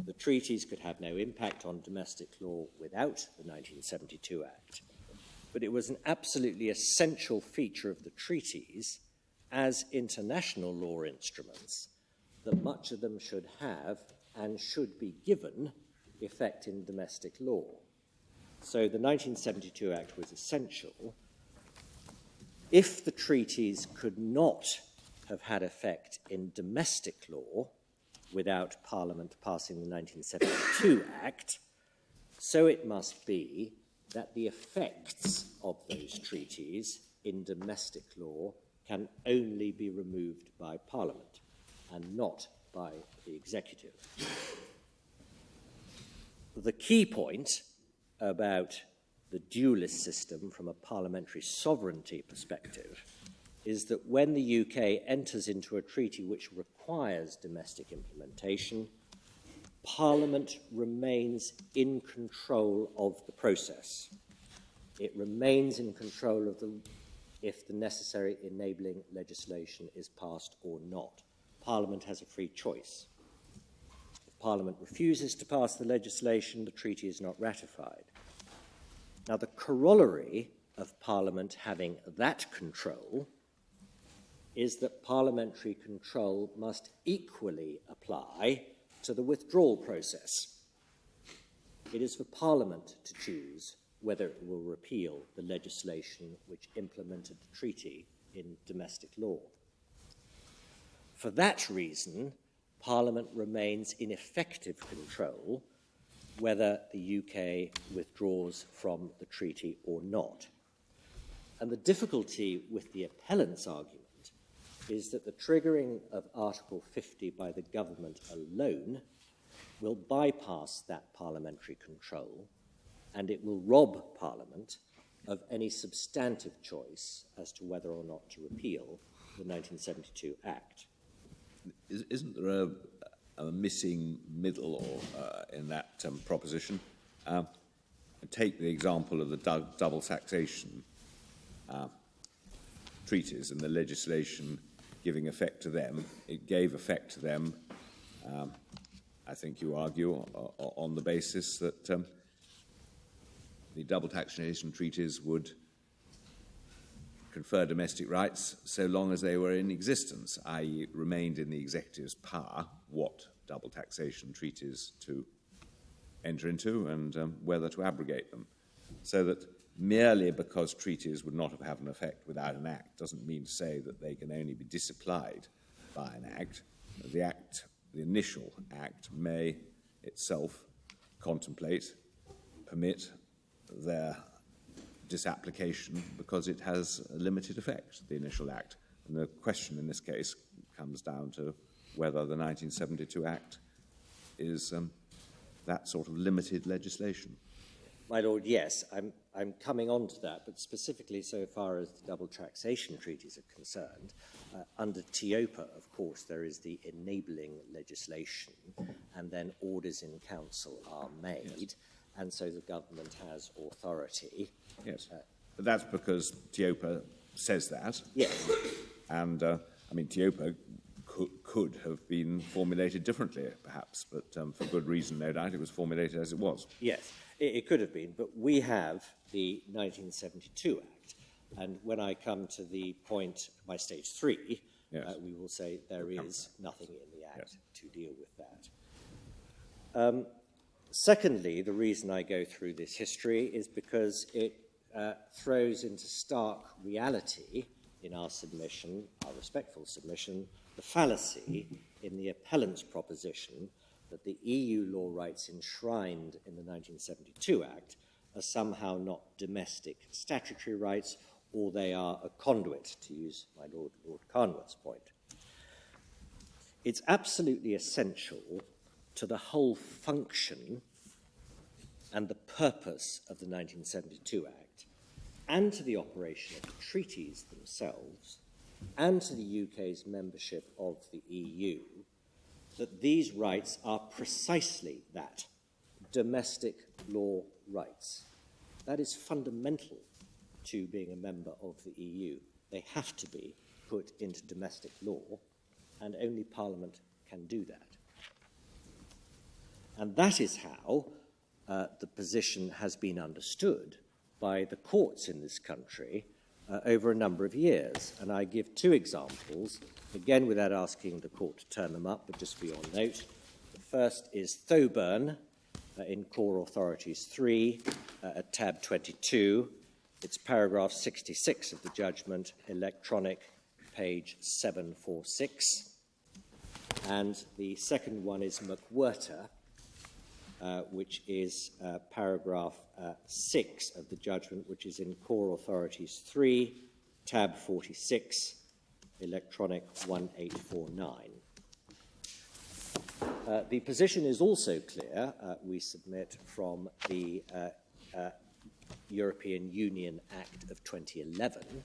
The treaties could have no impact on domestic law without the 1972 Act, but it was an absolutely essential feature of the treaties as international law instruments that much of them should have and should be given effect in domestic law. So the 1972 Act was essential. If the treaties could not have had effect in domestic law without Parliament passing the 1972 Act, so it must be that the effects of those treaties in domestic law can only be removed by Parliament and not by the executive. The key point about the dualist system from a parliamentary sovereignty perspective is that when the UK enters into a treaty which requires domestic implementation, Parliament remains in control of the process. It remains in control of if the necessary enabling legislation is passed or not. Parliament has a free choice. If Parliament refuses to pass the legislation, the treaty is not ratified. Now, the corollary of Parliament having that control is that parliamentary control must equally apply to the withdrawal process. It is for Parliament to choose whether it will repeal the legislation which implemented the treaty in domestic law. For that reason, Parliament remains in effective control whether the UK withdraws from the treaty or not. And the difficulty with the appellant's argument is that the triggering of Article 50 by the government alone will bypass that parliamentary control, and it will rob Parliament of any substantive choice as to whether or not to repeal the 1972 Act. Isn't there a missing middle in that proposition? Take the example of the double taxation treaties and the legislation giving effect to them. It gave effect to them, I think you argue, on the basis that the double taxation treaties would confer domestic rights so long as they were in existence, i.e. remained in the executive's power what double taxation treaties to enter into and whether to abrogate them. So that merely because treaties would not have had an effect without an act doesn't mean to say that they can only be disapplied by an act. The initial act may itself contemplate, permit their disapplication because it has a limited effect, the initial act. And the question in this case comes down to whether the 1972 Act is that sort of limited legislation. My Lord, yes, I'm coming on to that, but specifically so far as the double taxation treaties are concerned, under TIOPA, of course, there is the enabling legislation, and then orders in council are made, yes. And so the government has authority. Yes, but that's because TIOPA says that. Yes. And, TIOPA could have been formulated differently, perhaps, but for good reason, no doubt, it was formulated as it was. Yes, it could have been, but we have the 1972 Act, And when I come to the point, my stage 3, Yes. we will say there is nothing in the Act to deal with that. Secondly, the reason I go through this history is because it throws into stark reality in our submission, our respectful submission, the fallacy in the appellant's proposition that the EU law rights enshrined in the 1972 Act are somehow not domestic statutory rights, or they are a conduit, to use my Lord Carnwath's point. It's absolutely essential to the whole function and the purpose of the 1972 Act, and to the operation of the treaties themselves, and to the UK's membership of the EU, that these rights are precisely that, domestic law rights. That is fundamental to being a member of the EU. They have to be put into domestic law, and only Parliament can do that. And that is how the position has been understood by the courts in this country over a number of years. And I give 2 examples, again without asking the court to turn them up, but just for your note. The first is Thoburn in Core Authorities 3 at tab 22. It's paragraph 66 of the judgment, electronic, page 746. And the second one is McWhirter, which is paragraph 6 of the judgment, which is in Core Authorities 3, tab 46, electronic 1849. The position is also clear, we submit, from the European Union Act of 2011,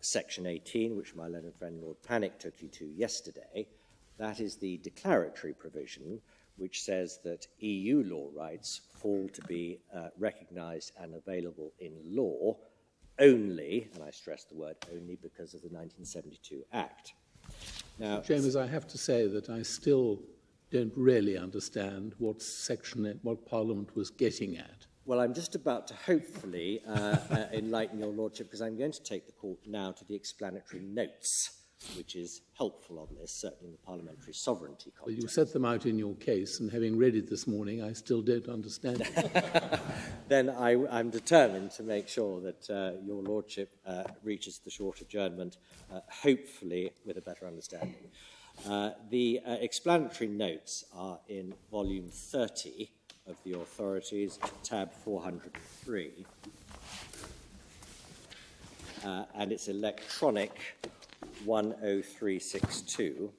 Section 18, which my learned friend Lord Panic took you to yesterday. That is the declaratory provision which says that EU law rights fall to be recognised and available in law only, and I stress the word only, because of the 1972 Act. Now, Chambers, I have to say that I still don't really understand what Parliament was getting at. Well, I'm just about to hopefully enlighten your lordship, because I'm going to take the court now to the explanatory notes, which is helpful on this, certainly in the parliamentary sovereignty context. Well, you set them out in your case, and having read it this morning, I still don't understand it. Then I'm determined to make sure that your lordship reaches the short adjournment, hopefully with a better understanding. The explanatory notes are in volume 30 of the authorities, tab 403, and it's electronic 10362.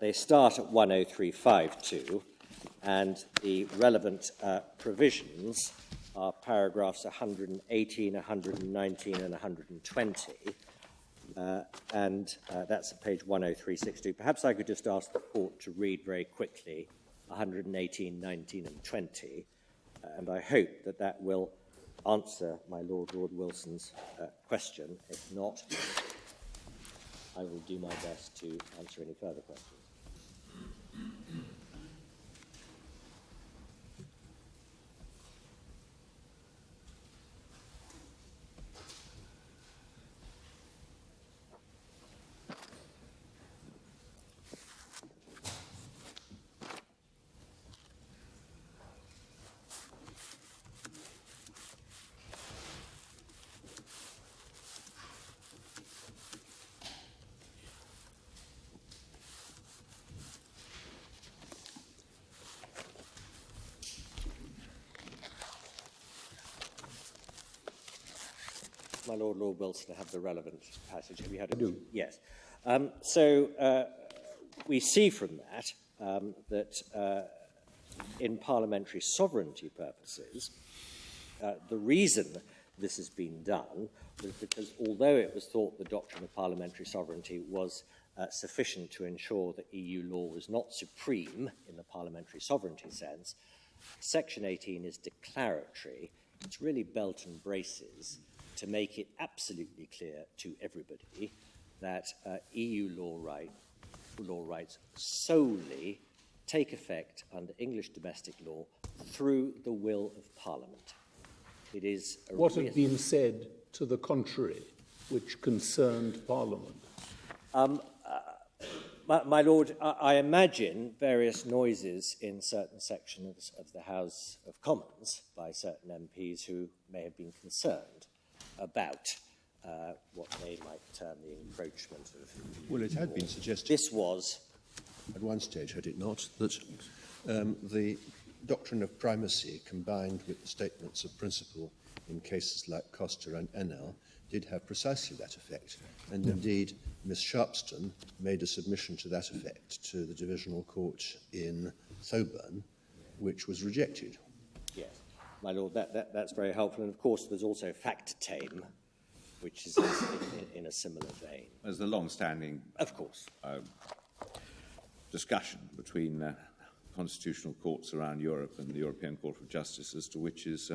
They start at 10352, and the relevant provisions are paragraphs 118, 119, and 120. And that's at page 10362. Perhaps I could just ask the court to read very quickly 118, 19, and 20, and I hope that that will answer my Lord Wilson's question. If not, I will do my best to answer any further questions. My Lord Wilson, have the relevant passage. Have you had it? I do. Yes. So we see from that that in parliamentary sovereignty purposes, the reason this has been done was because although it was thought the doctrine of parliamentary sovereignty was sufficient to ensure that EU law was not supreme in the parliamentary sovereignty sense, Section 18 is declaratory. It's really belt and braces to make it absolutely clear to everybody that EU law rights solely take effect under English domestic law through the will of Parliament. It is what had been said to the contrary, which concerned Parliament? My Lord, I imagine various noises in certain sections of the House of Commons by certain MPs who may have been concerned about what they might term the encroachment of... Well, it had been suggested... This was... At one stage, had it not, that the doctrine of primacy combined with the statements of principle in cases like Costa and Enel did have precisely that effect. And indeed, Miss Sharpston made a submission to that effect to the Divisional Court in Thoburn, which was rejected. Yes, my Lord, that's very helpful. And of course, there's also fact tame, which is in a similar vein. There's the long-standing, of course, discussion between constitutional courts around Europe and the European Court of Justice as to which is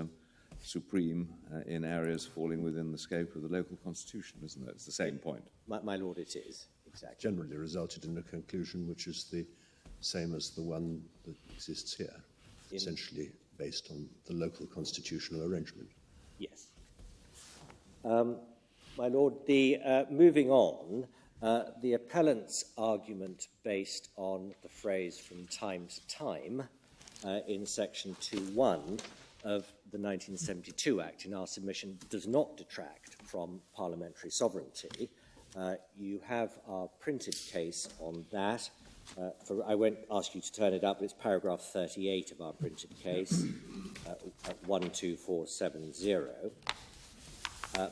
supreme in areas falling within the scope of the local constitution, isn't it? It's the same point. My Lord, it is, exactly. Generally resulted in a conclusion which is the same as the one that exists here, essentially based on the local constitutional arrangement. Yes. My Lord, moving on, the appellant's argument based on the phrase from time to time in section 2.1 of the 1972 Act in our submission does not detract from parliamentary sovereignty. You have our printed case on that. I won't ask you to turn it up, but it's paragraph 38 of our printed case, 12470.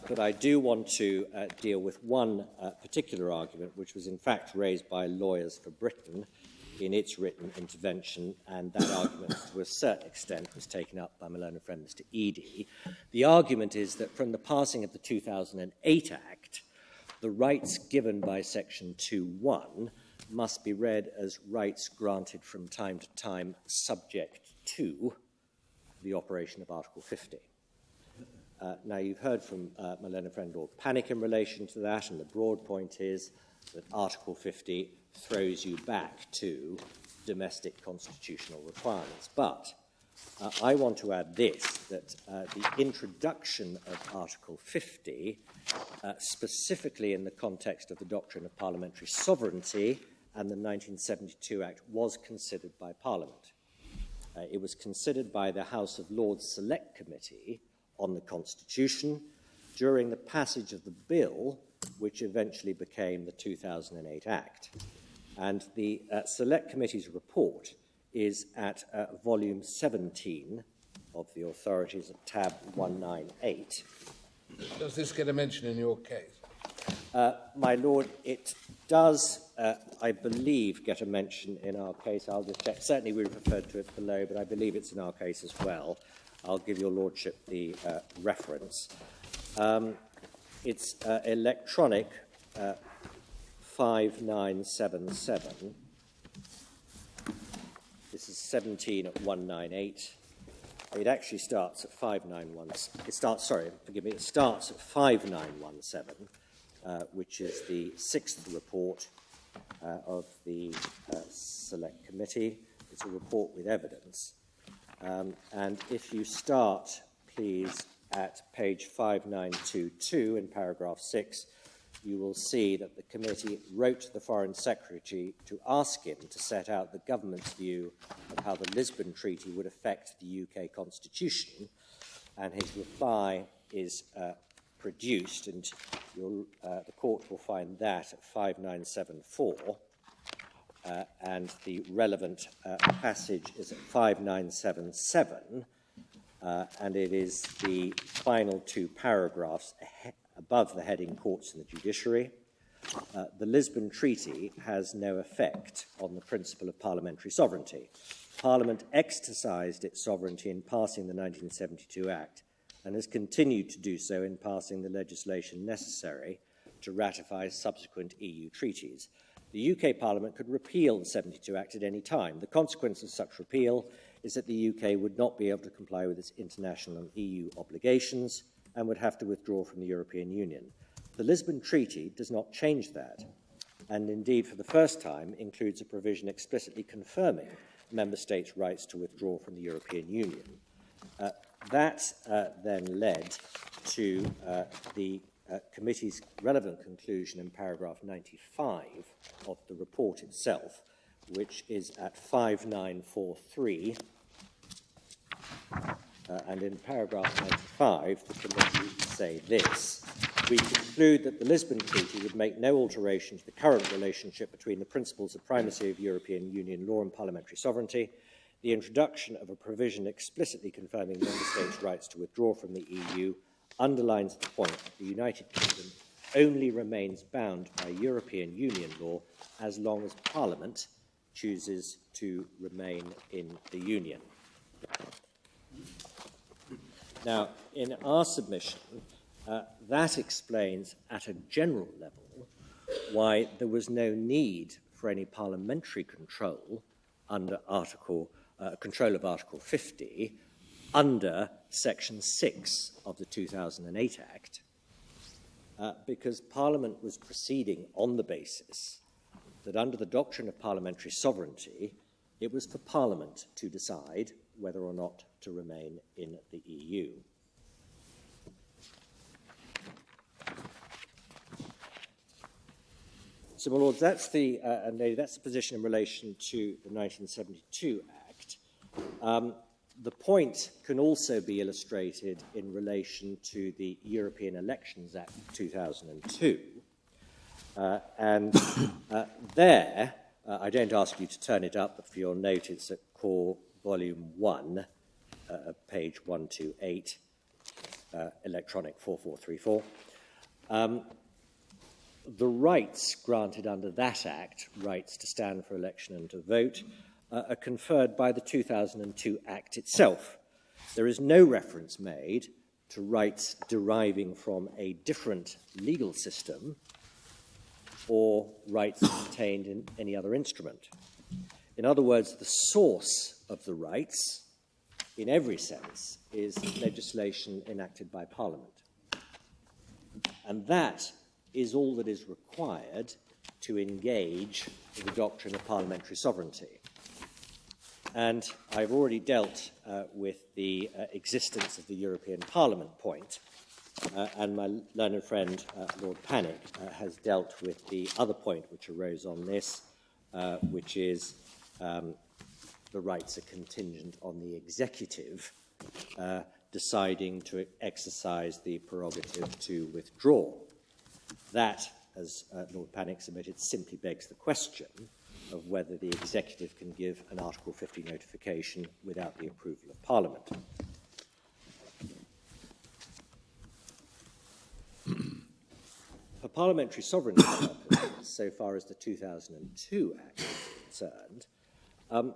But I do want to deal with one particular argument, which was in fact raised by Lawyers for Britain in its written intervention, and that argument, to a certain extent, was taken up by my learned friend, Mr. Eadie. The argument is that from the passing of the 2008 Act, the rights given by Section 2.1 must be read as rights granted from time to time subject to the operation of Article 50. Now, you've heard from my learned friend Lord Panic in relation to that, and the broad point is that Article 50 throws you back to domestic constitutional requirements. But I want to add this, that the introduction of Article 50, specifically in the context of the doctrine of parliamentary sovereignty and the 1972 Act, was considered by Parliament. It was considered by the House of Lords Select Committee on the Constitution during the passage of the bill, which eventually became the 2008 Act. And the Select Committee's report is at volume 17 of the authorities at tab 198. Does this get a mention in your case? My Lord, it does, I believe, get a mention in our case. I'll just check. Certainly we referred to it below, but I believe it's in our case as well. I'll give your Lordship the reference. It's electronic 5977. This is 17 at 198. It actually starts at 5917. It starts at 5917, which is the sixth report of the Select Committee. It's a report with evidence. And if you start, please, at page 5922 in paragraph 6, you will see that the committee wrote to the Foreign Secretary to ask him to set out the government's view of how the Lisbon Treaty would affect the UK Constitution, and his reply is produced, and the court will find that at 5974, and the relevant passage is at 5977, and it is the final two paragraphs above the heading Courts and the Judiciary. The Lisbon Treaty has no effect on the principle of parliamentary sovereignty. Parliament exercised its sovereignty in passing the 1972 Act and has continued to do so in passing the legislation necessary to ratify subsequent EU treaties. The UK Parliament could repeal the 72 Act at any time. The consequence of such repeal is that the UK would not be able to comply with its international and EU obligations and would have to withdraw from the European Union. The Lisbon Treaty does not change that. and indeed for the first time includes a provision explicitly confirming member states' rights to withdraw from the European Union. That then led to the committee's relevant conclusion in paragraph 95 of the report itself, which is at 5943. And in paragraph 95, the committee say this: we conclude that the Lisbon Treaty would make no alteration to the current relationship between the principles of primacy of European Union law and parliamentary sovereignty. The introduction of a provision explicitly confirming member states' rights to withdraw from the EU underlines the point that the United Kingdom only remains bound by European Union law as long as Parliament chooses to remain in the Union. Now, in our submission, that explains at a general level why there was no need for any parliamentary control under control of Article 50 under Section 6 of the 2008 Act, because Parliament was proceeding on the basis that under the doctrine of parliamentary sovereignty, it was for Parliament to decide whether or not to remain in the EU. So, my Lords, that's the position in relation to the 1972 Act. The point can also be illustrated in relation to the European Elections Act of 2002. There, I don't ask you to turn it up, but for your note, it's at Core Volume 1, page 128, electronic 4434. The rights granted under that Act, rights to stand for election and to vote, are conferred by the 2002 Act itself. There is no reference made to rights deriving from a different legal system or rights contained in any other instrument. In other words, the source of the rights, in every sense, is legislation enacted by Parliament. And that is all that is required to engage with the doctrine of parliamentary sovereignty. And I've already dealt with the existence of the European Parliament point, and my learned friend, Lord Panic, has dealt with the other point which arose on this, which is the rights are contingent on the executive deciding to exercise the prerogative to withdraw. That, as Lord Panic submitted, simply begs the question of whether the executive can give an Article 50 notification without the approval of Parliament. For parliamentary sovereignty purposes, so far as the 2002 Act is concerned,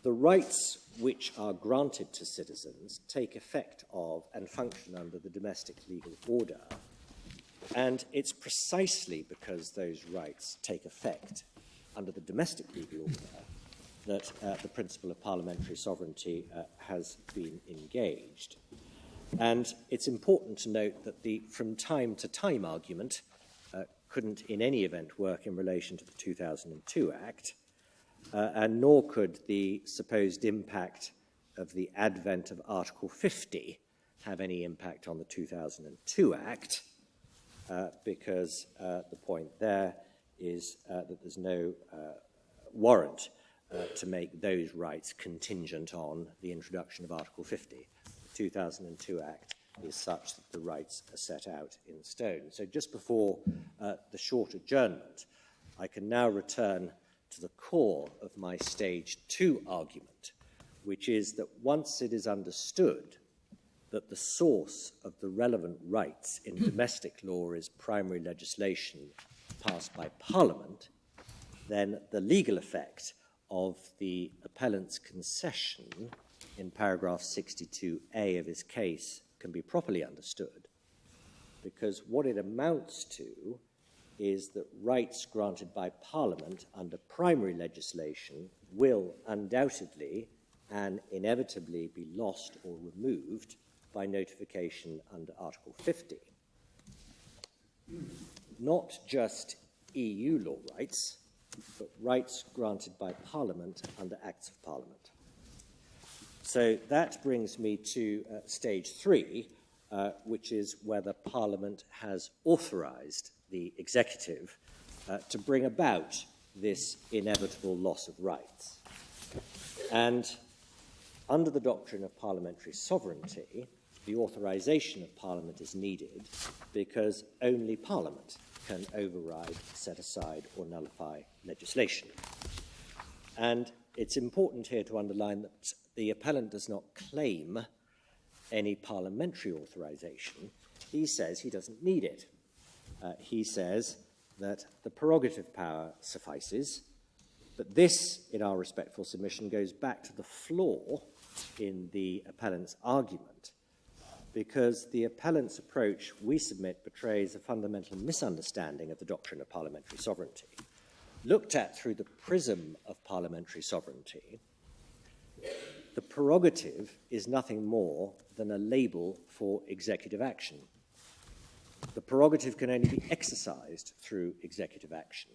the rights which are granted to citizens take effect of and function under the domestic legal order, and it's precisely because those rights take effect under the domestic legal order that the principle of parliamentary sovereignty has been engaged. And it's important to note that the from time to time argument couldn't in any event work in relation to the 2002 Act, and nor could the supposed impact of the advent of Article 50 have any impact on the 2002 Act, because the point there is that there's no warrant to make those rights contingent on the introduction of Article 50. The 2002 Act is such that the rights are set out in stone. So just before the short adjournment, I can now return to the core of my Stage 2 argument, which is that once it is understood that the source of the relevant rights in domestic law is primary legislation passed by Parliament, then the legal effect of the appellant's concession in paragraph 62A of his case can be properly understood, because what it amounts to is that rights granted by Parliament under primary legislation will undoubtedly and inevitably be lost or removed by notification under Article 50. Not just EU law rights, but rights granted by Parliament under Acts of Parliament. So that brings me to stage 3, which is whether Parliament has authorised the executive to bring about this inevitable loss of rights. And under the doctrine of parliamentary sovereignty, the authorisation of Parliament is needed because only Parliament can override, set aside, or nullify legislation. And it's important here to underline that the appellant does not claim any parliamentary authorisation. He says he doesn't need it. He says that the prerogative power suffices, but this, in our respectful submission, goes back to the flaw in the appellant's argument, because the appellant's approach, we submit, betrays a fundamental misunderstanding of the doctrine of parliamentary sovereignty. Looked at through the prism of parliamentary sovereignty, the prerogative is nothing more than a label for executive action. The prerogative can only be exercised through executive action,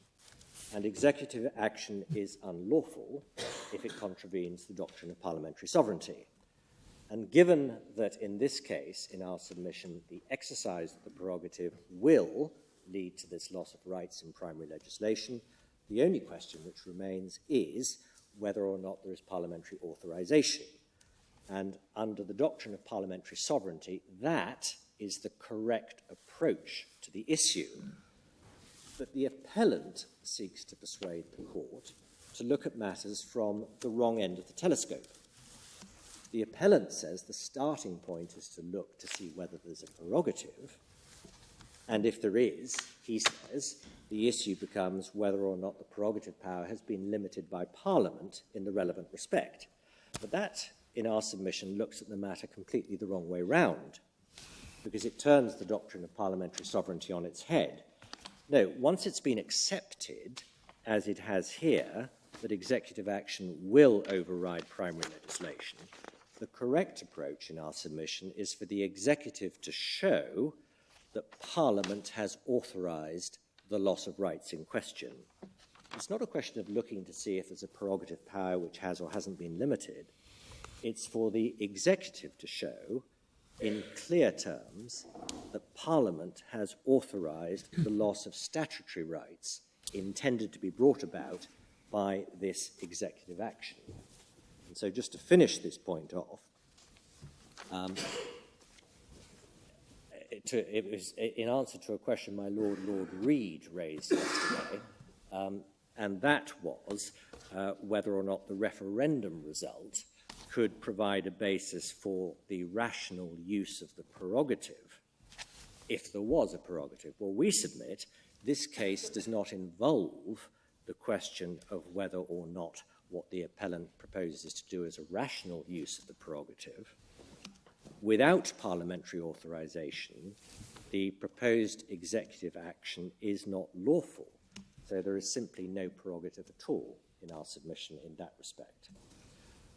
and executive action is unlawful if it contravenes the doctrine of parliamentary sovereignty. And given that in this case, in our submission, the exercise of the prerogative will lead to this loss of rights in primary legislation, the only question which remains is whether or not there is parliamentary authorisation. And under the doctrine of parliamentary sovereignty, that is the correct approach to the issue. But the appellant seeks to persuade the court to look at matters from the wrong end of the telescope. The appellant says the starting point is to look to see whether there's a prerogative, and if there is, he says, the issue becomes whether or not the prerogative power has been limited by Parliament in the relevant respect. But that, in our submission, looks at the matter completely the wrong way round, because it turns the doctrine of parliamentary sovereignty on its head. No, once it's been accepted, as it has here, that executive action will override primary legislation, the correct approach in our submission is for the executive to show that Parliament has authorised the loss of rights in question. It's not a question of looking to see if there's a prerogative power which has or hasn't been limited. It's for the executive to show, in clear terms, that Parliament has authorised the loss of statutory rights intended to be brought about by this executive action. And so just to finish this point off, it was in answer to a question my Lord Reid raised yesterday, and that was whether or not the referendum result could provide a basis for the rational use of the prerogative, if there was a prerogative. Well, we submit this case does not involve the question of whether or not what the appellant proposes to do is a rational use of the prerogative. Without parliamentary authorisation, the proposed executive action is not lawful. So there is simply no prerogative at all in our submission in that respect.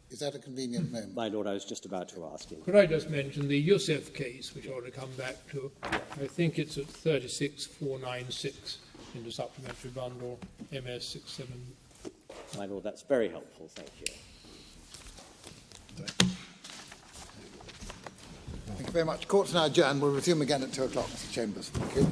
Is that a convenient moment? My Lord, I was just about to ask him. Could I just mention the Youssef case, which I want to come back to? I think it's at 36496 in the supplementary bundle, MS67. My Lord, that's very helpful. Thank you. Thank you very much. Court's now adjourned. We'll resume again at 2 o'clock, Mr. Chambers. Thank you.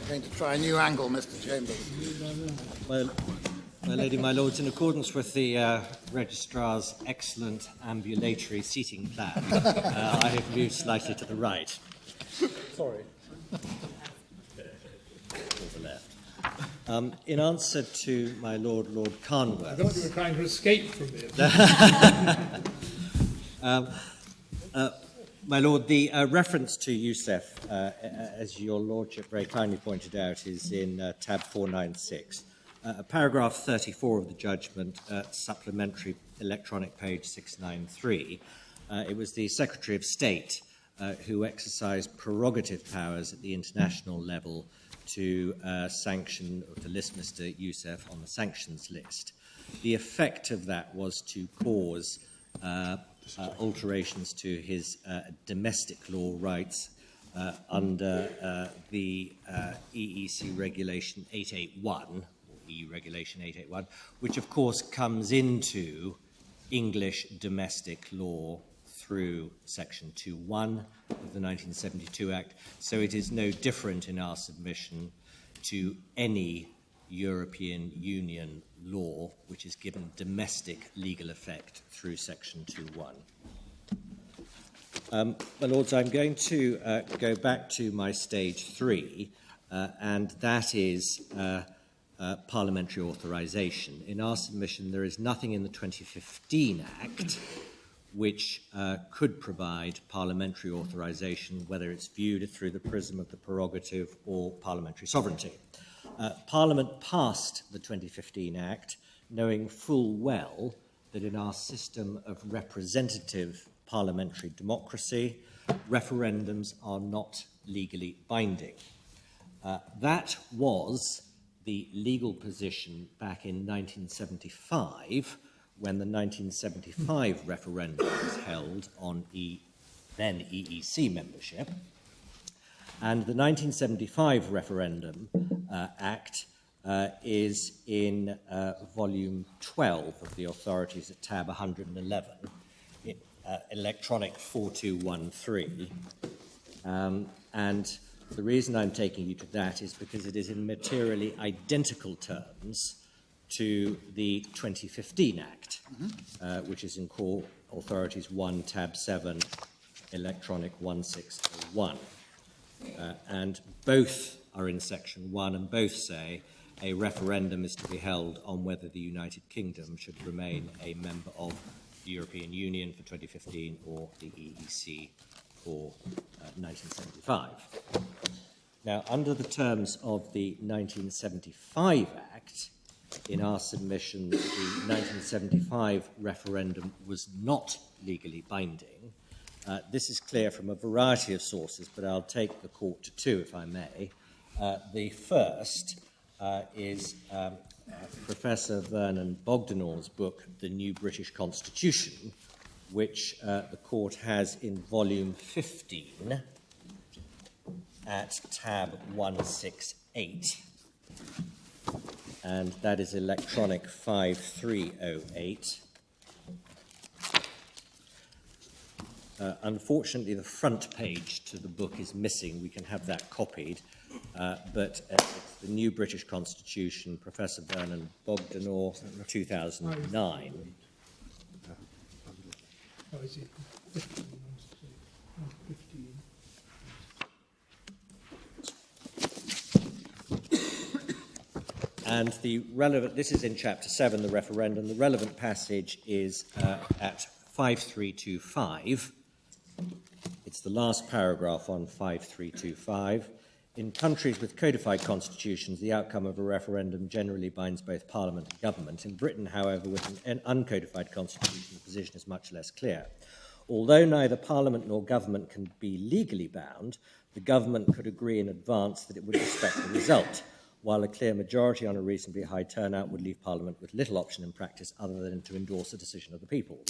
Going to try a new angle, Mr. Chambers. Well, my lady, my lords, in accordance with the Registrar's excellent ambulatory seating plan, I have moved slightly to the right. Sorry. Or the left. In answer to my Lord Carnworth... I thought you were trying to escape from it. My Lord, the reference to Youssef, as your Lordship very kindly pointed out, is in tab 496. Paragraph 34 of the judgment, supplementary electronic page 693. It was the Secretary of State who exercised prerogative powers at the international level to sanction or to list Mr. Youssef on the sanctions list. The effect of that was to cause alterations to his domestic law rights under the EEC Regulation 881, or EU Regulation 881, which of course comes into English domestic law through Section 2.1 of the 1972 Act. So it is no different in our submission to any European Union law which is given domestic legal effect through Section 2.1. My Lords, I'm going to go back to my stage 3, and that is parliamentary authorisation. In our submission, there is nothing in the 2015 Act which could provide parliamentary authorisation, whether it's viewed through the prism of the prerogative or parliamentary sovereignty. Parliament passed the 2015 Act knowing full well that in our system of representative parliamentary democracy, referendums are not legally binding. That was the legal position back in 1975, when the 1975 referendum was held on then EEC membership. And the 1975 Referendum Act is in volume 12 of the authorities at tab 111, electronic 4213. And the reason I'm taking you to that is because it is in materially identical terms to the 2015 Act, which is in core authorities 1 tab 7, electronic 1601. And both are in section 1, and both say a referendum is to be held on whether the United Kingdom should remain a member of the European Union for 2015 or the EEC for 1975. Now, under the terms of the 1975 Act, in our submission, the 1975 referendum was not legally binding. This is clear from a variety of sources, but I'll take the court to two, if I may. The first is Professor Vernon Bogdanor's book, The New British Constitution, which the court has in volume 15 at tab 168. And that is electronic 5308. Unfortunately, the front page to the book is missing. We can have that copied. But it's the New British Constitution, Professor Vernon Bogdanor, 2009. Oh, is it 15? And the relevant, this is in Chapter 7, the referendum. The relevant passage is at 5325. It's the last paragraph on 5325. In countries with codified constitutions, the outcome of a referendum generally binds both Parliament and government. In Britain, however, with an uncodified constitution, the position is much less clear. Although neither Parliament nor government can be legally bound, the government could agree in advance that it would respect the result, while a clear majority on a reasonably high turnout would leave Parliament with little option in practice other than to endorse a decision of the people.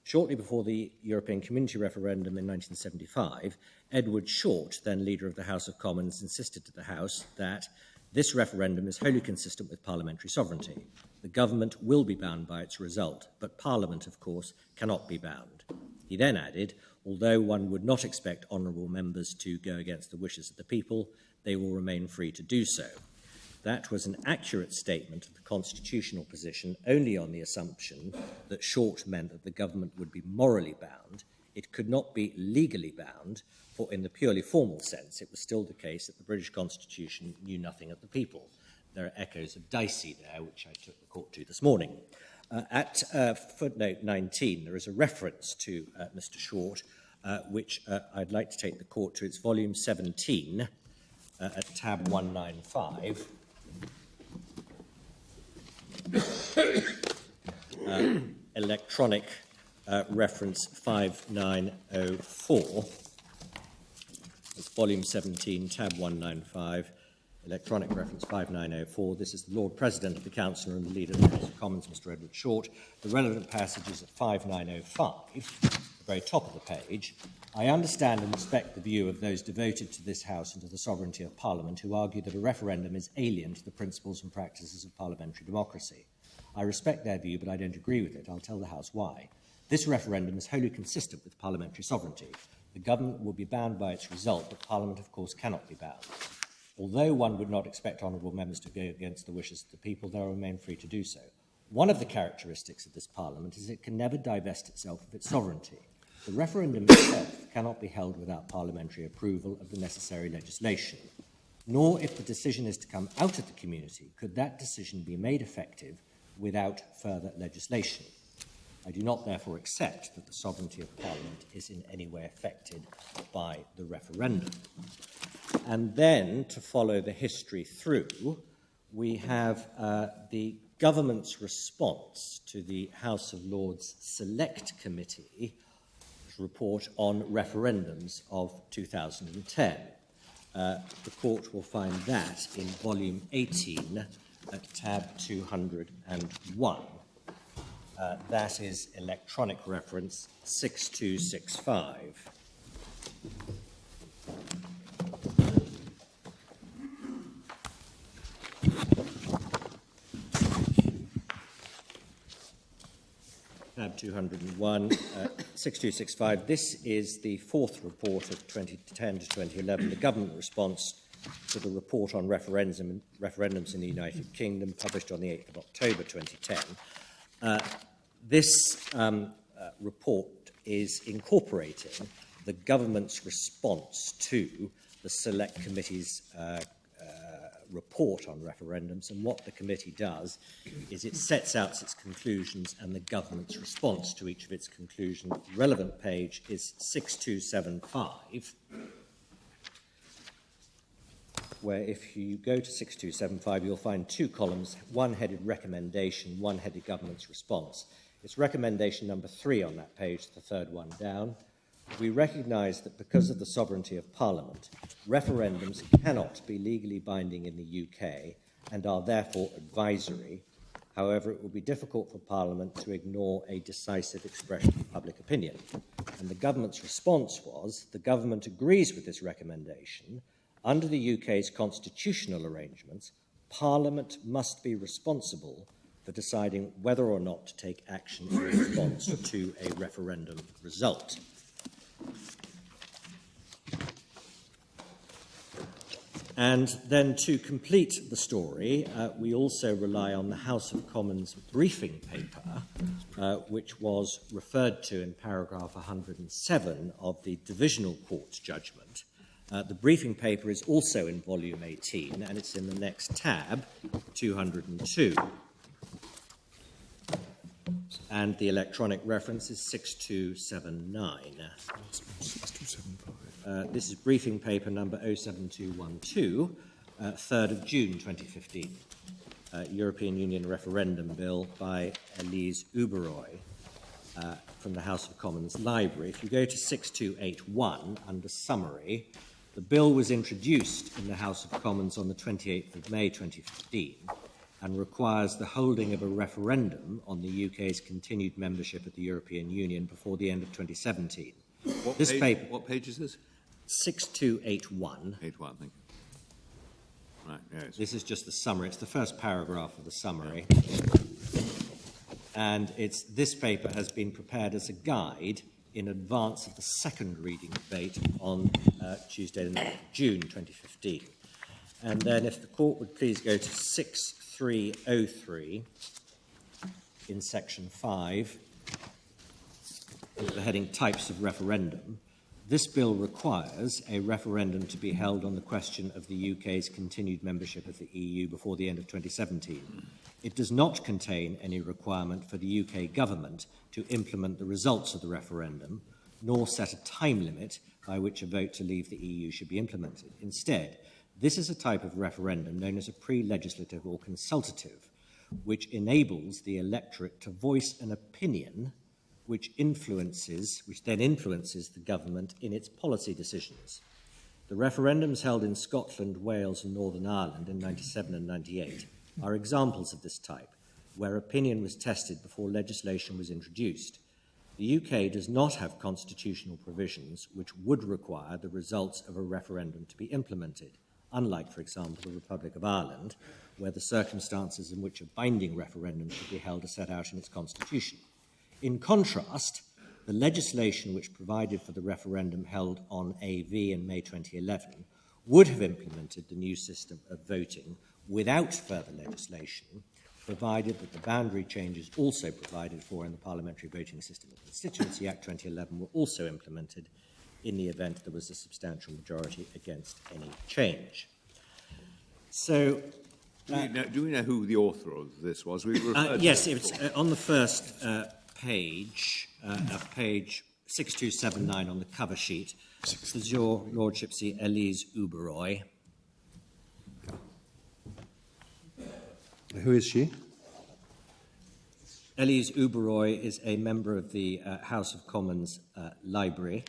Shortly before the European Community referendum in 1975, Edward Short, then leader of the House of Commons, insisted to the House that this referendum is wholly consistent with parliamentary sovereignty. The government will be bound by its result, but Parliament, of course, cannot be bound. He then added, although one would not expect honourable members to go against the wishes of the people, they will remain free to do so. That was an accurate statement of the constitutional position only on the assumption that short meant that the government would be morally bound. It could not be legally bound, for in the purely formal sense, it was still the case that the British Constitution knew nothing of the people. There are echoes of Dicey there, which I took the court to this morning. At footnote 19, there is a reference to Mr. Short, which I'd like to take the court to. It's volume 17 at tab 195. Electronic reference 5904. It's volume 17, tab 195. Electronic reference 5904. This is the Lord President of the Council and the Leader of the House of Commons, Mr. Edward Short. The relevant passage is at 5905, the very top of the page. I understand and respect the view of those devoted to this House and to the sovereignty of Parliament who argue that a referendum is alien to the principles and practices of parliamentary democracy. I respect their view, but I don't agree with it. I'll tell the House why. This referendum is wholly consistent with parliamentary sovereignty. The government will be bound by its result, but Parliament, of course, cannot be bound. Although one would not expect honourable members to go against the wishes of the people, they will remain free to do so. One of the characteristics of this Parliament is it can never divest itself of its sovereignty. The referendum itself cannot be held without parliamentary approval of the necessary legislation. Nor, if the decision is to come out of the community, could that decision be made effective without further legislation. I do not therefore accept that the sovereignty of Parliament is in any way affected by the referendum. And then, to follow the history through, we have the government's response to the House of Lords Select Committee report on referendums of 2010. The court will find that in volume 18 at tab 201. That is electronic reference 6265. Tab 201, 6265. This is the fourth report of 2010 to 2011, the government response to the report on referendums in the United Kingdom, published on the 8th of October 2010. This report is incorporating the government's response to the Select Committee's report on referendums, and what the committee does is it sets out its conclusions and the government's response to each of its conclusions. The relevant page is 6275, where if you go to 6275, you'll find two columns, one headed recommendation, one headed government's response. It's recommendation number 3 on that page, the third one down. We recognise that because of the sovereignty of Parliament, referendums cannot be legally binding in the UK and are therefore advisory. However, it will be difficult for Parliament to ignore a decisive expression of public opinion. And the government's response was, the government agrees with this recommendation. Under the UK's constitutional arrangements, Parliament must be responsible for deciding whether or not to take action in response to a referendum result. And then to complete the story, we also rely on the House of Commons briefing paper, which was referred to in paragraph 107 of the Divisional Court's judgment. The briefing paper is also in volume 18, and it's in the next tab, 202. And the electronic reference is 6279. 6275. This is briefing paper number 07212, 3rd of June 2015. European Union Referendum Bill by Elise Uberoy from the House of Commons Library. If you go to 6281 under summary, the bill was introduced in the House of Commons on the 28th of May 2015 and requires the holding of a referendum on the UK's continued membership of the European Union before the end of 2017. What page is this? 6281. 81, thank you. Right, yes. This is just the summary. It's the first paragraph of the summary. And this paper has been prepared as a guide in advance of the second reading debate on Tuesday, the 9th of June 2015. And then if the court would please go to 6303 in section 5, under the heading Types of Referendum. This bill requires a referendum to be held on the question of the UK's continued membership of the EU before the end of 2017. It does not contain any requirement for the UK government to implement the results of the referendum, nor set a time limit by which a vote to leave the EU should be implemented. Instead, this is a type of referendum known as a pre-legislative or consultative, which enables the electorate to voice an opinion which then influences the government in its policy decisions. The referendums held in Scotland, Wales and Northern Ireland in 97 and 98 are examples of this type, where opinion was tested before legislation was introduced. The UK does not have constitutional provisions which would require the results of a referendum to be implemented, unlike, for example, the Republic of Ireland, where the circumstances in which a binding referendum should be held are set out in its constitution. In contrast, the legislation which provided for the referendum held on AV in May 2011 would have implemented the new system of voting without further legislation, provided that the boundary changes also provided for in the Parliamentary Voting System and Constituency Act 2011 were also implemented in the event there was a substantial majority against any change. So, do we know who the author of this was? Yes, it's on the first page, page 6279 on the cover sheet. Does your lordship see Elise Uberoy? Who is she? Elise Uberoy is a member of the House of Commons Library,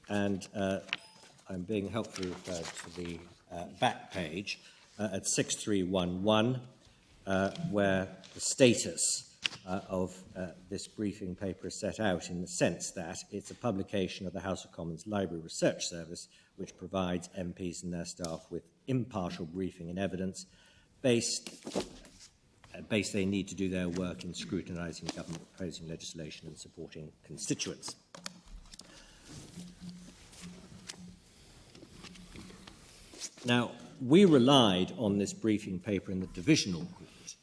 and I'm being helpfully referred to the back page at 6311, where the status of this briefing paper is set out in the sense that it's a publication of the House of Commons Library Research Service, which provides MPs and their staff with impartial briefing and evidence based they need to do their work in scrutinising government proposing legislation and supporting constituents. Now, we relied on this briefing paper in the divisional court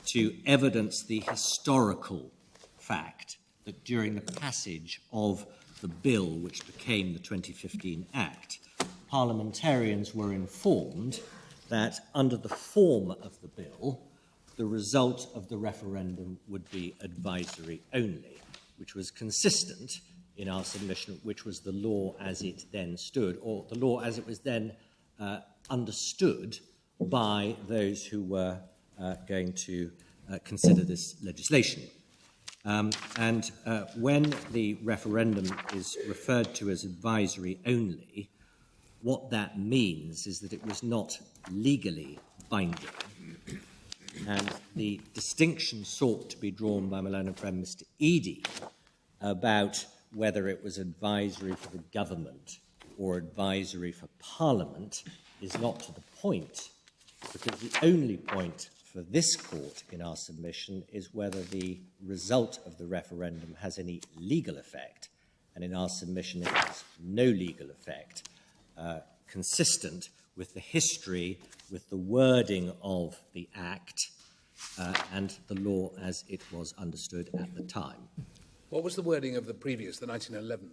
to evidence the historical fact that during the passage of the bill which became the 2015 Act, parliamentarians were informed that under the form of the bill, the result of the referendum would be advisory only, which was consistent in our submission, which was the law as it then stood, or the law as it was then understood by those who were going to consider this legislation. And when the referendum is referred to as advisory only, what that means is that it was not legally binding. And the distinction sought to be drawn by my learned friend Mr. Eadie about whether it was advisory for the government or advisory for Parliament is not to the point, because the only point for this court in our submission is whether the result of the referendum has any legal effect, and in our submission it has no legal effect, consistent with the history, with the wording of the Act, and the law as it was understood at the time. What was the wording of the previous, the 2011?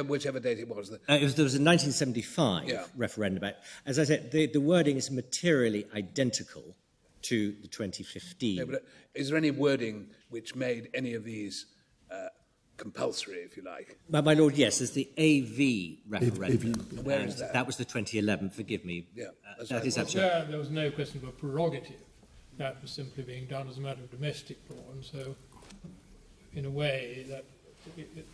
Whichever date it was. There was a 1975 referendum. As I said, the wording is materially identical to the 2015. No, but is there any wording which made any of these compulsory, if you like? My Lord, yes, there's the AV referendum. Where is that? That was the 2011, forgive me. Yeah, that is absolutely. There was no question of a prerogative. That was simply being done as a matter of domestic law, and so, in a way, that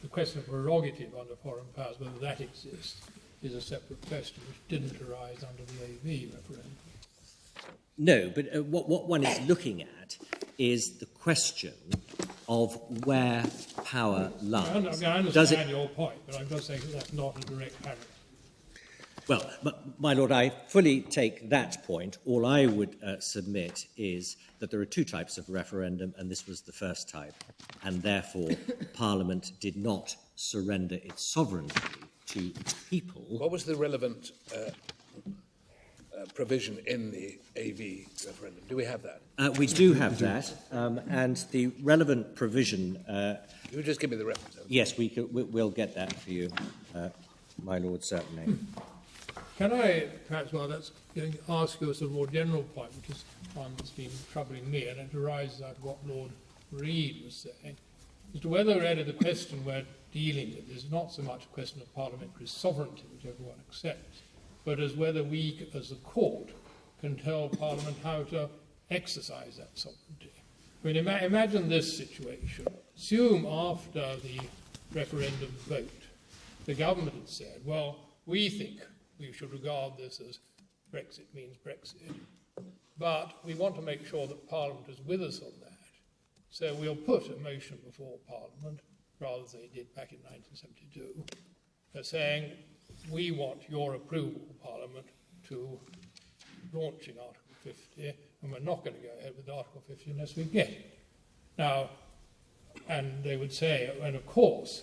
the question of prerogative under foreign powers, whether that exists, is a separate question which didn't arise under the AV referendum. No, but what one is looking at is the question of where power lies. I understand your point, but I'm just saying that's not a direct parallel. Well, but, my Lord, I fully take that point. All I would submit is that there are two types of referendum, and this was the first type, and therefore Parliament did not surrender its sovereignty to people. What was the relevant provision in the AV referendum? Do we have that? We do have that, and the relevant provision... you just give me the reference. Yes, we'll get that for you, my Lord, certainly. Can I, perhaps, while that's going to ask you a sort of more general point, which is one that's been troubling me, and it arises out of what Lord Reid was saying, as to whether really the question we're dealing with is not so much a question of parliamentary sovereignty, which everyone accepts, but as whether we, as a court, can tell Parliament how to exercise that sovereignty. I mean, imagine this situation. Assume after the referendum vote, the government had said, well, we think we should regard this as Brexit means Brexit, but we want to make sure that Parliament is with us on that. So we'll put a motion before Parliament, rather than they did back in 1972, saying, we want your approval, Parliament, to launching Article 50, and we're not going to go ahead with Article 50 unless we get it. Now, and they would say, and of course,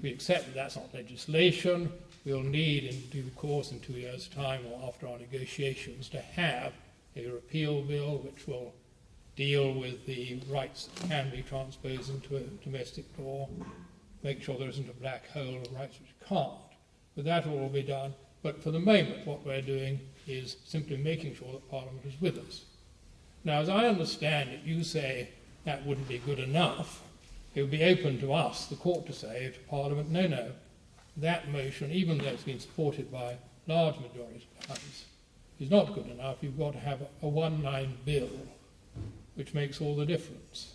we accept that that's not legislation. We'll need, in due course, in 2 years' time or after our negotiations, to have a repeal bill which will deal with the rights that can be transposed into a domestic law, make sure there isn't a black hole of rights which can't. But that will all be done. But for the moment, what we're doing is simply making sure that Parliament is with us. Now, as I understand it, you say that wouldn't be good enough. It would be open to us, the court, to say to Parliament, no, that motion, even though it's been supported by large majority of the House, is not good enough. You've got to have a one-line bill, which makes all the difference.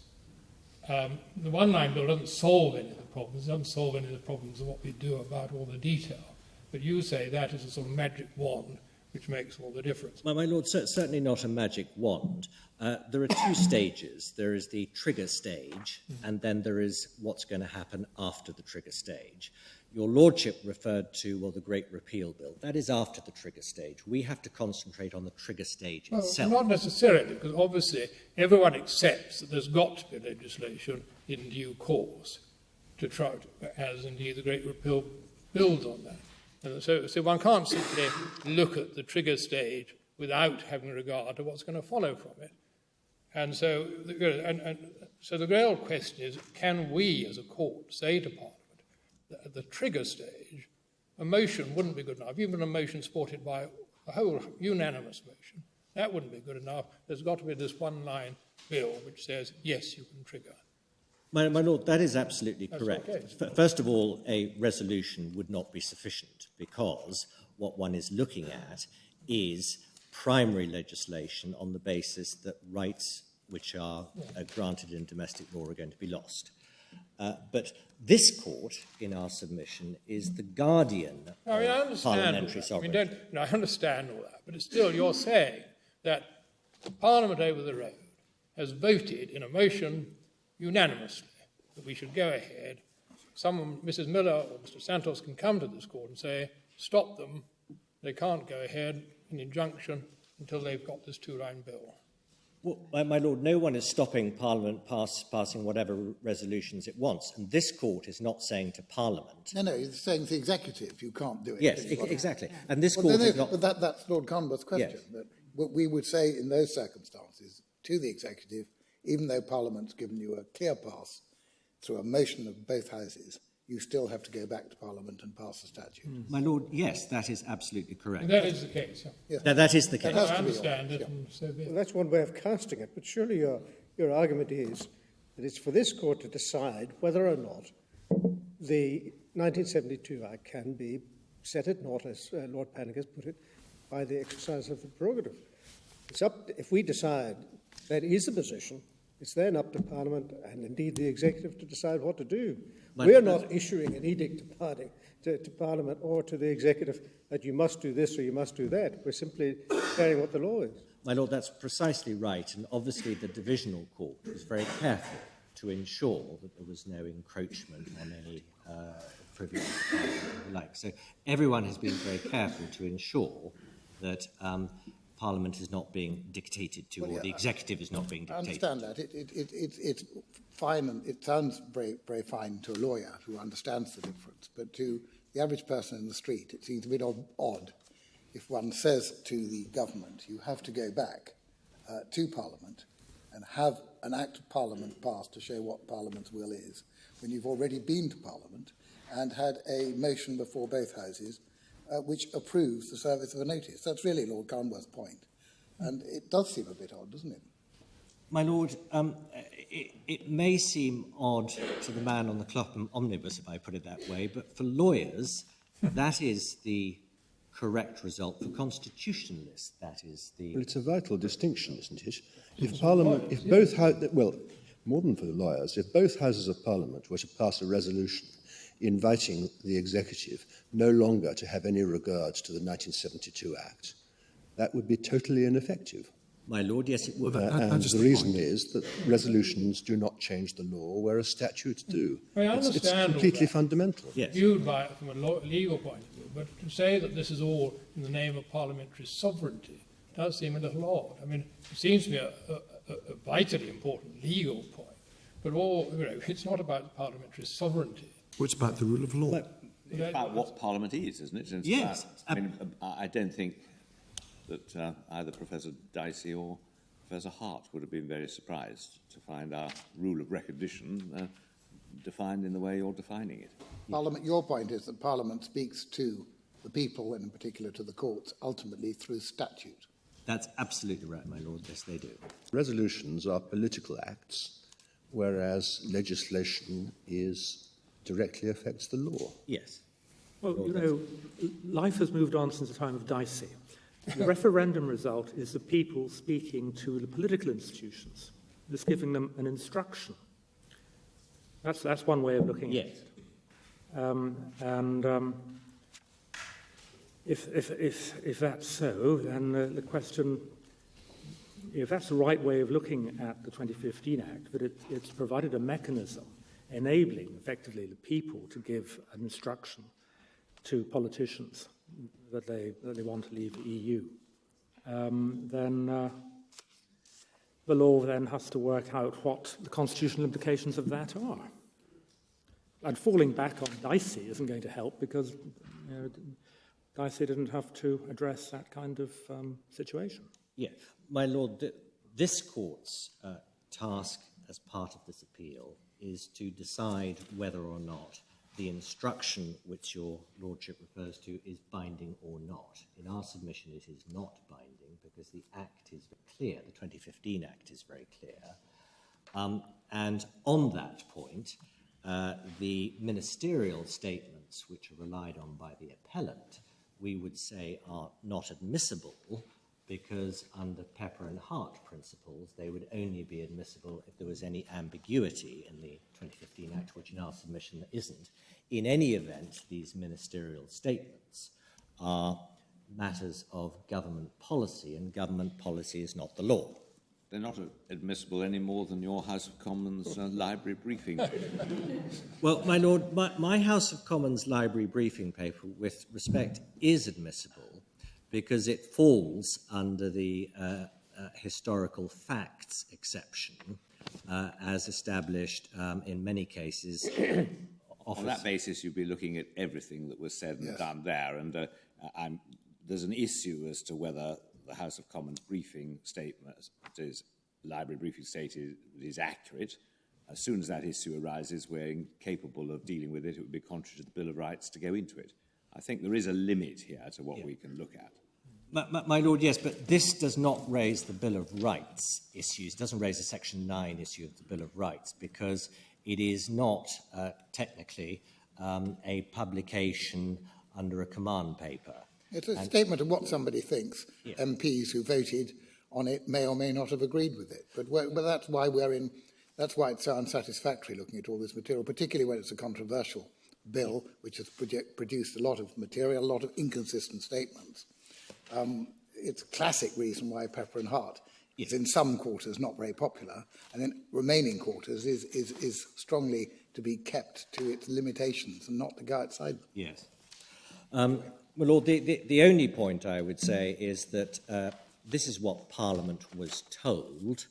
The one-line bill doesn't solve any of the problems. It doesn't solve any of the problems of what we do about all the detail. But you say that is a sort of magic wand which makes all the difference. My Lord, certainly not a magic wand. There are two stages. There is the trigger stage, and then there is what's going to happen after the trigger stage. Your Lordship referred to, well, the Great Repeal Bill. That is after the trigger stage. We have to concentrate on the trigger stage itself. Not necessarily, because obviously everyone accepts that there's got to be legislation in due course to try to, as indeed the Great Repeal builds on that. And so one can't simply look at the trigger stage without having regard to what's going to follow from it. And so the real question is, can we as a court say to Parliament, that at the trigger stage, a motion wouldn't be good enough, even a motion supported by a whole unanimous motion, that wouldn't be good enough. There's got to be this one-line bill which says, yes, you can trigger. My Lord, that is absolutely correct. First of all, a resolution would not be sufficient because what one is looking at is primary legislation on the basis that rights which are granted in domestic law are going to be lost. But this court, in our submission, is the guardian of parliamentary sovereignty. I understand all that, but it's still, you're saying that Parliament over the road has voted in a motion unanimously that we should go ahead. Someone, Mrs. Miller or Mr. Santos, can come to this court and say, stop them, they can't go ahead, an injunction, until they've got this two-line bill. Well, my Lord, no one is stopping Parliament passing whatever resolutions it wants, and this court is not saying to Parliament... No, it's saying to the executive you can't do it. Yes, exactly. And this court is not... But that's Lord Conver's question. Yes. That what we would say in those circumstances to the executive, even though Parliament's given you a clear pass through a motion of both houses, you still have to go back to Parliament and pass the statute. My Lord, yes, that is absolutely correct. And that is the case. Yes. That is the case. I understand it. And so well, that's one way of casting it, but surely your argument is that it's for this court to decide whether or not the 1972 Act can be set at naught, as Lord Pannick has put it, by the exercise of the prerogative. It's up if we decide that is the position, it's then up to Parliament and indeed the executive to decide what to do. We're not issuing an edict to Parliament or to the executive that you must do this or you must do that. We're simply saying what the law is. My Lord, that's precisely right, and obviously the divisional court was very careful to ensure that there was no encroachment on any privilege and the like. So everyone has been very careful to ensure that Parliament is not being dictated to, or the executive is not being dictated. I understand that. It's fine, and it sounds very, very fine to a lawyer who understands the difference. But to the average person in the street, it seems a bit odd if one says to the government, you have to go back to Parliament and have an Act of Parliament passed to show what Parliament's will is, when you've already been to Parliament and had a motion before both houses which approves the service of a notice. That's really Lord Carnworth's point. And it does seem a bit odd, doesn't it? My Lord, it may seem odd to the man on the Clapham omnibus, if I put it that way, but for lawyers, that is the correct result. For constitutionalists, that is the... Well, it's a vital distinction, isn't it? If Parliament, if both well, more than for the lawyers, if both Houses of Parliament were to pass a resolution inviting the executive no longer to have any regard to the 1972 Act, that would be totally ineffective. My Lord, yes, it would. And the reason is that resolutions do not change the law, whereas statutes do. I understand it's completely fundamental. Yes. Viewed by it from a legal point of view, but to say that this is all in the name of parliamentary sovereignty does seem a little odd. I mean, it seems to be a vitally important legal point, but it's not about parliamentary sovereignty. Well, it's about the rule of law. It's about what Parliament is, isn't it? Yes. I don't think that either Professor Dicey or Professor Hart would have been very surprised to find our rule of recognition defined in the way you're defining it. Parliament, your point is that Parliament speaks to the people, and in particular to the courts, ultimately through statute. That's absolutely right, my Lord. Yes, they do. Resolutions are political acts, whereas legislation directly affects the law. Yes. Well, life has moved on since the time of Dicey. The referendum result is the people speaking to the political institutions, just giving them an instruction. That's one way of looking at it. If that's so, then the question, if that's the right way of looking at the 2015 Act, that it's provided a mechanism enabling, effectively, the people to give an instruction to politicians that they want to leave the EU, then the law then has to work out what the constitutional implications of that are. And falling back on Dicey isn't going to help, because Dicey didn't have to address that kind of situation. Yeah, my Lord, this court's task as part of this appeal is to decide whether or not the instruction which your lordship refers to is binding or not. In our submission, it is not binding because the Act is clear, the 2015 Act is very clear. And on that point, the ministerial statements which are relied on by the appellant, we would say are not admissible because under Pepper and Hart principles, they would only be admissible if there was any ambiguity in the 2015 Act, which in our submission there isn't. In any event, these ministerial statements are matters of government policy, and government policy is not the law. They're not admissible any more than your House of Commons library briefing. Well, my Lord, my House of Commons library briefing paper, with respect, is admissible because it falls under the historical facts exception as established in many cases. On that basis, you'd be looking at everything that was said and done there, and there's an issue as to whether the House of Commons briefing statement, library briefing statement, is accurate. As soon as that issue arises, we're incapable of dealing with it. It would be contrary to the Bill of Rights to go into it. I think there is a limit here to what we can look at. My Lord, yes, but this does not raise the Bill of Rights issues. It doesn't raise the Section 9 issue of the Bill of Rights because it is not technically a publication under a command paper. It's a statement of what somebody thinks. Yeah. MPs who voted on it may or may not have agreed with it. But that's why that's why it's so unsatisfactory looking at all this material, particularly when it's a controversial bill which has produced a lot of material, a lot of inconsistent statements. It's a classic reason why Pepper and Hart is in some quarters not very popular, and in remaining quarters is strongly to be kept to its limitations and not to go outside them. Yes. My Lord, the only point I would say is that this is what Parliament was told.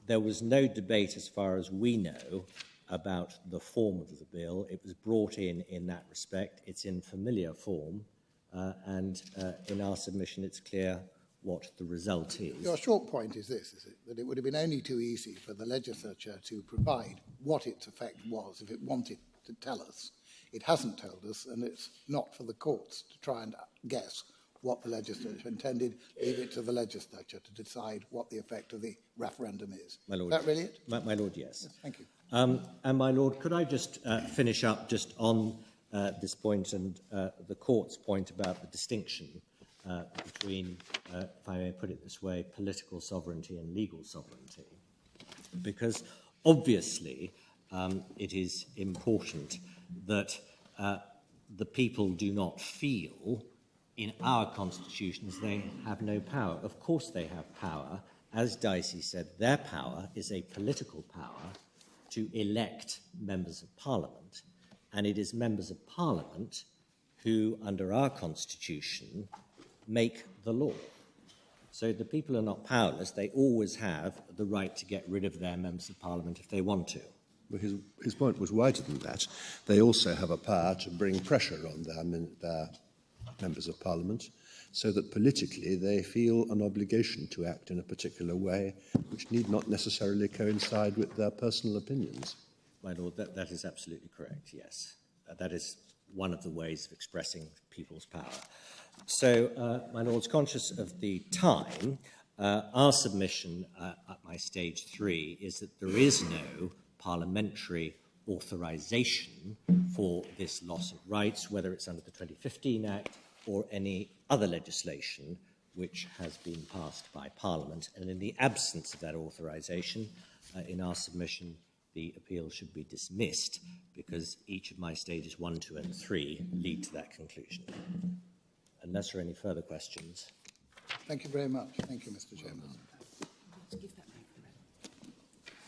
There was no debate, as far as we know, about the form of the bill. It was brought in that respect. It's in familiar form, and in our submission it's clear what the result is. Your short point is this, is it? That it would have been only too easy for the legislature to provide what its effect was if it wanted to tell us. It hasn't told us, and it's not for the courts to try and guess what the legislature intended. Leave it to the legislature to decide what the effect of the referendum is. My Lord, is that really it? My Lord, yes. Thank you. And my Lord, could I just finish up just on this point and the court's point about the distinction between, if I may put it this way, political sovereignty and legal sovereignty? Because obviously it is important that the people do not feel in our constitutions they have no power. Of course they have power. As Dicey said, their power is a political power to elect members of Parliament, and it is members of Parliament who, under our constitution, make the law. So the people are not powerless. They always have the right to get rid of their members of Parliament if they want to. Well, his point was wider than that. They also have a power to bring pressure on their members of Parliament, so that politically they feel an obligation to act in a particular way, which need not necessarily coincide with their personal opinions. My Lord, that is absolutely correct, yes. That is one of the ways of expressing people's power. So, my Lord's, conscious of the time, our submission at my stage 3 is that there is no parliamentary authorisation for this loss of rights, whether it's under the 2015 Act or any other legislation which has been passed by Parliament. And in the absence of that authorisation, in our submission, the appeal should be dismissed, because each of my stages 1, 2 and 3 lead to that conclusion. Unless there are any further questions. Thank you very much. Thank you, Mr. Chairman.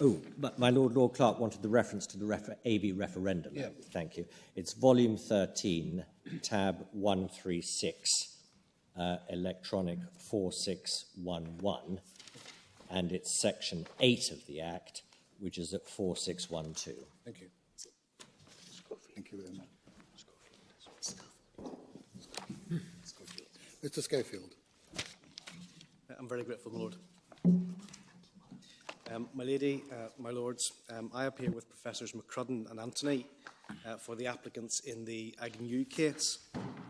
Oh, but my Lord Clerk wanted the reference to the AB referendum. Yeah. Thank you. It's volume 13, tab 136, electronic 4611, and it's section 8 of the Act, which is at 4612. Thank you. Thank you very much. Mr. Schofield. I'm very grateful, my Lord. My Lady, my Lords, I appear with Professors McCrudden and Anthony for the applicants in the Agnew case.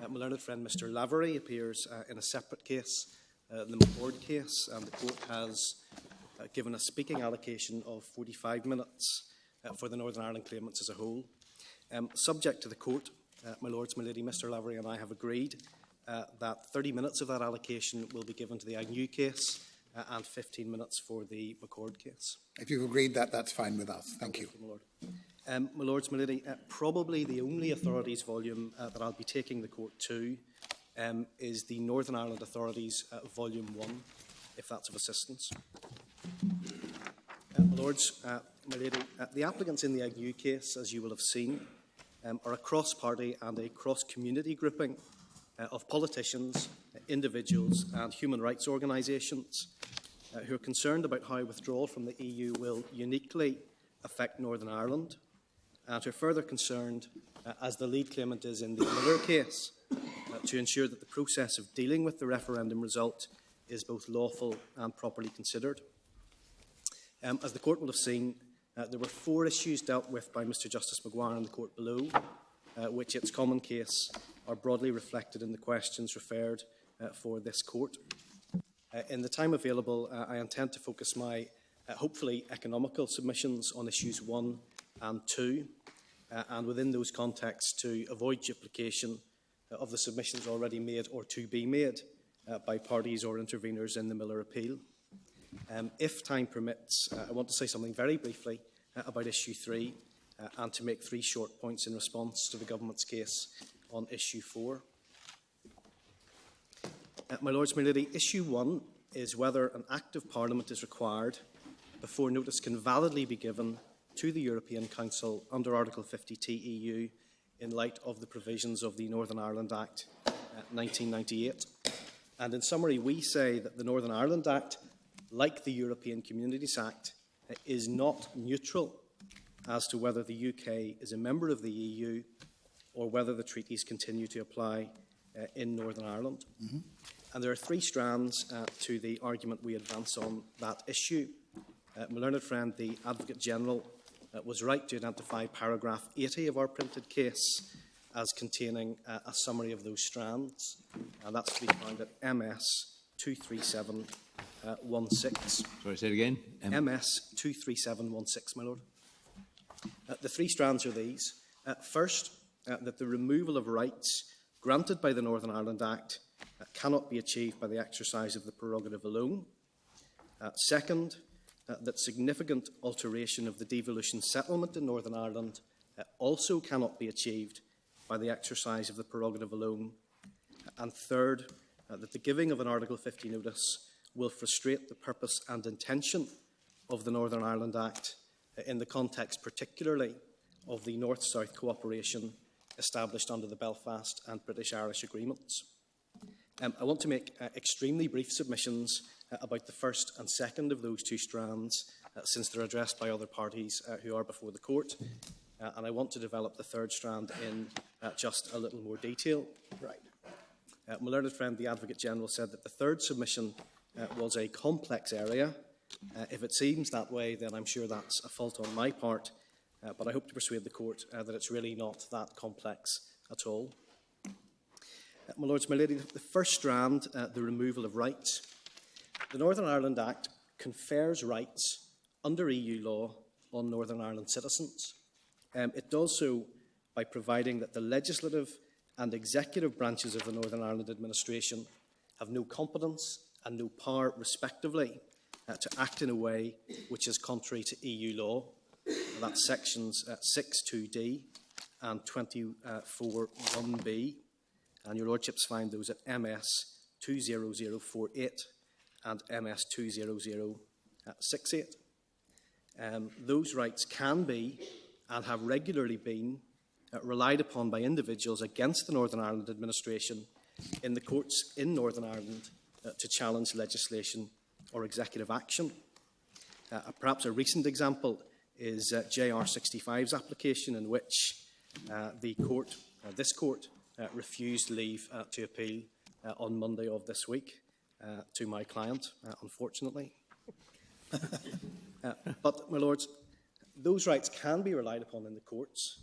My learned friend Mr Lavery appears in a separate case, the McCord case, and the court has given a speaking allocation of 45 minutes for the Northern Ireland claimants as a whole. Subject to the court, my Lords, my Lady, Mr Lavery and I have agreed that 30 minutes of that allocation will be given to the Agnew case and 15 minutes for the McCord case. If you've agreed that, that's fine with us. Thank you. My Lord. My Lords, my Lady, probably the only authorities volume that I'll be taking the court to is the Northern Ireland Authorities Volume 1, if that's of assistance. My Lords, my Lady, the applicants in the Agnew case, as you will have seen, are a cross-party and a cross-community grouping of politicians, individuals and human rights organisations who are concerned about how withdrawal from the EU will uniquely affect Northern Ireland, and who are further concerned, as the lead claimant is in the Miller case, to ensure that the process of dealing with the referendum result is both lawful and properly considered. As the court will have seen, there were 4 issues dealt with by Mr Justice Maguire in the court below, which its common case are broadly reflected in the questions referred for this court. In the time available, I intend to focus my hopefully economical submissions on issues 1 and 2, and within those contexts to avoid duplication of the submissions already made or to be made by parties or interveners in the Miller appeal. If time permits, I want to say something very briefly about issue 3 and to make 3 short points in response to the government's case on issue 4. My Lords, my Lady, issue 1 is whether an Act of Parliament is required before notice can validly be given to the European Council under Article 50 TEU in light of the provisions of the Northern Ireland Act 1998. And in summary, we say that the Northern Ireland Act, like the European Communities Act, is not neutral as to whether the UK is a member of the EU or whether the treaties continue to apply in Northern Ireland. Mm-hmm. And there are three strands to the argument we advance on that issue. My learned friend, the Advocate General, was right to identify paragraph 80 of our printed case as containing a summary of those strands. And that's to be found at MS 23716. Sorry, say it again. MS 23716, my Lord. The three strands are these. First, that the removal of rights granted by the Northern Ireland Act cannot be achieved by the exercise of the prerogative alone. Second, that significant alteration of the devolution settlement in Northern Ireland also cannot be achieved by the exercise of the prerogative alone. And third, that the giving of an Article 50 notice will frustrate the purpose and intention of the Northern Ireland Act in the context particularly of the North-South cooperation established under the Belfast and British-Irish agreements. I want to make extremely brief submissions about the first and second of those two strands, since they're addressed by other parties who are before the court, and I want to develop the third strand in just a little more detail. Right. My learned friend, the Advocate General, said that the third submission was a complex area. If it seems that way, then I'm sure that's a fault on my part, but I hope to persuade the court that it's really not that complex at all. My Lords, my Lady, the first strand, the removal of rights. The Northern Ireland Act confers rights under EU law on Northern Ireland citizens. It does so by providing that the legislative and executive branches of the Northern Ireland administration have no competence and no power, respectively, to act in a way which is contrary to EU law. That's sections 6.2d and 24.1b. And your Lordships find those at MS 20048 and MS 20068. Those rights can be and have regularly been relied upon by individuals against the Northern Ireland administration in the courts in Northern Ireland to challenge legislation or executive action. Perhaps a recent example is JR 65's application, in which this court refused leave to appeal on Monday of this week to my client, unfortunately. But, my Lords, those rights can be relied upon in the courts,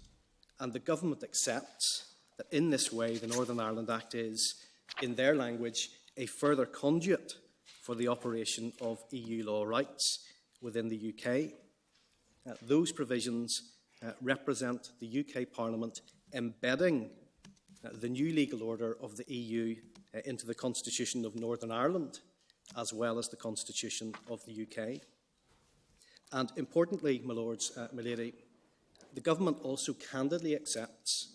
and the government accepts that in this way the Northern Ireland Act is, in their language, a further conduit for the operation of EU law rights within the UK. Those provisions represent the UK Parliament embedding the new legal order of the EU into the Constitution of Northern Ireland, as well as the Constitution of the UK. And importantly, my Lords, my Lady, the Government also candidly accepts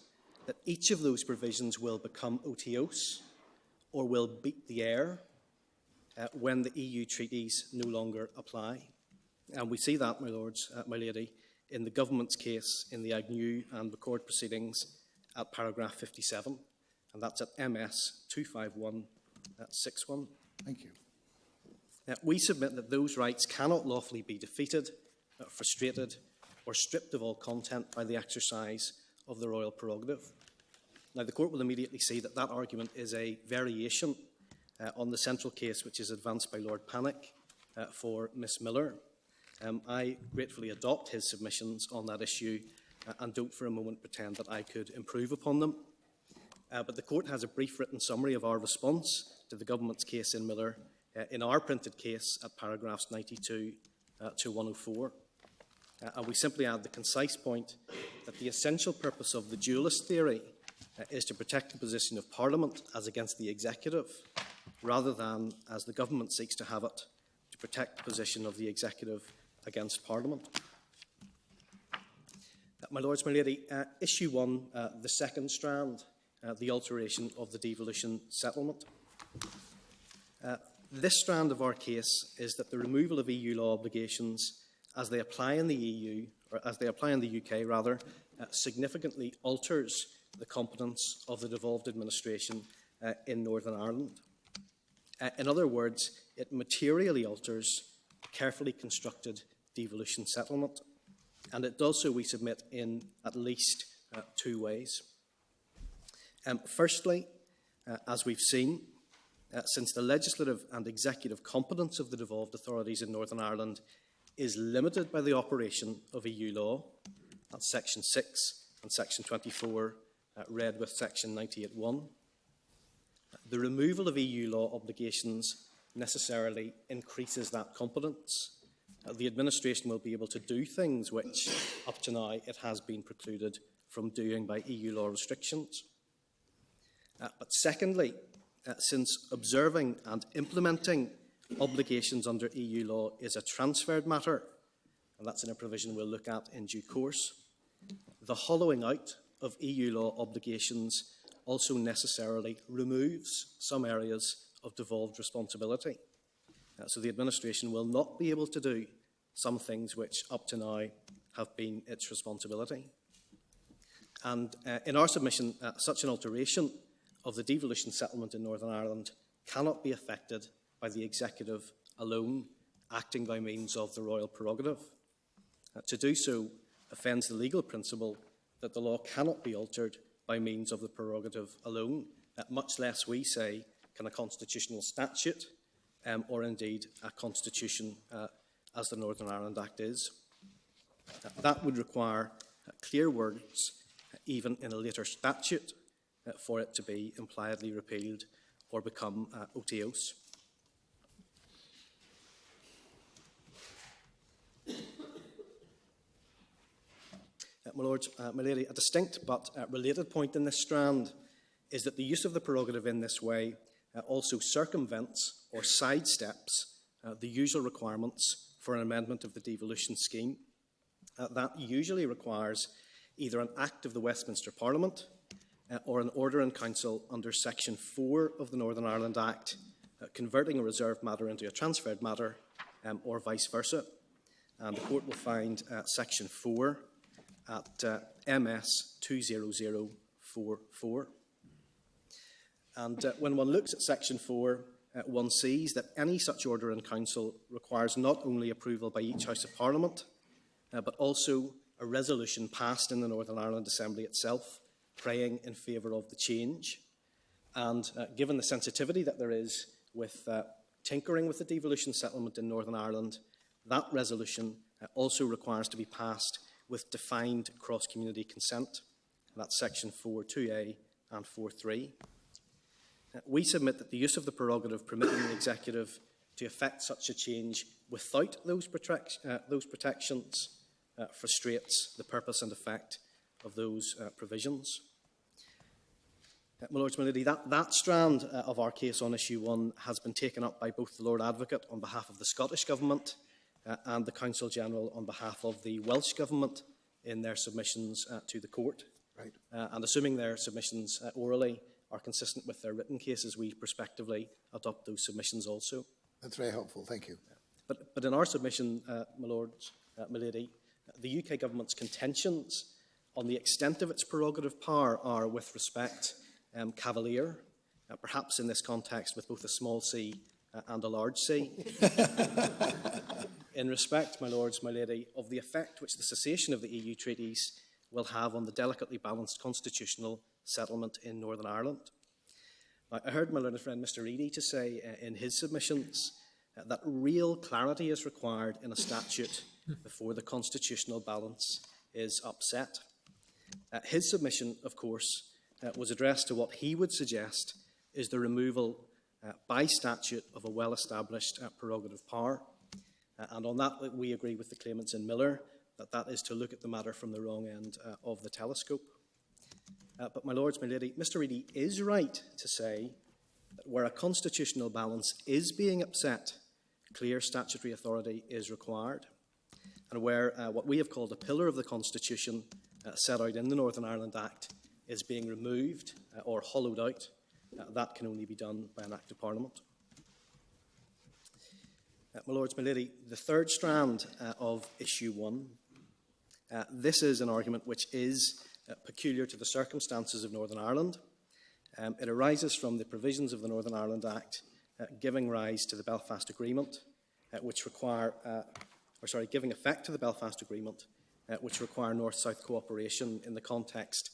that each of those provisions will become otiose or will beat the air when the EU treaties no longer apply. And we see that, my Lords, my Lady, in the Government's case in the Agnew and McCord proceedings at paragraph 57, and that's at MS 25161. Thank you. We submit that those rights cannot lawfully be defeated, frustrated, or stripped of all content by the exercise of the royal prerogative. Now, the court will immediately see that that argument is a variation on the central case which is advanced by Lord Pannick for Miss Miller. I gratefully adopt his submissions on that issue and don't for a moment pretend that I could improve upon them. But the court has a brief written summary of our response to the government's case in Miller in our printed case at paragraphs 92 to 104. And we simply add the concise point that the essential purpose of the dualist theory is to protect the position of Parliament as against the executive, rather than, as the government seeks to have it, to protect the position of the executive against Parliament. My Lords, my Lady, issue 1, the second strand, the alteration of the devolution settlement. This strand of our case is that the removal of EU law obligations as they apply in the EU, or as they apply in the UK rather, significantly alters the competence of the devolved administration in Northern Ireland. In other words, it materially alters a carefully constructed devolution settlement, And it does so, we submit, in at least two ways. Firstly, as we've seen, since the legislative and executive competence of the devolved authorities in Northern Ireland is limited by the operation of EU law, that's Section 6 and Section 24, read with Section 98.1, the removal of EU law obligations necessarily increases that competence. The administration will be able to do things which, up to now, it has been precluded from doing by EU law restrictions. But secondly, since observing and implementing obligations under EU law is a transferred matter, and that's in a provision we'll look at in due course, the hollowing out of EU law obligations also necessarily removes some areas of devolved responsibility. So the administration will not be able to do some things which up to now have been its responsibility. And in our submission, such an alteration of the devolution settlement in Northern Ireland cannot be effected by the executive alone, acting by means of the royal prerogative. To do so offends the legal principle that the law cannot be altered by means of the prerogative alone, much less, we say, can a constitutional statute or indeed a constitution as the Northern Ireland Act is. That would require clear words, even in a later statute, for it to be impliedly repealed or become otiose. My Lords, my Lady, a distinct but related point in this strand is that the use of the prerogative in this way also circumvents or sidesteps the usual requirements for an amendment of the devolution scheme. That usually requires either an act of the Westminster Parliament or an order in council under Section 4 of the Northern Ireland Act, converting a reserved matter into a transferred matter, or vice versa. And the court will find Section 4 at MS 20044. And when one looks at Section 4, one sees that any such order in council requires not only approval by each House of Parliament, but also a resolution passed in the Northern Ireland Assembly itself, praying in favour of the change. And given the sensitivity that there is with tinkering with the devolution settlement in Northern Ireland, that resolution also requires to be passed with defined cross-community consent. That's Section 4.2a and 4.3. We submit that the use of the prerogative permitting the executive to effect such a change without those protections frustrates the purpose and effect of those provisions. My Lords, my Lady, that strand of our case on issue 1 has been taken up by both the Lord Advocate on behalf of the Scottish Government and the Counsel General on behalf of the Welsh Government in their submissions to the court. Right. And assuming their submissions orally are consistent with their written cases, we prospectively adopt those submissions also. That's very helpful, thank you. But in our submission, my Lords, my Lady, the UK Government's contentions on the extent of its prerogative power are, with respect, cavalier, perhaps in this context with both a small c and a large c. In respect, my Lords, my Lady, of the effect which the cessation of the EU treaties will have on the delicately balanced constitutional settlement in Northern Ireland. Now, I heard my learned friend Mr Eady to say in his submissions that real clarity is required in a statute before the constitutional balance is upset. His submission, of course, was addressed to what he would suggest is the removal by statute of a well-established prerogative power. And on that, we agree with the claimants in Miller that that is to look at the matter from the wrong end of the telescope. But my Lords, my Lady, Mr Eady is right to say that where a constitutional balance is being upset, clear statutory authority is required. And where what we have called a pillar of the Constitution set out in the Northern Ireland Act is being removed or hollowed out, that can only be done by an Act of Parliament. My Lords, my Lady, the third strand of issue 1, this is an argument which is peculiar to the circumstances of Northern Ireland. It arises from the provisions of the Northern Ireland Act giving rise to the Belfast Agreement, which require, giving effect to the Belfast Agreement, which require North-South cooperation in the context,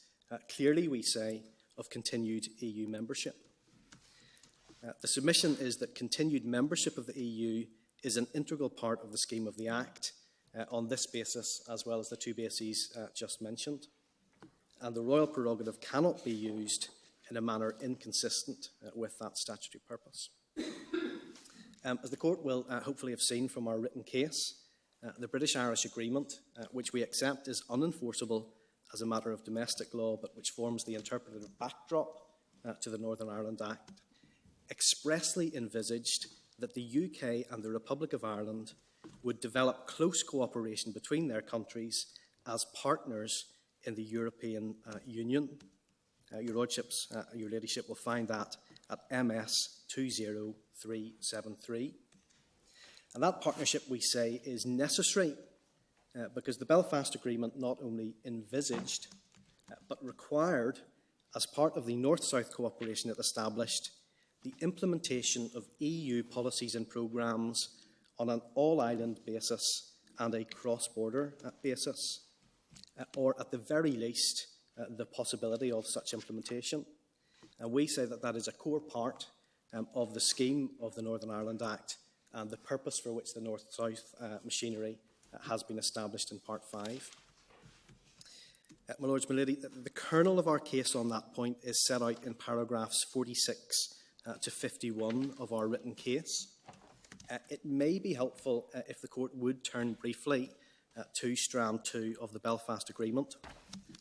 clearly we say, of continued EU membership. The submission is that continued membership of the EU is an integral part of the scheme of the Act on this basis, as well as the two bases just mentioned. And the royal prerogative cannot be used in a manner inconsistent with that statutory purpose. As the Court will hopefully have seen from our written case, the British-Irish Agreement, which we accept is unenforceable as a matter of domestic law, but which forms the interpretative backdrop to the Northern Ireland Act, expressly envisaged that the UK and the Republic of Ireland would develop close cooperation between their countries as partners in the European Union. Your Lordships, your Ladyship will find that at MS 20373. And that partnership, we say, is necessary because the Belfast Agreement not only envisaged but required, as part of the North-South cooperation it established, the implementation of EU policies and programmes on an all-island basis and a cross-border basis, or at the very least, the possibility of such implementation. And we say that that is a core part of the scheme of the Northern Ireland Act and the purpose for which the North-South machinery has been established in Part 5. My Lords, my Lady, the kernel of our case on that point is set out in paragraphs 46 to 51 of our written case. It may be helpful if the Court would turn briefly to Strand 2 of the Belfast Agreement.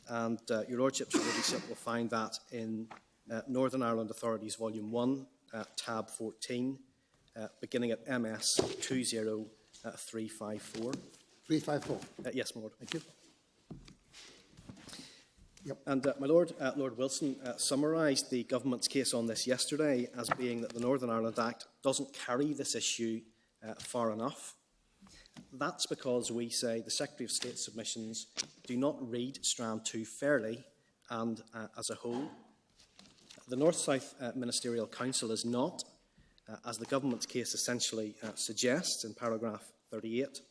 And your Lordships and Ladyship will find that in Northern Ireland Authorities Volume 1, tab 14, beginning at MS 20354. 354? Yes, my Lord. Thank you. Yep. And my Lord, Lord Wilson summarised the government's case on this yesterday as being that the Northern Ireland Act doesn't carry this issue far enough. That's because we say the Secretary of State's submissions do not read Strand 2 fairly and as a whole. The North-South Ministerial Council is not, as the government's case essentially suggests in paragraph 38.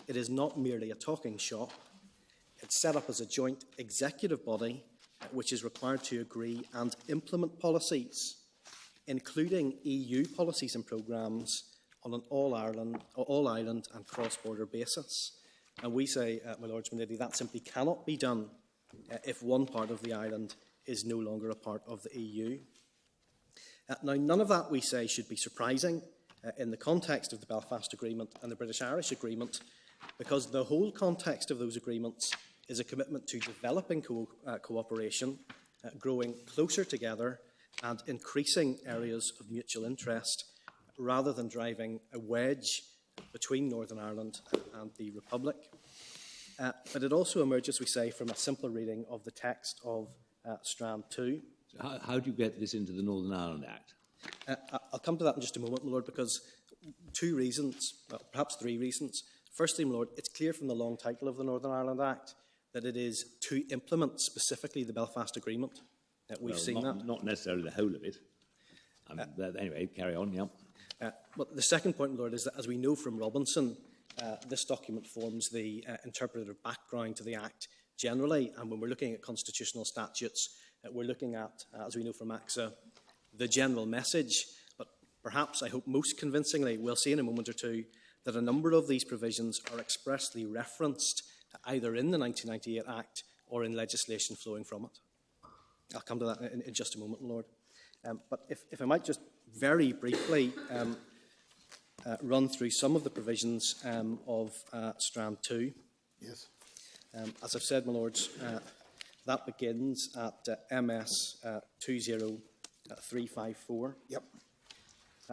It is not merely a talking shop. It's set up as a joint executive body which is required to agree and implement policies, including EU policies and programmes on an all-island and cross-border basis. And we say, my Lords, my Lady, that simply cannot be done if one part of the island is no longer a part of the EU. Now, none of that, we say, should be surprising in the context of the Belfast Agreement and the British-Irish Agreement, because the whole context of those agreements is a commitment to developing cooperation, growing closer together and increasing areas of mutual interest, rather than driving a wedge between Northern Ireland and the Republic. But it also emerges, we say, from a simpler reading of the text of Strand 2. So how do you get this into the Northern Ireland Act? I'll come to that in just a moment, my Lord, because two reasons, well, perhaps three reasons. Firstly, my Lord, it's clear from the long title of the Northern Ireland Act that it is to implement specifically the Belfast Agreement. We've seen that. Not necessarily the whole of it. Anyway, carry on, yeah. But the second point, my Lord, is that as we know from Robinson, this document forms the interpretative background to the Act generally, and when we're looking at constitutional statutes, we're looking at, as we know from AXA, the general message. But perhaps, I hope most convincingly, we'll see in a moment or two that a number of these provisions are expressly referenced either in the 1998 Act or in legislation flowing from it. I'll come to that in just a moment, my Lord. But if I might just very briefly run through some of the provisions of Strand 2. Yes. As I've said, my Lords, that begins at MS 20354. Yep.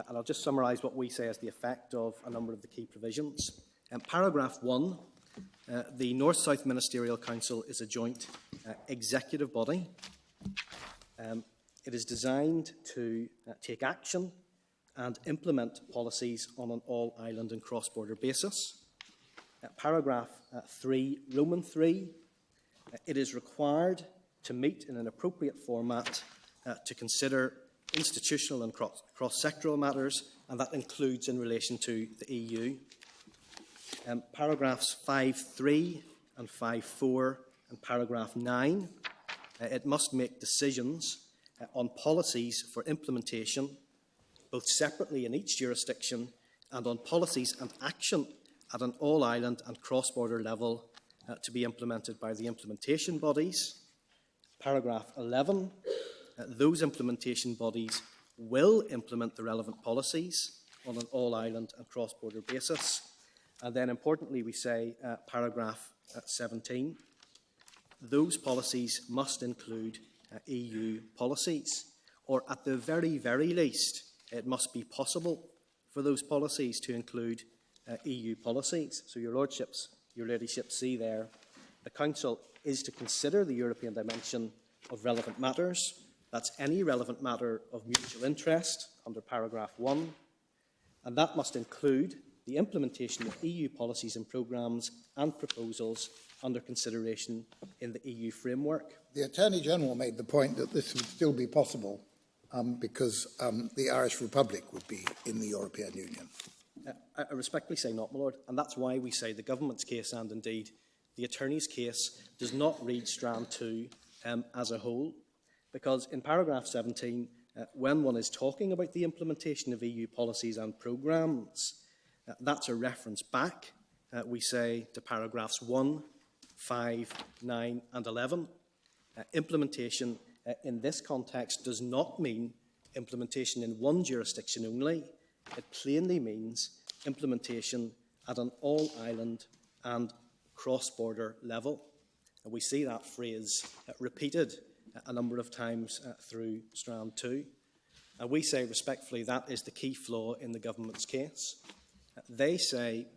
And I'll just summarise what we say as the effect of a number of the key provisions. Paragraph 1, the North-South Ministerial Council is a joint executive body. It is designed to take action and implement policies on an all-island and cross-border basis. Paragraph 3, Roman 3, it is required to meet in an appropriate format to consider institutional and cross-sectoral matters, and that includes in relation to the EU. Paragraphs 5.3 and 5.4 and paragraph 9, it must make decisions on policies for implementation, both separately in each jurisdiction and on policies and action at an all-island and cross-border level to be implemented by the implementation bodies. Paragraph 11, those implementation bodies will implement the relevant policies on an all-island and cross-border basis. And then importantly we say, paragraph 17, those policies must include EU policies, or at the very, very least, it must be possible for those policies to include EU policies. So your lordships, your ladyships see there, the Council is to consider the European dimension of relevant matters. That's any relevant matter of mutual interest under paragraph 1, and that must include the implementation of EU policies and programmes and proposals under consideration in the EU framework. The Attorney-General made the point that this would still be possible because the Irish Republic would be in the European Union. I respectfully say not, my Lord, and that's why we say the government's case and indeed the attorney's case does not read strand 2 as a whole, because in paragraph 17, when one is talking about the implementation of EU policies and programmes, that's a reference back, we say, to paragraphs 1, 5, 9 and 11. Implementation in this context does not mean implementation in one jurisdiction only. It plainly means implementation at an all-island and cross-border level. And we see that phrase repeated a number of times through strand 2. And we say respectfully that is the key flaw in the government's case. They say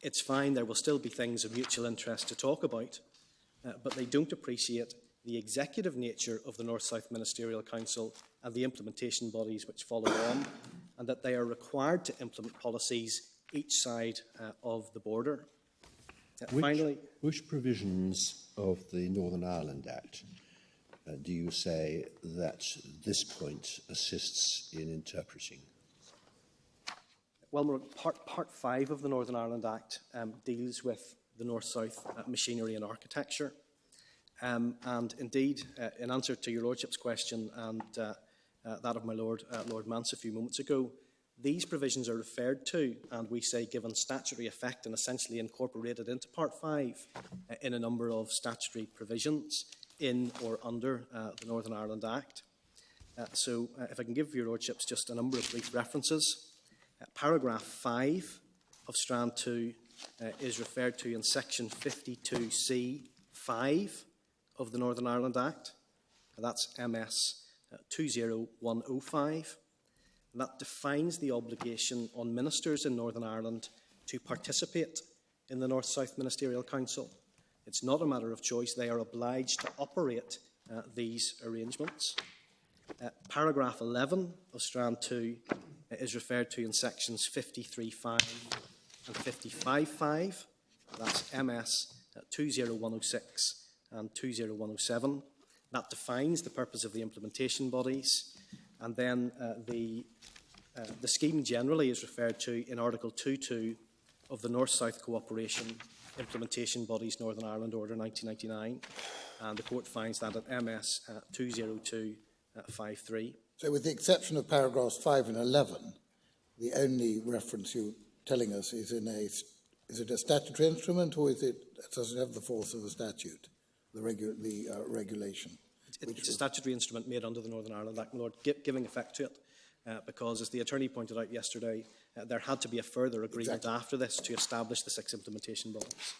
it's fine, there will still be things of mutual interest to talk about, but they don't appreciate the executive nature of the North-South Ministerial Council and the implementation bodies which follow on, and that they are required to implement policies each side of the border. Finally, which provisions of the Northern Ireland Act do you say that this point assists in interpreting? Well, Part 5 of the Northern Ireland Act deals with the North-South machinery and architecture. And indeed, in answer to your Lordship's question and that of my Lord, Lord Mance a few moments ago, these provisions are referred to, and we say given statutory effect and essentially incorporated into Part 5 in a number of statutory provisions in or under the Northern Ireland Act. So if I can give your Lordships just a number of brief references. Paragraph 5 of Strand 2 is referred to in Section 52C(5) of the Northern Ireland Act. That's MS 20105. And that defines the obligation on ministers in Northern Ireland to participate in the North-South Ministerial Council. It's not a matter of choice. They are obliged to operate these arrangements. Paragraph 11 of Strand 2 is referred to in sections 53.5 and 55.5. That's MS 20106 and 20107. That defines the purpose of the implementation bodies. And then the scheme generally is referred to in Article 2.2 of the North-South Cooperation Implementation Bodies Northern Ireland Order 1999. And the Court finds that at MS 20253. So with the exception of paragraphs 5 and 11, the only reference you're telling us is in is it a statutory instrument, or does it have the force of the statute, the regulation? It's a statutory instrument made under the Northern Ireland Act, my Lord, giving effect to it, because, as the Attorney pointed out yesterday, there had to be a further agreement after this to establish the 6 implementation bodies.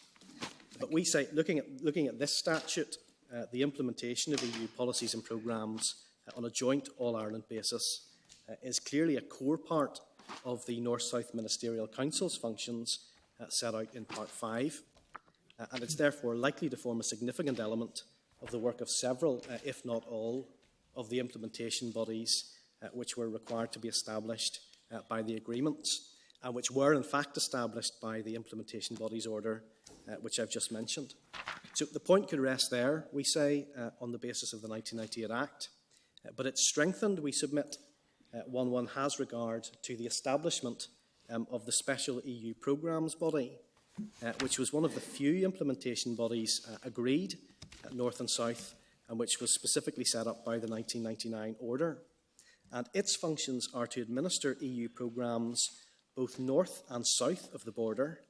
But we say, looking at this statute, the implementation of EU policies and programmes on a joint all-Ireland basis is clearly a core part of the North-South Ministerial Council's functions set out in Part 5, and it's therefore likely to form a significant element of the work of several, if not all, of the implementation bodies which were required to be established by the agreements, and which were in fact established by the implementation bodies order, which I've just mentioned. So the point could rest there, we say, on the basis of the 1998 Act, but it's strengthened, we submit, when one has regard to the establishment of the special EU programmes body, which was one of the few implementation bodies agreed at North and South, and which was specifically set up by the 1999 order. And its functions are to administer EU programmes both north and south of the border,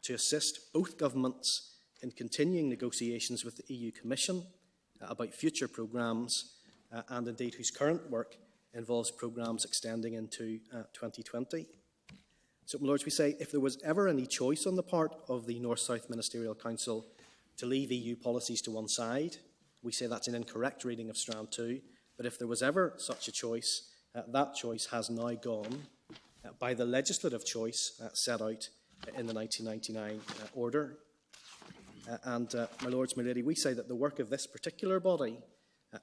to assist both governments in continuing negotiations with the EU Commission about future programmes, and indeed whose current work involves programmes extending into 2020. So, my Lords, we say if there was ever any choice on the part of the North-South Ministerial Council to leave EU policies to one side, we say that's an incorrect reading of Strand 2, but if there was ever such a choice, that choice has now gone by the legislative choice set out in the 1999 order. My Lords, my Lady, we say that the work of this particular body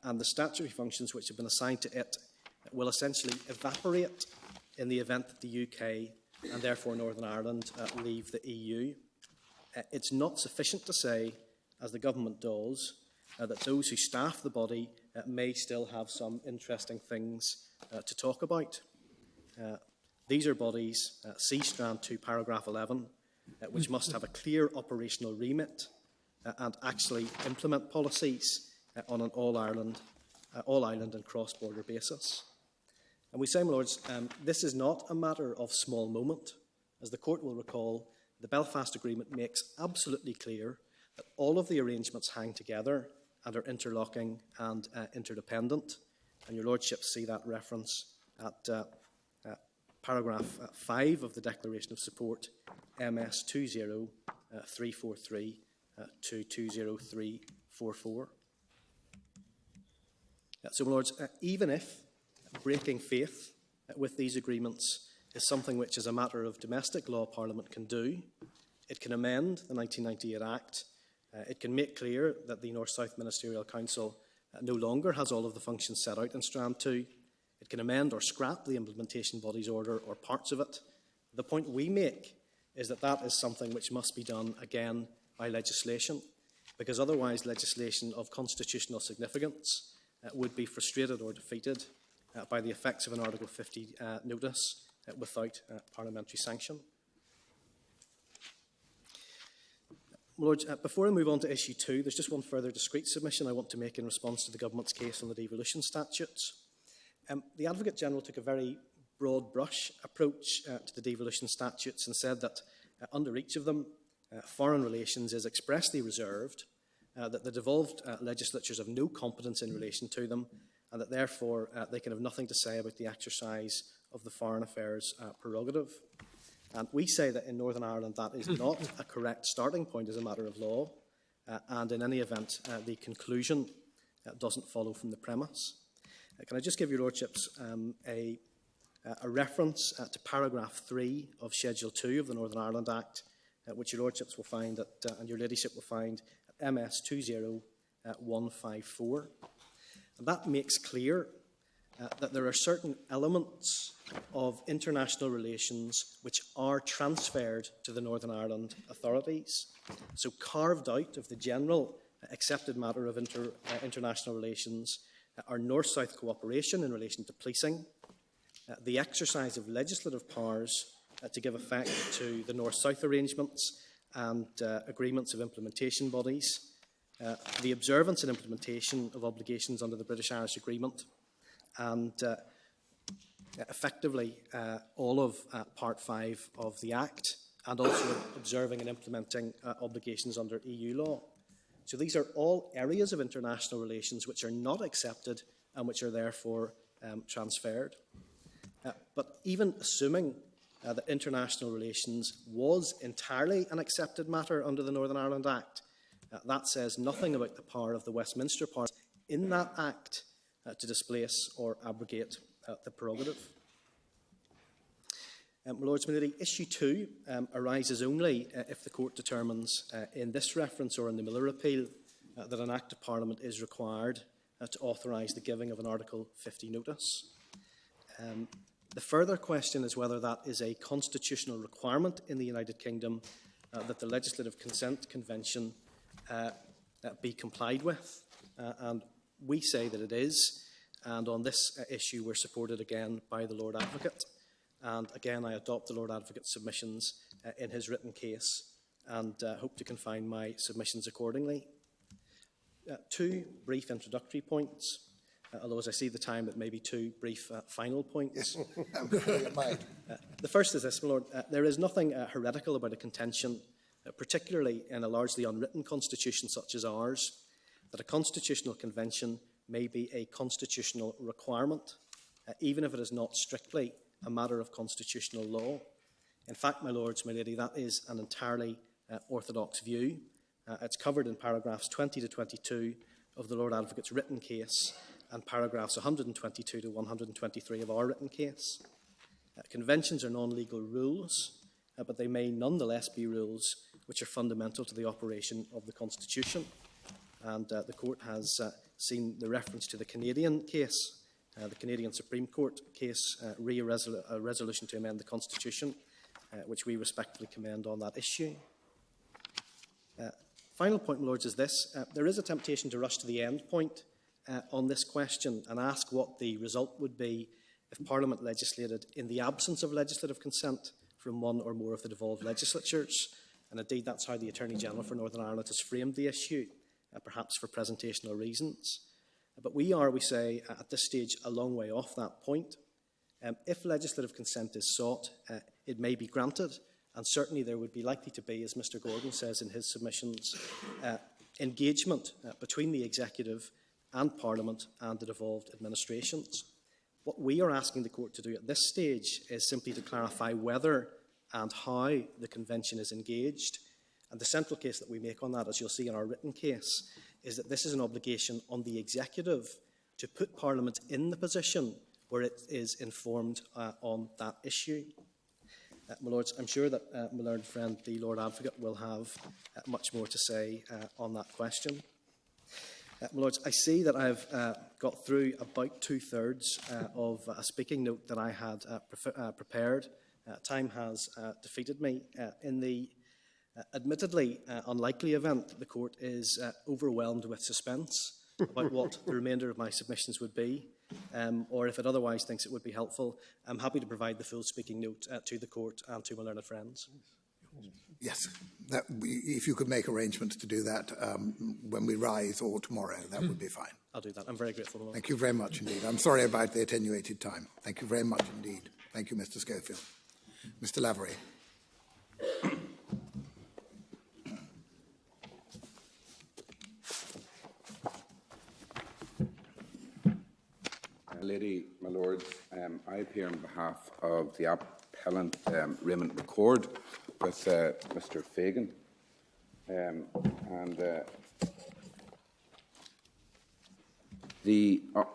and the statutory functions which have been assigned to it will essentially evaporate in the event that the UK and therefore Northern Ireland leave the EU. It's not sufficient to say, as the government does, that those who staff the body may still have some interesting things to talk about. These are bodies, see Strand 2, paragraph 11, which must have a clear operational remit and actually implement policies on an all-Ireland and cross-border basis. And we say, my Lords, this is not a matter of small moment. As the Court will recall, the Belfast Agreement makes absolutely clear that all of the arrangements hang together and are interlocking and interdependent. And your Lordships see that reference at paragraph 5 of the Declaration of Support, MS 20343 to 20344. So, my Lords, even if breaking faith with these agreements is something which, as a matter of domestic law, Parliament can do, it can amend the 1998 Act. It can make clear that the North-South Ministerial Council no longer has all of the functions set out in Strand 2. It can amend or scrap the implementation body's order or parts of it. The point we make is that that is something which must be done again by legislation, because otherwise legislation of constitutional significance would be frustrated or defeated by the effects of an Article 50 notice without parliamentary sanction. Lords, before I move on to issue 2, there's just one further discrete submission I want to make in response to the Government's case on the devolution statutes. The Advocate General took a very broad brush approach to the devolution statutes and said that under each of them, foreign relations is expressly reserved, that the devolved legislatures have no competence in relation to them, and that therefore they can have nothing to say about the exercise of the foreign affairs prerogative. And we say that in Northern Ireland that is not a correct starting point as a matter of law, and in any event the conclusion doesn't follow from the premise. Can I just give your Lordships a reference to paragraph 3 of Schedule 2 of the Northern Ireland Act, which your Lordships will find and your Ladyship will find at MS 20154. And that makes clear that there are certain elements of international relations which are transferred to the Northern Ireland authorities. So carved out of the general accepted matter of international relations are North-South cooperation in relation to policing, the exercise of legislative powers to give effect to the North-South arrangements and agreements of implementation bodies, the observance and implementation of obligations under the British-Irish Agreement, and effectively all of Part 5 of the Act, and also observing and implementing obligations under EU law. So these are all areas of international relations which are not accepted and which are therefore transferred. But even assuming that international relations was entirely an accepted matter under the Northern Ireland Act, that says nothing about the power of the Westminster powers in that Act to displace or abrogate the prerogative. Lords, my Lady, issue 2 arises only if the Court determines in this reference or in the Miller Appeal that an Act of Parliament is required to authorise the giving of an Article 50 notice. The further question is whether that is a constitutional requirement in the United Kingdom that the Legislative Consent Convention be complied with. And we say that it is, and on this issue we're supported again by the Lord Advocate. And again, I adopt the Lord Advocate's submissions in his written case and hope to confine my submissions accordingly. Two brief introductory points, although as I see the time, it may be two brief final points. The first is this, my Lord. There is nothing heretical about a contention, particularly in a largely unwritten constitution such as ours, that a constitutional convention may be a constitutional requirement, even if it is not strictly a matter of constitutional law. In fact, my lords, my lady, that is an entirely orthodox view. It's covered in paragraphs 20 to 22 of the Lord Advocate's written case and paragraphs 122 to 123 of our written case. Conventions are non-legal rules, but they may nonetheless be rules which are fundamental to the operation of the Constitution. And the Court has seen the reference to the Canadian case, the Canadian Supreme Court case, a resolution to amend the Constitution, which we respectfully commend on that issue. Final point, my lords, is this. There is a temptation to rush to the end point on this question and ask what the result would be if Parliament legislated in the absence of legislative consent from one or more of the devolved legislatures. And indeed, that's how the Attorney-General for Northern Ireland has framed the issue, perhaps for presentational reasons. But we say, at this stage, a long way off that point. If legislative consent is sought, it may be granted, and certainly there would be likely to be, as Mr Gordon says in his submissions, engagement between the Executive and Parliament and the devolved administrations. What we are asking the Court to do at this stage is simply to clarify whether and how the Convention is engaged. And the central case that we make on that, as you'll see in our written case, is that this is an obligation on the Executive to put Parliament in the position where it is informed on that issue. My Lords, I'm sure that my learned friend, the Lord Advocate, will have much more to say on that question. My Lords, I see that I've got through about two-thirds of a speaking note that I had prepared. Time has defeated me. In the admittedly unlikely event that the Court is overwhelmed with suspense about what the remainder of my submissions would be, or if it otherwise thinks it would be helpful, I'm happy to provide the full speaking note to the Court and to my learned friends. Yes, if you could make arrangements to do that when we rise or tomorrow, that would be fine. I'll do that. I'm very grateful. Thank you very much indeed. I'm sorry about the attenuated time. Thank you very much indeed. Thank you, Mr Schofield. Mr Lavery. Lady, my lords, I appear on behalf of the appellant Raymond McCord with Mr Fagan.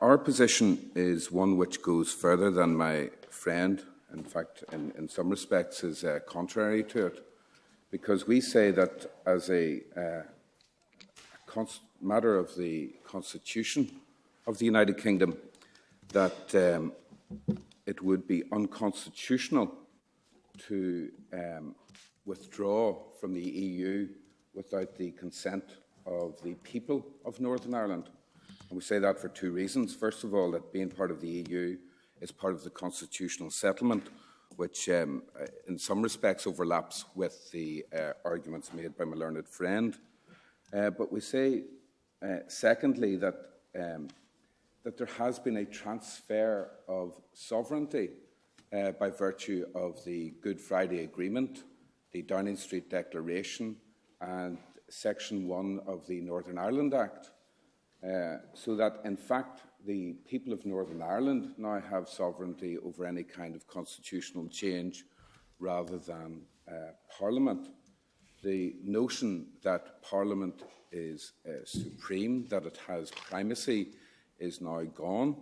Our position is one which goes further than my friend. In fact, in some respects, is contrary to it, because we say that as a matter of the Constitution of the United Kingdom, that it would be unconstitutional to withdraw from the EU without the consent of the people of Northern Ireland. And we say that for two reasons. First of all, that being part of the EU is part of the constitutional settlement, which in some respects overlaps with the arguments made by my learned friend. But we say, secondly, that there has been a transfer of sovereignty by virtue of the Good Friday Agreement, the Downing Street Declaration, and Section 1 of the Northern Ireland Act, so that, in fact, the people of Northern Ireland now have sovereignty over any kind of constitutional change rather than Parliament. The notion that Parliament is supreme, that it has primacy, is now gone.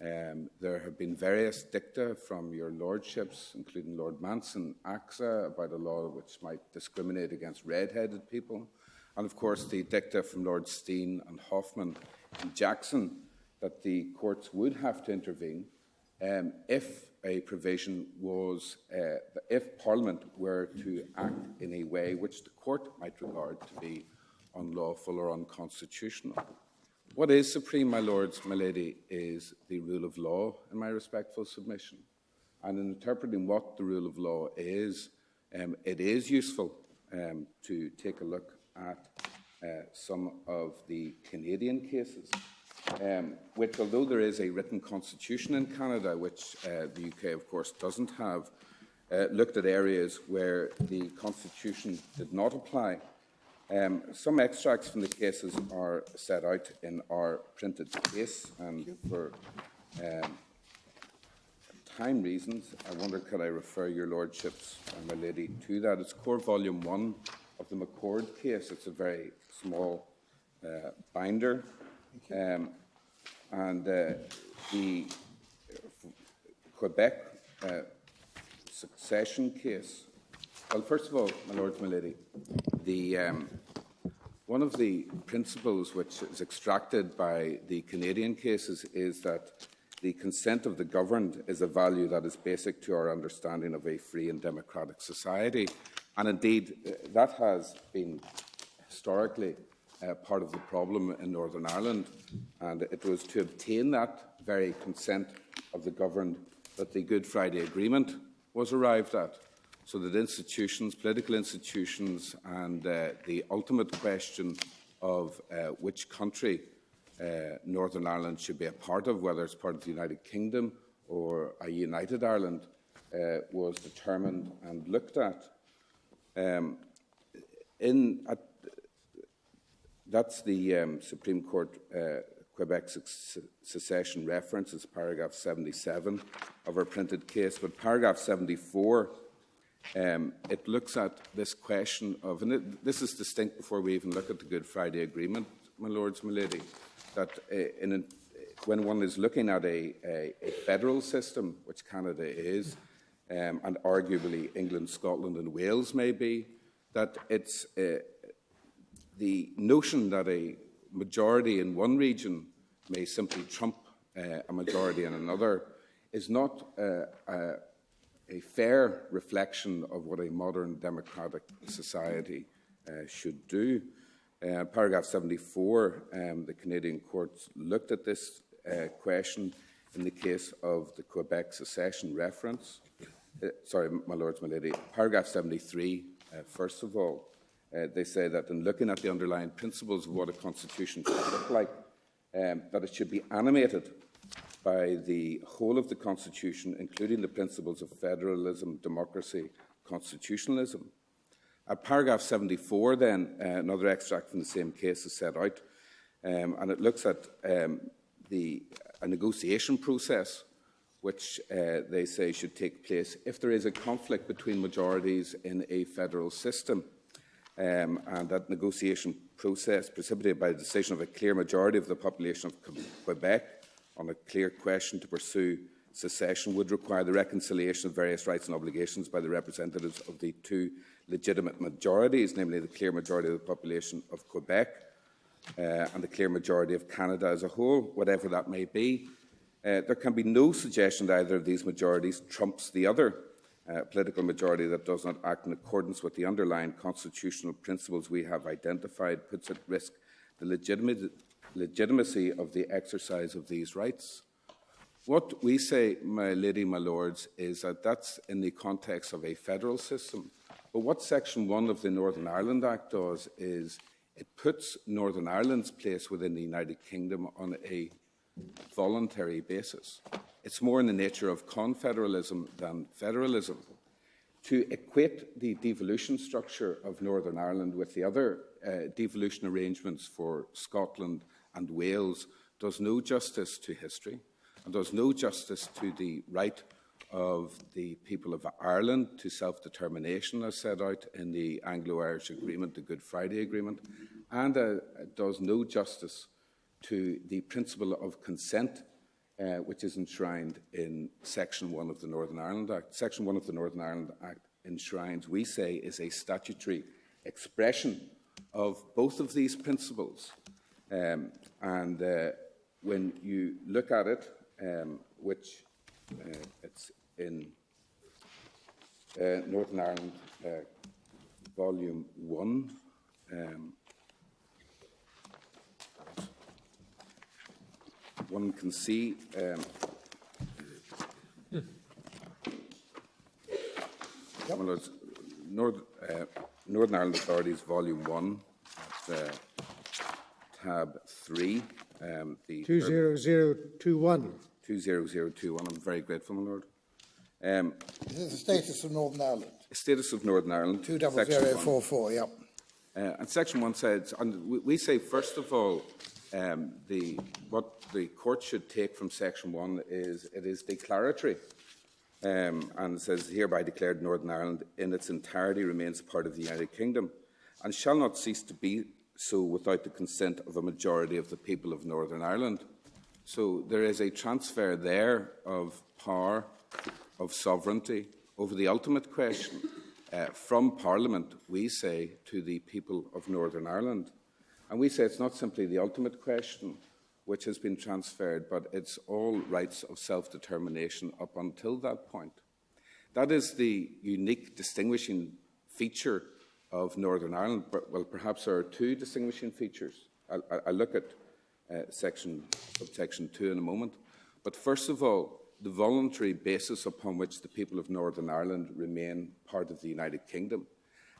There have been various dicta from your lordships, including Lord Manson, AXA, about a law which might discriminate against red-headed people. And, of course, the dicta from Lord Steen and Hoffman and Jackson that the courts would have to intervene if a provision was, if Parliament were to act in a way which the court might regard to be unlawful or unconstitutional. What is supreme, my lords, my lady, is the rule of law, in my respectful submission. And in interpreting what the rule of law is, it is useful to take a look at some of the Canadian cases, which, although there is a written constitution in Canada, which the UK, of course, doesn't have, looked at areas where the constitution did not apply. Some extracts from the cases are set out in our printed case, and for time reasons, I wonder could I refer your lordships and my lady to that. It's core volume 1 of the McCord case. It's a very small binder, and the Quebec succession case. Well, first of all, my lords, my lady, one of the principles which is extracted by the Canadian cases is that the consent of the governed is a value that is basic to our understanding of a free and democratic society. And indeed, that has been historically part of the problem in Northern Ireland. And it was to obtain that very consent of the governed that the Good Friday Agreement was arrived at, so that institutions, political institutions, and the ultimate question of which country Northern Ireland should be a part of, whether it's part of the United Kingdom or a united Ireland, was determined and looked at. That's the Supreme Court Quebec secession reference. It's paragraph 77 of our printed case. But paragraph 74, it looks at this question of, and this is distinct before we even look at the Good Friday Agreement, my lords, my lady, that when one is looking at a federal system, which Canada is, and arguably England, Scotland and Wales may be, that it's the notion that a majority in one region may simply trump a majority in another is not a fair reflection of what a modern democratic society should do. Paragraph 74, the Canadian courts looked at this question in the case of the Quebec secession reference. Sorry, my lords, my lady. Paragraph 73, first of all, they say that in looking at the underlying principles of what a constitution should look like, that it should be animated by the whole of the constitution, including the principles of federalism, democracy, constitutionalism. Paragraph 74, then, another extract from the same case is set out, and it looks at a negotiation process which they say should take place if there is a conflict between majorities in a federal system, and that negotiation process, precipitated by the decision of a clear majority of the population of Quebec on a clear question to pursue secession, would require the reconciliation of various rights and obligations by the representatives of the two legitimate majorities, namely the clear majority of the population of Quebec and the clear majority of Canada as a whole, whatever that may be. There can be no suggestion that either of these majorities trumps the other political majority that does not act in accordance with the underlying constitutional principles we have identified, puts at risk the legitimacy of the exercise of these rights. What we say, my lady, my lords, is that that's in the context of a federal system. But what Section 1 of the Northern Ireland Act does is it puts Northern Ireland's place within the United Kingdom on a voluntary basis. It's more in the nature of confederalism than federalism. To equate the devolution structure of Northern Ireland with the other devolution arrangements for Scotland and Wales does no justice to history and does no justice to the right of the people of Ireland to self-determination as set out in the Anglo-Irish Agreement, the Good Friday Agreement, and does no justice to the principle of consent, which is enshrined in Section 1 of the Northern Ireland Act. Section 1 of the Northern Ireland Act enshrines, we say, is a statutory expression of both of these principles. And when you look at it, which it's in Northern Ireland Volume 1, one can see Northern Ireland Authorities, Volume 1, tab 3. 20021. 20021. I'm very grateful, my Lord. This is the status of Northern Ireland. Status of Northern Ireland. 20044, yep. And Section 1 says, and we say, first of all, what the court should take from Section 1 is it is declaratory. And it says, hereby declared Northern Ireland in its entirety remains part of the United Kingdom and shall not cease to be so without the consent of a majority of the people of Northern Ireland. So there is a transfer there of power, of sovereignty over the ultimate question from Parliament, we say, to the people of Northern Ireland. And we say it's not simply the ultimate question which has been transferred, but it's all rights of self-determination up until that point. That is the unique distinguishing feature of Northern Ireland. Well, perhaps there are two distinguishing features. I'll look at subsection 2 in a moment. But first of all, the voluntary basis upon which the people of Northern Ireland remain part of the United Kingdom.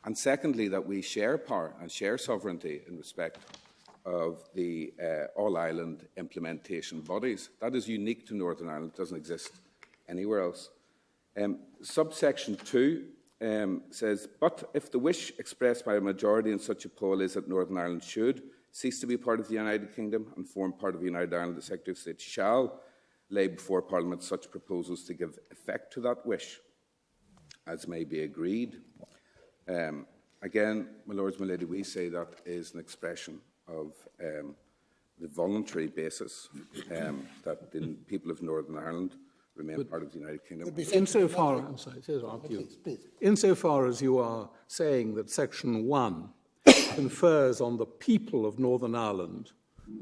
And secondly, that we share power and share sovereignty in respect of the all-island implementation bodies. That is unique to Northern Ireland. It doesn't exist anywhere else. Subsection 2 says, but if the wish expressed by a majority in such a poll is that Northern Ireland should cease to be part of the United Kingdom and form part of the United Ireland, the Secretary of State shall lay before Parliament such proposals to give effect to that wish, as may be agreed. Again, my Lords, my Lady, we say that is an expression of the voluntary basis that the people of Northern Ireland remain part of the United Kingdom. Insofar as you are saying that Section 1 confers on the people of Northern Ireland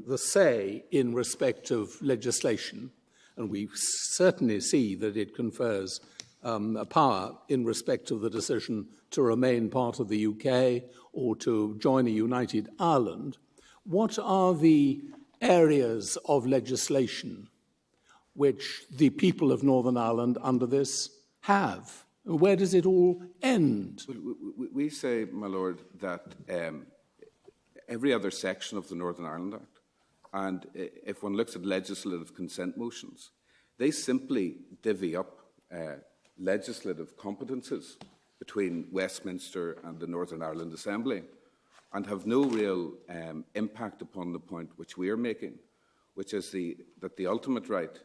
the say in respect of legislation, and we certainly see that it confers a power in respect of the decision to remain part of the UK or to join a united Ireland, what are the areas of legislation which the people of Northern Ireland under this have? Where does it all end? We say, my Lord, that every other section of the Northern Ireland Act, and if one looks at legislative consent motions, they simply divvy up legislative competences between Westminster and the Northern Ireland Assembly and have no real impact upon the point which we are making, which is that the ultimate right,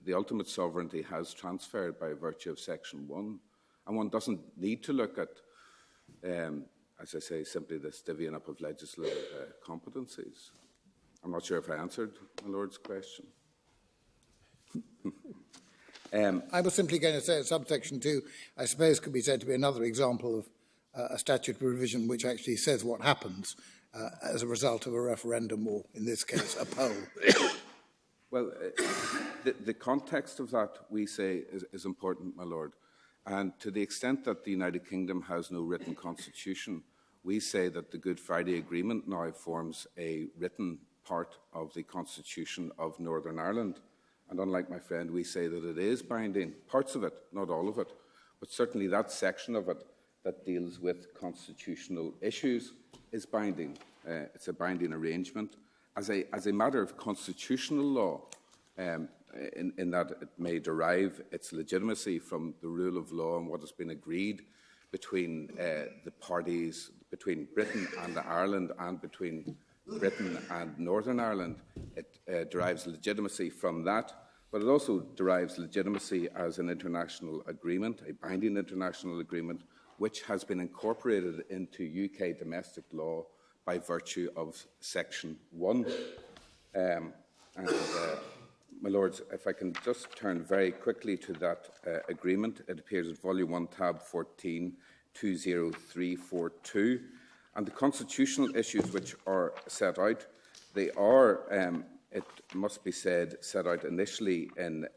the ultimate sovereignty has transferred by virtue of Section 1. And one doesn't need to look at, as I say, simply this divvying up of legislative competencies. I'm not sure if I answered my Lord's question. I was simply going to say that subsection 2, I suppose, could be said to be another example of a statutory revision which actually says what happens as a result of a referendum or, in this case, a poll. Well, the context of that, we say, is important, my Lord. And to the extent that the United Kingdom has no written constitution, we say that the Good Friday Agreement now forms a written part of the constitution of Northern Ireland. And unlike my friend, we say that it is binding, parts of it, not all of it, but certainly that section of it that deals with constitutional issues is binding. It's a binding arrangement. As a matter of constitutional law, in that it may derive its legitimacy from the rule of law and what has been agreed between the parties, between Britain and Ireland and between Britain and Northern Ireland. It derives legitimacy from that, but it also derives legitimacy as an international agreement, a binding international agreement, which has been incorporated into UK domestic law by virtue of Section 1. My Lords, if I can just turn very quickly to that agreement. It appears at Volume 1, Tab 14, 20342. And the constitutional issues which are set out, they are, it must be said, set out initially in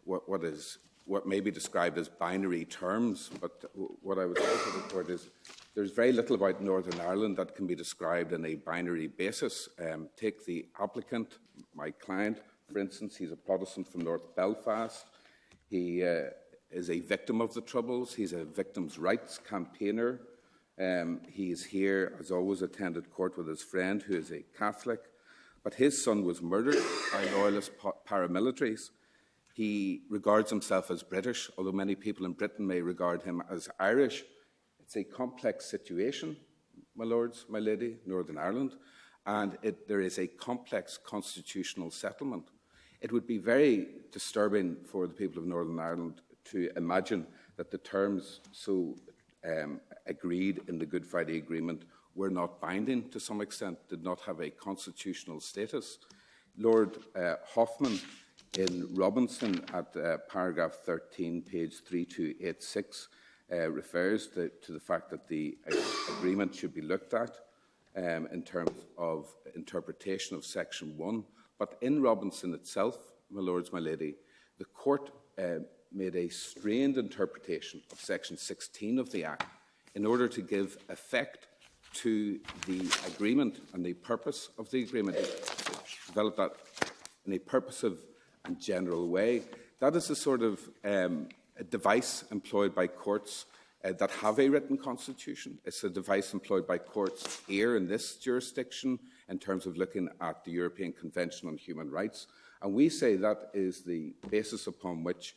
what may be described as binary terms. But what I would say to the Court is there's very little about Northern Ireland that can be described on a binary basis. Take the applicant, my client, for instance. He's a Protestant from North Belfast. He is a victim of the Troubles. He's a victims' rights campaigner. He is here, has always attended court with his friend, who is a Catholic. But his son was murdered by loyalist paramilitaries. He regards himself as British, although many people in Britain may regard him as Irish. It's a complex situation, my lords, my lady, Northern Ireland, and there is a complex constitutional settlement. It would be very disturbing for the people of Northern Ireland to imagine that the terms so agreed in the Good Friday Agreement were not binding to some extent, did not have a constitutional status. Lord Hoffman in Robinson at paragraph 13, page 3286, refers to the fact that the agreement should be looked at in terms of interpretation of Section 1. But in Robinson itself, my lords, my lady, the court made a strained interpretation of Section 16 of the Act in order to give effect to the agreement and the purpose of the agreement, develop that in a purposive and general way. That is the sort of a device employed by courts that have a written constitution. It's a device employed by courts here in this jurisdiction in terms of looking at the European Convention on Human Rights. And we say that is the basis upon which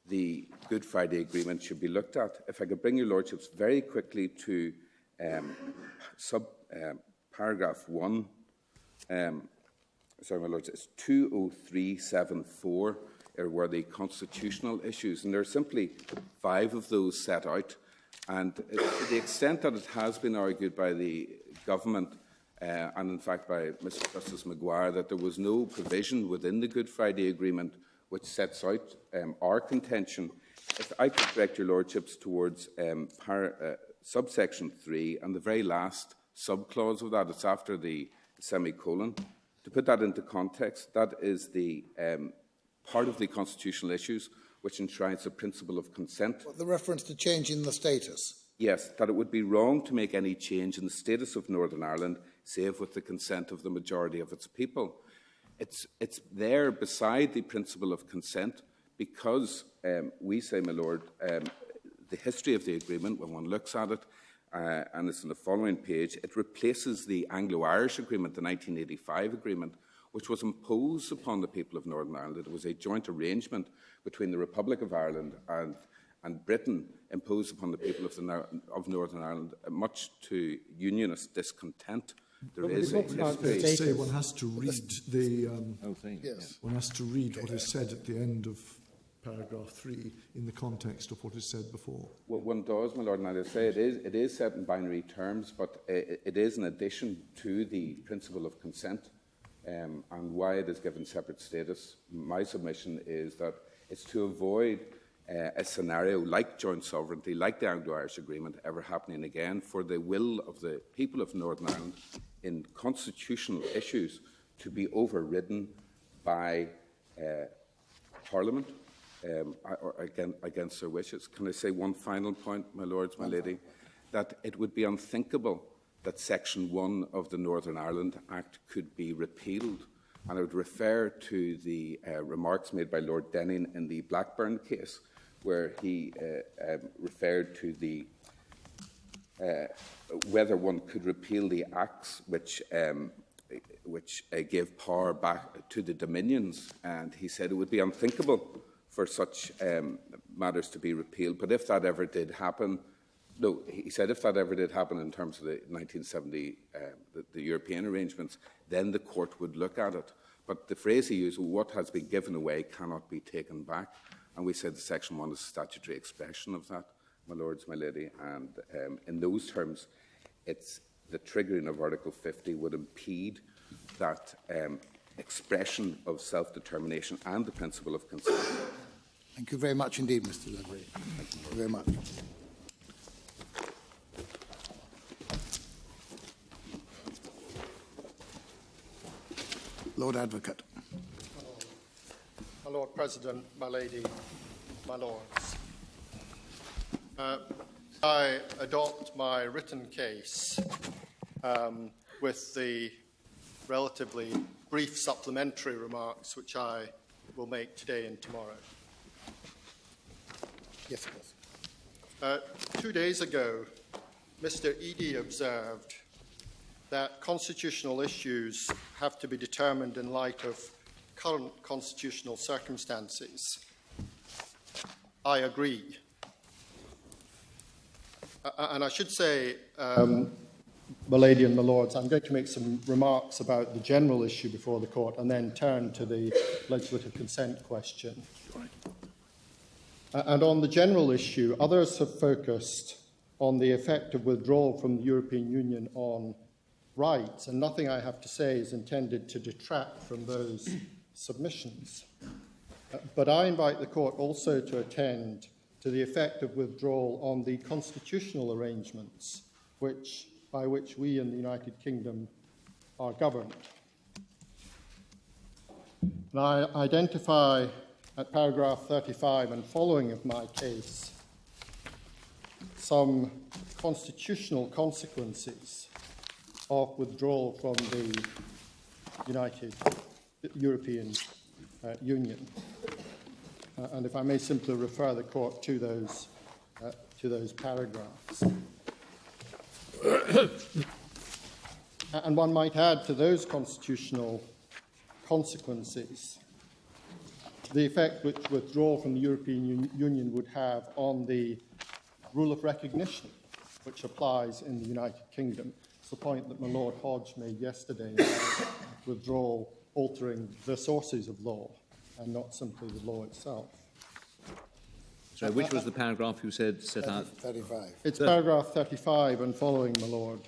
the Good Friday Agreement should be looked at. If I could bring your lordships very quickly to paragraph 1, sorry, my lords, it's 20374 were the constitutional issues, and there are simply 5 of those set out. And to the extent that it has been argued by the government, and in fact by Mr Justice Maguire, that there was no provision within the Good Friday Agreement which sets out our contention, if I could direct your lordships towards subsection 3 and the very last subclause of that, it's after the semicolon. To put that into context, that is the part of the constitutional issues which enshrines the principle of consent. The reference to changing the status? Yes, that it would be wrong to make any change in the status of Northern Ireland, save with the consent of the majority of its people. It's there beside the principle of consent because we say, my lord, the history of the agreement, when one looks at it, and it's on the following page, it replaces the Anglo-Irish Agreement, the 1985 agreement, which was imposed upon the people of Northern Ireland. It was a joint arrangement between the Republic of Ireland and Britain, imposed upon the people of Northern Ireland, much to Unionist discontent. There is a history. One has to read the whole thing. Yes. One has to read what is said at the end of paragraph 3 in the context of what is said before. Well, one does, my lord, and I say it is set in binary terms, but it is an addition to the principle of consent, and why it is given separate status. My submission is that it's to avoid a scenario like joint sovereignty, like the Anglo-Irish Agreement, ever happening again, for the will of the people of Northern Ireland in constitutional issues to be overridden by Parliament or against their wishes. Can I say one final point, my lords, my lady, that it would be unthinkable that Section 1 of the Northern Ireland Act could be repealed. And I would refer to the remarks made by Lord Denning in the Blackburn case, where he referred to the whether one could repeal the acts which gave power back to the Dominions, and he said it would be unthinkable for such matters to be repealed. But if that ever did happen, no, he said if that ever did happen in terms of the 1970, the European arrangements, then the court would look at it. But the phrase he used, what has been given away cannot be taken back. And we said the Section 1 is a statutory expression of that, my lords, my lady. And in those terms, it's the triggering of Article 50 would impede that expression of self-determination and the principle of consent. Thank you very much indeed, Mr. Levery. Thank you very much. Lord Advocate. My Lord President, my lady, my lords. I adopt my written case with the relatively brief supplementary remarks which I will make today and tomorrow. Yes, of course. 2 days ago, Mr. Eadie observed that constitutional issues have to be determined in light of current constitutional circumstances. I agree. And I should say, my lady and my lords, I'm going to make some remarks about the general issue before the court and then turn to the legislative consent question. And on the general issue, others have focused on the effect of withdrawal from the European Union on rights, and nothing I have to say is intended to detract from those submissions. But I invite the court also to attend to the effect of withdrawal on the constitutional arrangements by which we in the United Kingdom are governed. And I identify at paragraph 35 and following of my case some constitutional consequences of withdrawal from the European Union. And if I may simply refer the court to those paragraphs. And one might add to those constitutional consequences the effect which withdrawal from the European Union would have on the rule of recognition which applies in the United Kingdom. It's the point that my Lord Hodge made yesterday about withdrawal altering the sources of law and not simply the law itself. So which was the paragraph you said set out? 35. It's paragraph 35 and following, my Lord.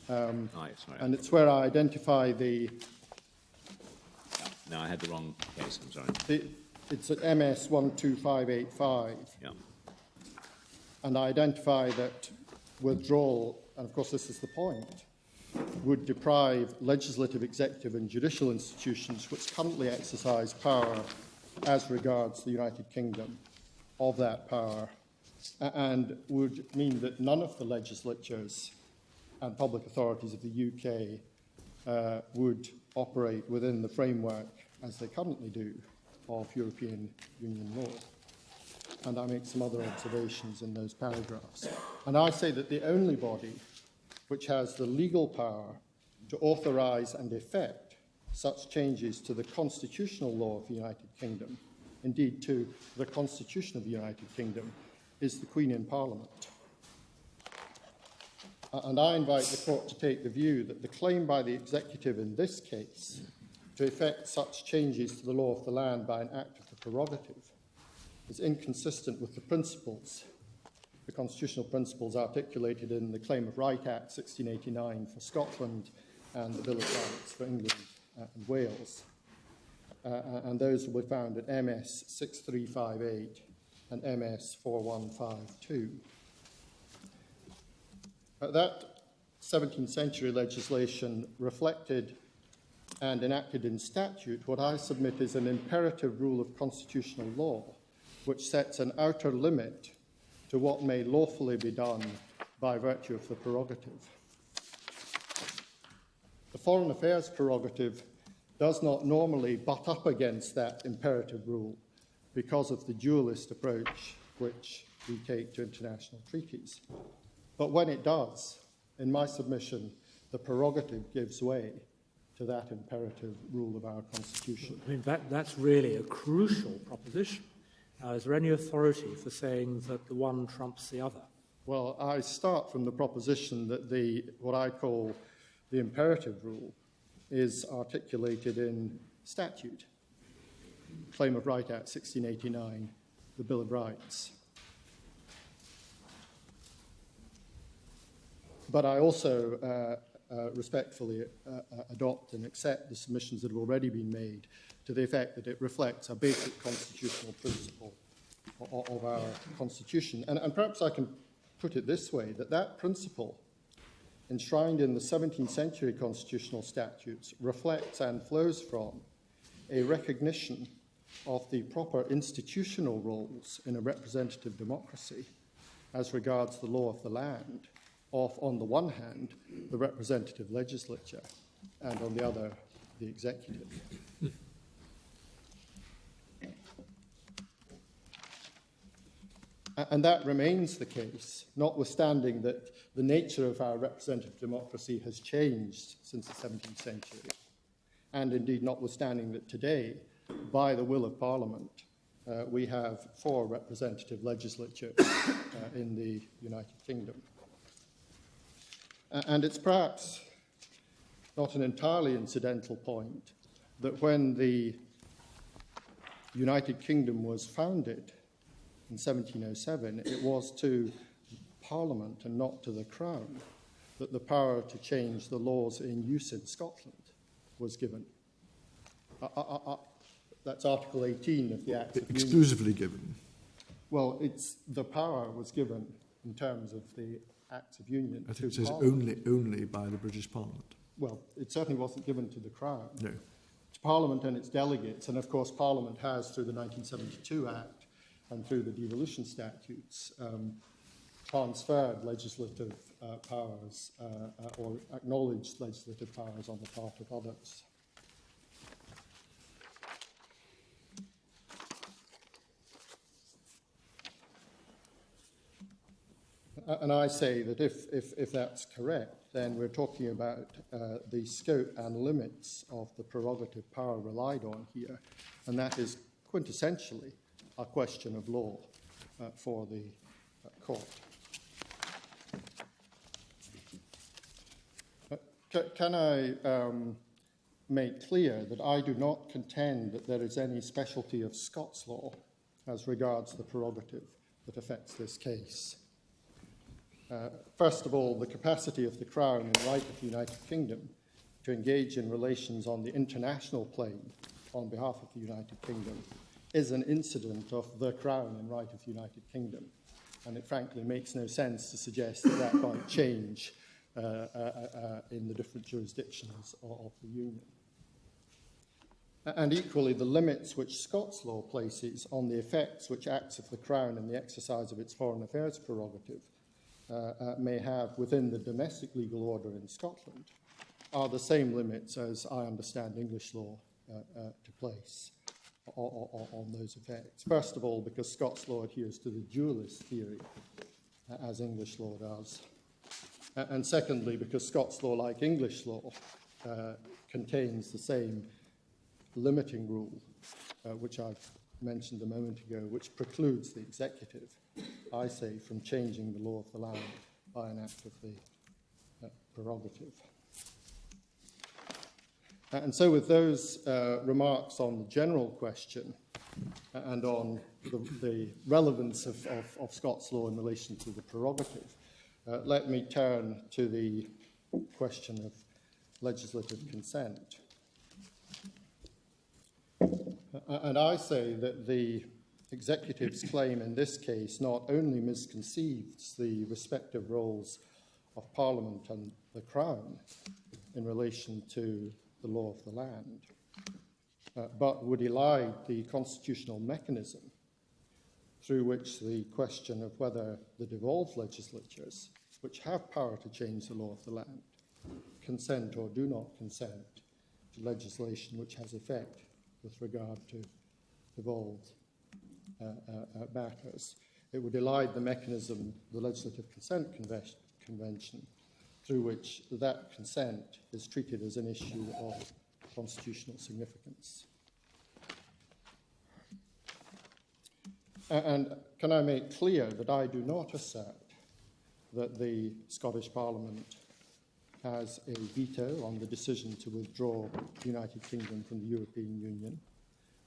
Sorry. And it's where I identify the... No, I had the wrong case, I'm sorry. It's at MS 12585. Yeah. And I identify that withdrawal, and of course this is the point, would deprive legislative, executive and judicial institutions which currently exercise power as regards the United Kingdom of that power, and would mean that none of the legislatures and public authorities of the UK would operate within the framework, as they currently do, of European Union law. And I make some other observations in those paragraphs. And I say that the only body which has the legal power to authorise and effect such changes to the constitutional law of the United Kingdom, indeed to the Constitution of the United Kingdom, is the Queen in Parliament. And I invite the court to take the view that the claim by the executive in this case to effect such changes to the law of the land by an act of the prerogative is inconsistent with the principles, the constitutional principles articulated in the Claim of Right Act 1689 for Scotland and the Bill of Rights for England and Wales. And those will be found at MS 6358 and MS 4152. That 17th century legislation reflected and enacted in statute what I submit is an imperative rule of constitutional law, which sets an outer limit to what may lawfully be done by virtue of the prerogative. The foreign affairs prerogative does not normally butt up against that imperative rule because of the dualist approach which we take to international treaties. But when it does, in my submission, the prerogative gives way to that imperative rule of our Constitution. I mean, that's really a crucial proposition. Is there any authority for saying that the one trumps the other? Well, I start from the proposition that what I call the imperative rule is articulated in statute. Claim of Right Act 1689, the Bill of Rights. But I also respectfully adopt and accept the submissions that have already been made to the effect that it reflects a basic constitutional principle of our Constitution. And perhaps I can put it this way, that principle enshrined in the 17th century constitutional statutes reflects and flows from a recognition of the proper institutional roles in a representative democracy as regards the law of the land, of, on the one hand, the representative legislature, and on the other, the executive. And that remains the case, notwithstanding that the nature of our representative democracy has changed since the 17th century, and indeed notwithstanding that today, by the will of Parliament, we have 4 representative legislatures in the United Kingdom. And it's perhaps not an entirely incidental point that when the United Kingdom was founded in 1707, it was to Parliament and not to the Crown that the power to change the laws in use in Scotland was given. That's Article 18 of the Act of Union. Exclusively given? Well, the power was given in terms of the Acts of Union. I think it says Parliament. only by the British Parliament. Well, it certainly wasn't given to the Crown. No. To Parliament and its delegates, and of course Parliament has, through the 1972 Act and through the devolution statutes, transferred legislative powers or acknowledged legislative powers on the part of others. And I say that if that's correct, then we're talking about the scope and limits of the prerogative power relied on here, and that is quintessentially a question of law for the court. Can I make clear that I do not contend that there is any specialty of Scots law as regards the prerogative that affects this case? First of all, the capacity of the Crown and right of the United Kingdom to engage in relations on the international plane on behalf of the United Kingdom is an incident of the Crown and right of the United Kingdom. And it frankly makes no sense to suggest that that might change in the different jurisdictions of the Union. And equally, the limits which Scots law places on the effects which acts of the Crown in the exercise of its foreign affairs prerogative may have within the domestic legal order in Scotland are the same limits as I understand English law to place on those effects. First of all, because Scots law adheres to the dualist theory, as English law does. And secondly, because Scots law, like English law, contains the same limiting rule, which I've mentioned a moment ago, which precludes the executive, I say, from changing the law of the land by an act of the prerogative. And so with those remarks on the general question and on the relevance of Scots law in relation to the prerogative, let me turn to the question of legislative consent. And I say that the executive's claim in this case not only misconceives the respective roles of Parliament and the Crown in relation to the law of the land, but would elide the constitutional mechanism through which the question of whether the devolved legislatures, which have power to change the law of the land, consent or do not consent to legislation which has effect with regard to devolved matters. It would elide the mechanism, the Legislative Consent Convention, through which that consent is treated as an issue of constitutional significance. And can I make clear that I do not assert that the Scottish Parliament has a veto on the decision to withdraw the United Kingdom from the European Union.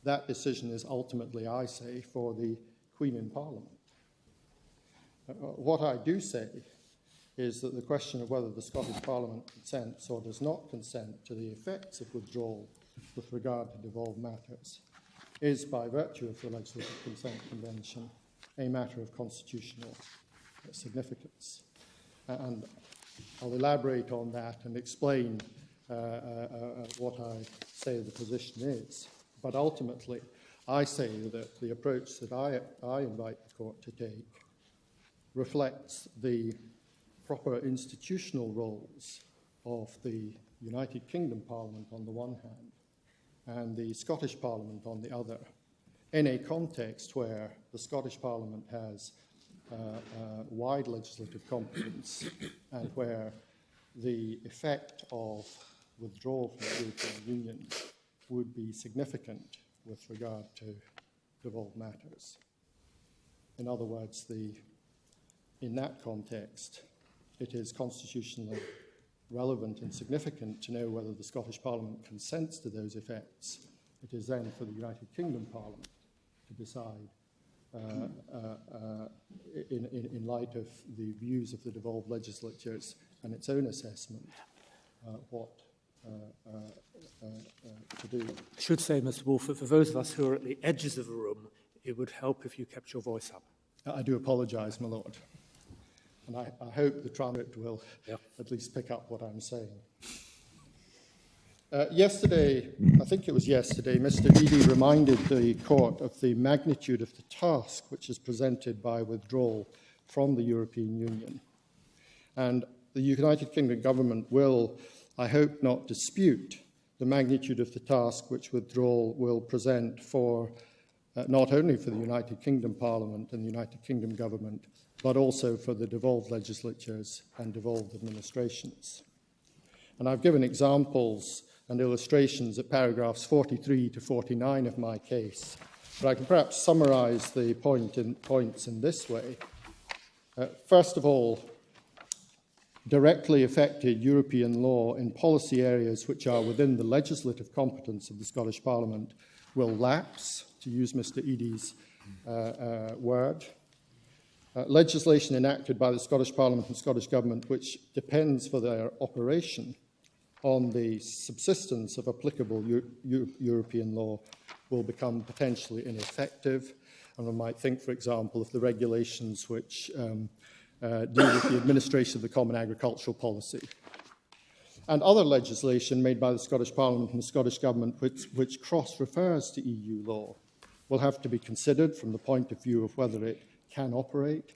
That decision is ultimately, I say, for the Queen in Parliament. What I do say is that the question of whether the Scottish Parliament consents or does not consent to the effects of withdrawal with regard to devolved matters is, by virtue of the Legislative Consent Convention, a matter of constitutional significance. And I'll elaborate on that and explain what I say the position is. But ultimately, I say that the approach that I invite the Court to take reflects the proper institutional roles of the United Kingdom Parliament on the one hand and the Scottish Parliament on the other, in a context where the Scottish Parliament has wide legislative competence and where the effect of withdrawal from the European Union would be significant with regard to devolved matters. In other words, in that context, it is constitutionally relevant and significant to know whether the Scottish Parliament consents to those effects. It is then for the United Kingdom Parliament to decide, in light of the views of the devolved legislatures and its own assessment, what to do. I should say, Mr. Wolf, that for those of us who are at the edges of the room, it would help if you kept your voice up. I do apologise, my Lord. And I hope the transcript will at least pick up what I'm saying. Yesterday, I think it was yesterday, Mr. Eadie reminded the court of the magnitude of the task which is presented by withdrawal from the European Union. And the United Kingdom government will, I hope, not dispute the magnitude of the task which withdrawal will present for not only for the United Kingdom Parliament and the United Kingdom government, but also for the devolved legislatures and devolved administrations. And I've given examples and illustrations at paragraphs 43 to 49 of my case, but I can perhaps summarise the points in this way. First of all, directly affected European law in policy areas which are within the legislative competence of the Scottish Parliament will lapse, to use Mr. Eadie's word. Legislation enacted by the Scottish Parliament and Scottish Government which depends for their operation on the subsistence of applicable European law will become potentially ineffective. And one might think, for example, of the regulations which deal with the administration of the Common Agricultural Policy. And other legislation made by the Scottish Parliament and the Scottish Government which cross-refers to EU law will have to be considered from the point of view of whether it can operate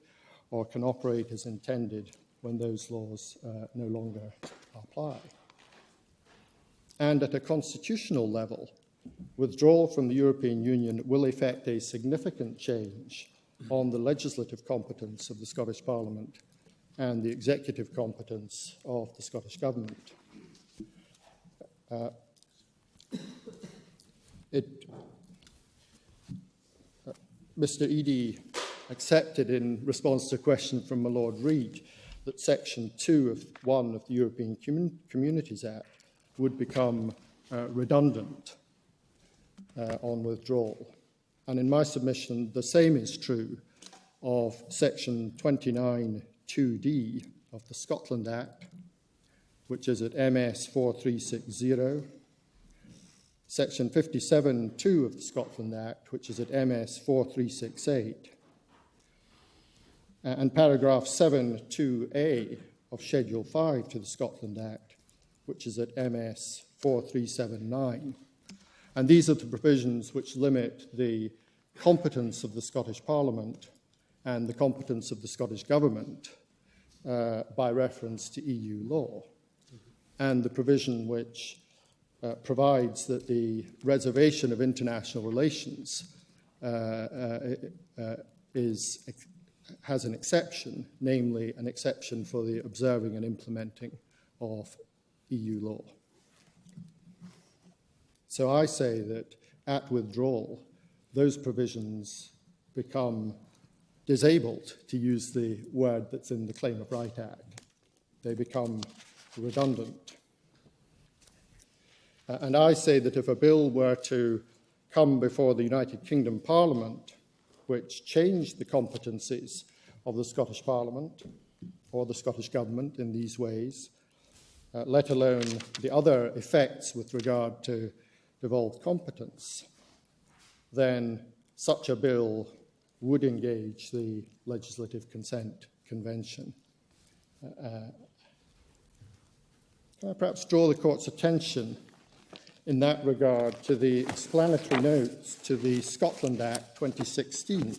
or can operate as intended when those laws no longer apply. And at a constitutional level, withdrawal from the European Union will effect a significant change on the legislative competence of the Scottish Parliament and the executive competence of the Scottish Government. Mr. Eadie accepted in response to a question from my Lord Reid that Section 2 of the European Communities Act would become redundant on withdrawal. And in my submission, the same is true of Section 29(2)(d) of the Scotland Act, which is at MS 4360, Section 57(2) of the Scotland Act, which is at MS 4368, and paragraph 7(2)(a) of Schedule 5 to the Scotland Act, which is at MS 4379. And these are the provisions which limit the competence of the Scottish Parliament and the competence of the Scottish Government by reference to EU law, and the provision which provides that the reservation of international relations has an exception, namely an exception for the observing and implementing of EU law. So I say that at withdrawal, those provisions become disabled, to use the word that's in the Claim of Right Act. They become redundant. And I say that if a bill were to come before the United Kingdom Parliament, which changed the competencies of the Scottish Parliament or the Scottish Government in these ways, let alone the other effects with regard to devolved competence, then such a bill would engage the Legislative Consent Convention. Can I perhaps draw the Court's attention in that regard to the explanatory notes to the Scotland Act 2016?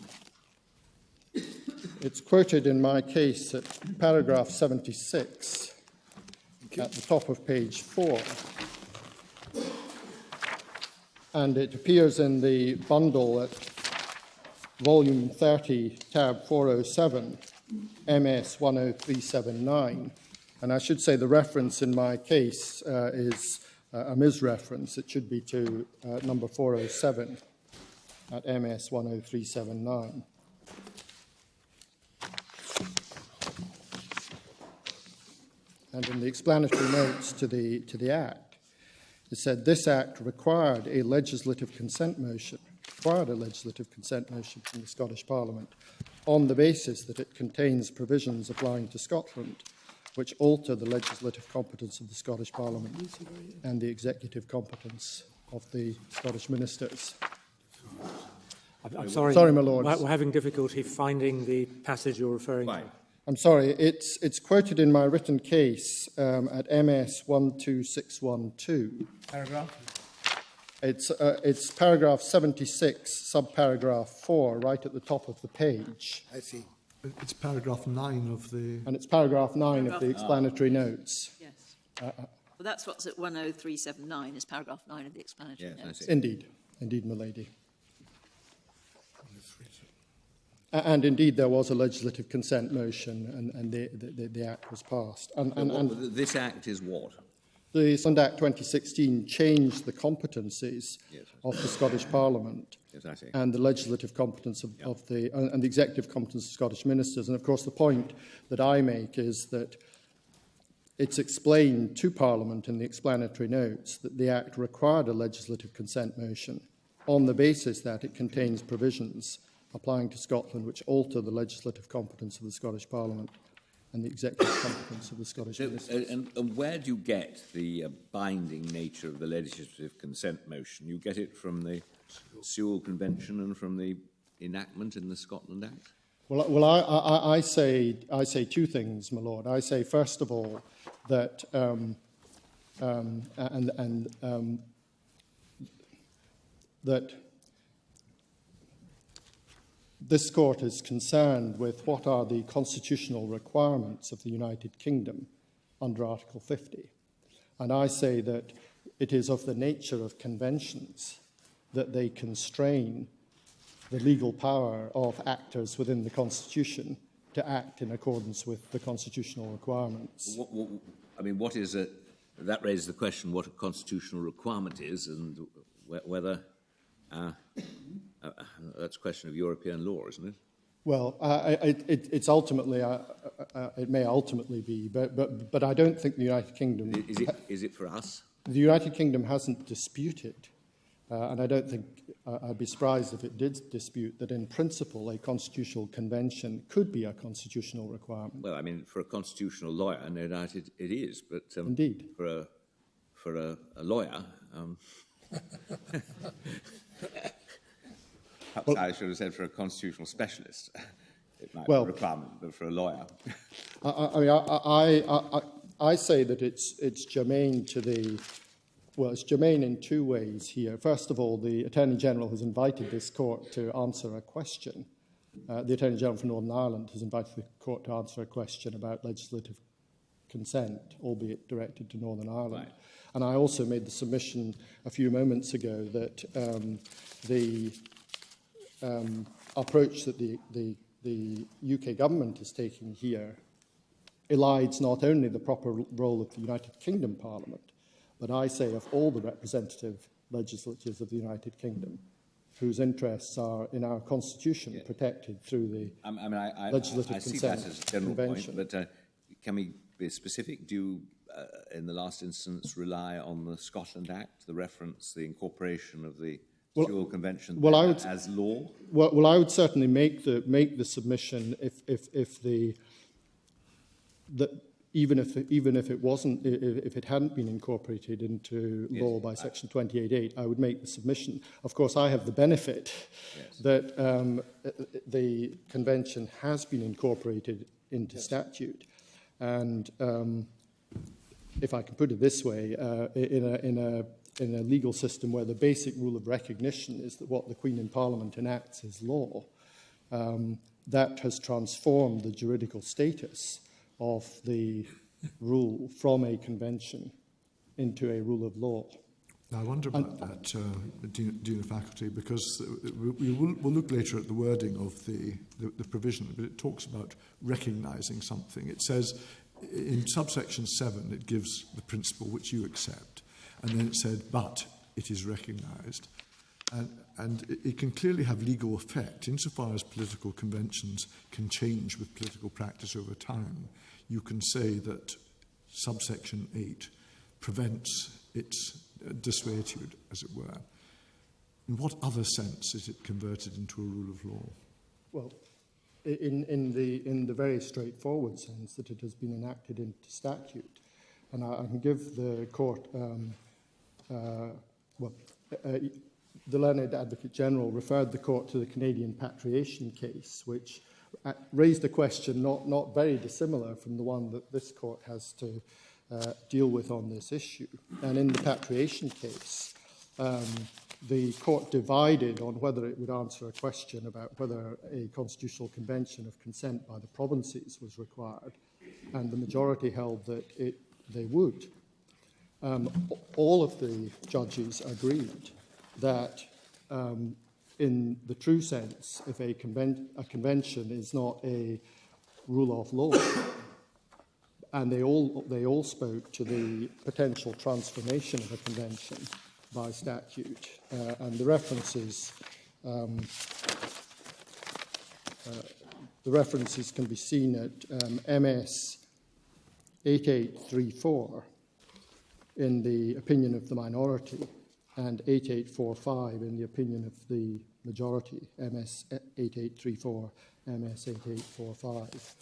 It's quoted in my case at paragraph 76 at the top of page 4. And it appears in the bundle at volume 30, tab 407, MS 10379. And I should say the reference in my case is a misreference. It should be to number 407 at MS 10379. And in the explanatory notes to the Act, it said this Act required a legislative consent motion from the Scottish Parliament on the basis that it contains provisions applying to Scotland which alter the legislative competence of the Scottish Parliament and the executive competence of the Scottish ministers. I'm sorry, my Lord. We're having difficulty finding the passage you're referring to. I'm sorry, it's quoted in my written case at MS 12612. Paragraph? It's paragraph 76, subparagraph 4, right at the top of the page. I see. It's paragraph 9 of the... And it's paragraph 9 of the explanatory notes. Yes. Well, that's what's at 10379, is paragraph 9 of the explanatory notes. Indeed, my lady. And indeed, there was a legislative consent motion, and the Act was passed. And this Act is what? The Scotland Act 2016 changed the competencies of the Scottish Parliament and the legislative competence of the executive competence of Scottish ministers. And of course, the point that I make is that it's explained to Parliament in the explanatory notes that the Act required a legislative consent motion on the basis that it contains provisions applying to Scotland which alter the legislative competence of the Scottish Parliament and the executive competence of the Scottish ministers. And where do you get the binding nature of the legislative consent motion? You get it from the Sewell Convention and from the enactment in the Scotland Act? Well, I say two things, my lord. I say, first of all, that that this court is concerned with what are the constitutional requirements of the United Kingdom under Article 50. And I say that it is of the nature of conventions that they constrain the legal power of actors within the Constitution to act in accordance with the constitutional requirements. What is a... That raises the question what a constitutional requirement is and whether... that's a question of European law, isn't it? Well, it's ultimately, it may ultimately be, but I don't think the United Kingdom... Is it for us? The United Kingdom hasn't disputed, and I don't think I'd be surprised if it did dispute that in principle a constitutional convention could be a constitutional requirement. Well, I mean, for a constitutional lawyer, no doubt it is, but indeed, for a lawyer... Perhaps I should have said for a constitutional specialist. It might be a requirement, but for a lawyer. I say that it's germane to the... Well, it's germane in two ways here. First of all, the Attorney General has invited this court to answer a question. The Attorney General for Northern Ireland has invited the court to answer a question about legislative consent, albeit directed to Northern Ireland. Right. And I also made the submission a few moments ago that the approach that the UK government is taking here elides not only the proper role of the United Kingdom Parliament, but I say of all the representative legislatures of the United Kingdom, whose interests are in our constitution protected through the legislative consent I see that as a general convention. Point, but can we be specific? Do you, in the last instance, rely on the Scotland Act, the reference, the incorporation of the Sewell Convention as law? Well, I would certainly make the submission even if it wasn't, if it hadn't been incorporated into law by Section 28.8, I would make the submission. Of course, I have the benefit that the convention has been incorporated into statute, and if I can put it this way, in a legal system where the basic rule of recognition is that what the Queen in Parliament enacts is law, that has transformed the juridical status of the rule from a convention into a rule of law. I wonder about that, Dean of Faculty, because we'll look later at the wording of the provision, but it talks about recognising something. It says, in subsection 7, it gives the principle which you accept, and then it said, but it is recognised. And it can clearly have legal effect insofar as political conventions can change with political practice over time. You can say that subsection 8 prevents its desuetude, as it were. In what other sense is it converted into a rule of law? Well, in the very straightforward sense that it has been enacted into statute. And I can give the court, the learned Advocate General referred the court to the Canadian patriation case, which raised a question not very dissimilar from the one that this court has to deal with on this issue. And in the patriation case, the court divided on whether it would answer a question about whether a constitutional convention of consent by the provinces was required, and the majority held that they would. All of the judges agreed that in the true sense, if a convention is not a rule of law, and they all spoke to the potential transformation of a convention by statute, and the references can be seen at MS 8834 in the opinion of the minority, and 8845 in the opinion of the majority, MS 8834, MS 8845.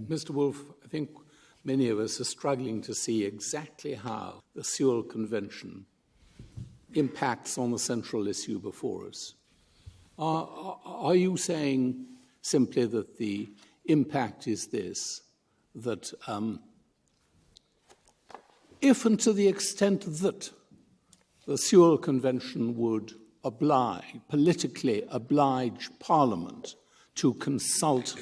Mr. Wolfe, I think many of us are struggling to see exactly how the Sewell Convention impacts on the central issue before us. Are you saying simply that the impact is this, that if and to the extent that the Sewell Convention would politically oblige Parliament to consult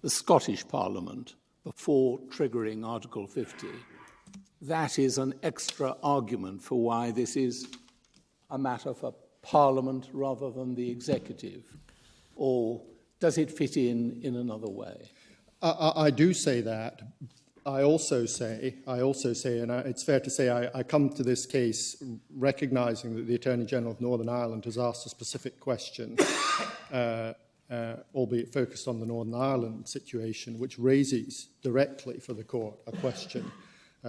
the Scottish Parliament before triggering Article 50, that is an extra argument for why this is a matter for Parliament rather than the executive? Or does it fit in another way? I do say that. I also say, and it's fair to say, I come to this case recognising that the Attorney General of Northern Ireland has asked a specific question, albeit focused on the Northern Ireland situation, which raises directly for the court a question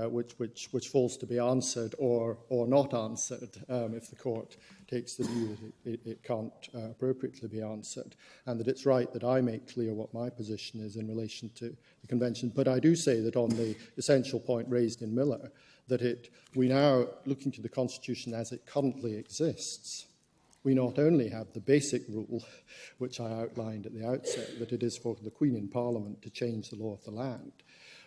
which falls to be answered or not answered if the court takes the view that it can't appropriately be answered, and that it's right that I make clear what my position is in relation to the Convention. But I do say that on the essential point raised in Miller, that we now, looking to the Constitution as it currently exists, we not only have the basic rule, which I outlined at the outset, that it is for the Queen in Parliament to change the law of the land,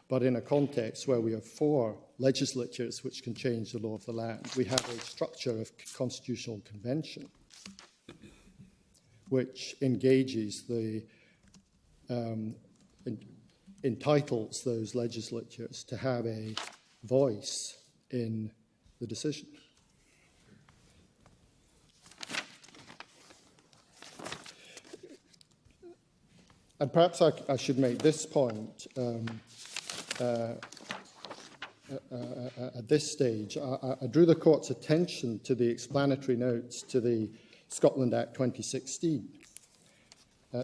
but in a context where we have 4 legislatures which can change the law of the land, we have a structure of constitutional convention which engages entitles those legislatures to have a voice in the decision. And perhaps I should make this point at this stage. I drew the court's attention to the explanatory notes to the Scotland Act 2016.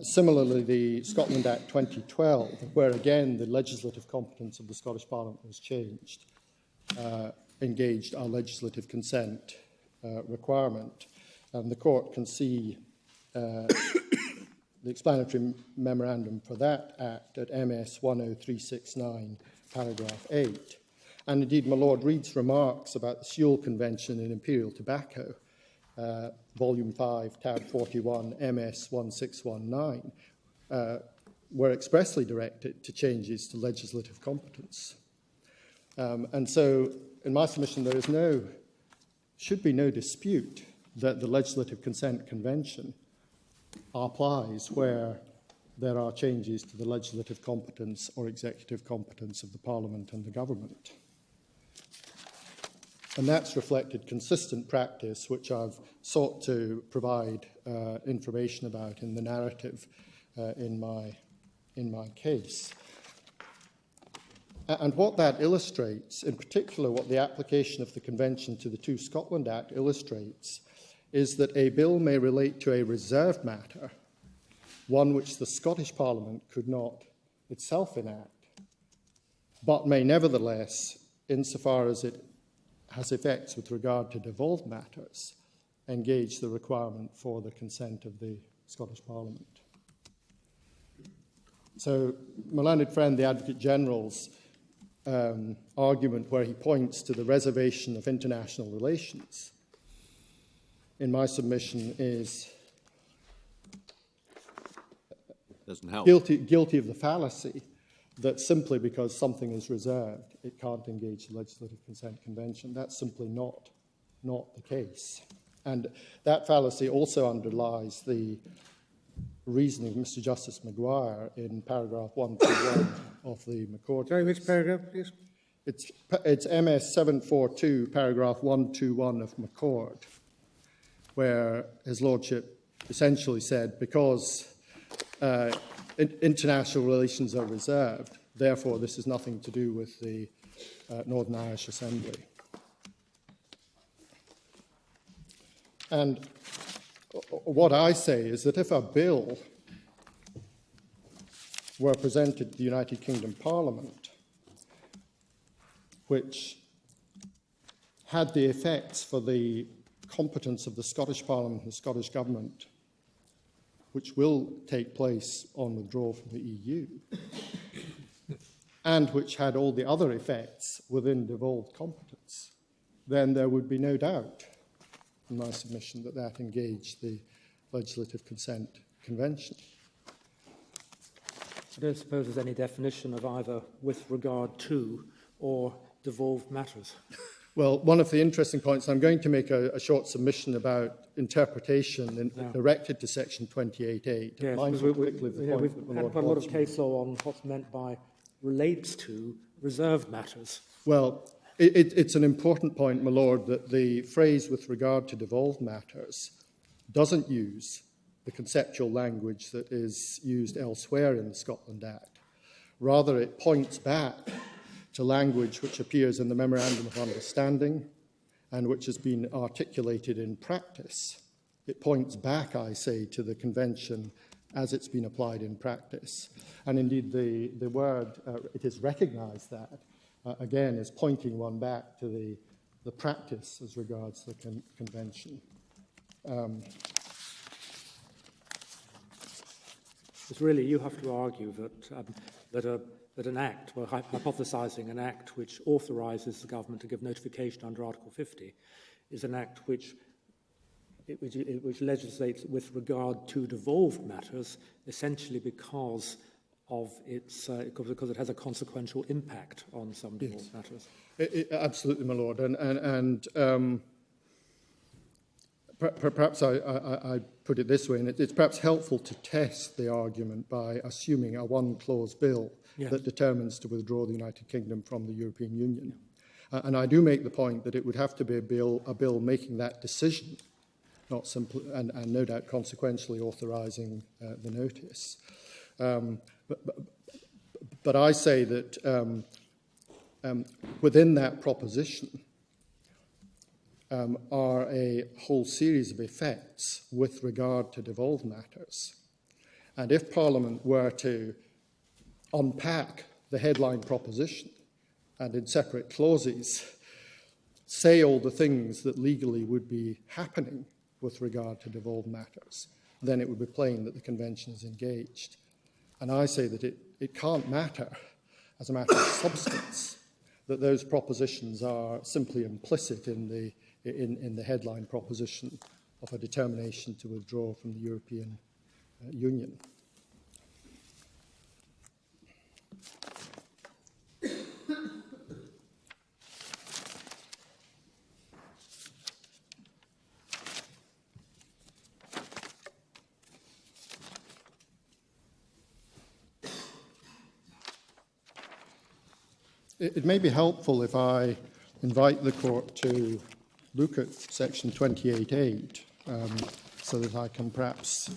Similarly, the Scotland Act 2012, where again the legislative competence of the Scottish Parliament was changed, engaged our legislative consent requirement. And the court can see the explanatory memorandum for that Act at MS 10369, paragraph 8. And indeed, my Lord Reid's remarks about the Sewell Convention in Imperial Tobacco, Volume 5, Tab 41, MS 1619, were expressly directed to changes to legislative competence. And so, in my submission, there should be no dispute that the Legislative Consent Convention applies where there are changes to the legislative competence or executive competence of the Parliament and the government. And that's reflected consistent practice, which I've sought to provide information about in the narrative in my case. And what that illustrates, in particular what the application of the Convention to the Two Scotland Act illustrates, is that a bill may relate to a reserved matter, one which the Scottish Parliament could not itself enact, but may nevertheless, insofar as it has effects with regard to devolved matters, engage the requirement for the consent of the Scottish Parliament. So, my learned friend, the Advocate General's argument where he points to the reservation of international relations, in my submission is doesn't help. Guilty of the fallacy that simply because something is reserved, it can't engage the Legislative Consent Convention. That's simply not the case. And that fallacy also underlies the reasoning of Mr. Justice Maguire in paragraph 121 of the McCord. Sorry, which paragraph, please? It's MS 742, paragraph 121 of McCord, where his lordship essentially said, because international relations are reserved, therefore this has nothing to do with the Northern Irish Assembly. And what I say is that if a bill were presented to the United Kingdom Parliament, which had the effects for the competence of the Scottish Parliament and the Scottish Government, which will take place on withdrawal from the EU, and which had all the other effects within devolved competence, then there would be no doubt in my submission that that engaged the Legislative Consent Convention. I don't suppose there's any definition of either with regard to or devolved matters. Well, one of the interesting points, I'm going to make a short submission about interpretation directed to section 28.8. Yes, we've had quite a lot of case law on what's meant by relates to reserved matters. Well, it's an important point, my lord, that the phrase with regard to devolved matters doesn't use the conceptual language that is used elsewhere in the Scotland Act. Rather, it points back to language which appears in the Memorandum of Understanding and which has been articulated in practice. It points back, I say, to the Convention as it's been applied in practice. And indeed, the word, it is recognised that, again, is pointing one back to the practice as regards the Convention. It's really, you have to argue that an act, well, hypothesising an act which authorises the government to give notification under Article 50 is an act which legislates with regard to devolved matters, essentially because of its because it has a consequential impact on some devolved matters. Absolutely, my lord, and perhaps I put it this way, and it's perhaps helpful to test the argument by assuming a one-clause bill that determines to withdraw the United Kingdom from the European Union. And I do make the point that it would have to be a bill making that decision, not simply, and no doubt consequentially authorising the notice. But I say that within that proposition are a whole series of effects with regard to devolved matters. And if Parliament were to unpack the headline proposition and in separate clauses say all the things that legally would be happening with regard to devolved matters, then it would be plain that the Convention is engaged. And I say that it can't matter, as a matter of substance, that those propositions are simply implicit in the headline proposition of a determination to withdraw from the European Union. It may be helpful if I invite the court to look at section 28.8 so that I can perhaps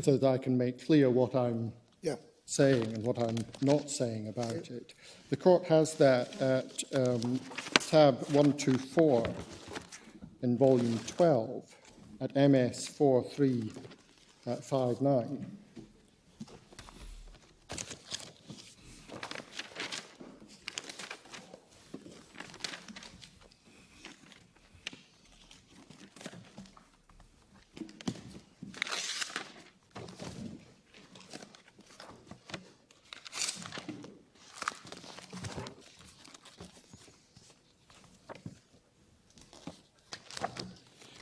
so that I can make clear what I'm saying and what I'm not saying about it. The court has that at tab 124 in volume 12 at MS 4359.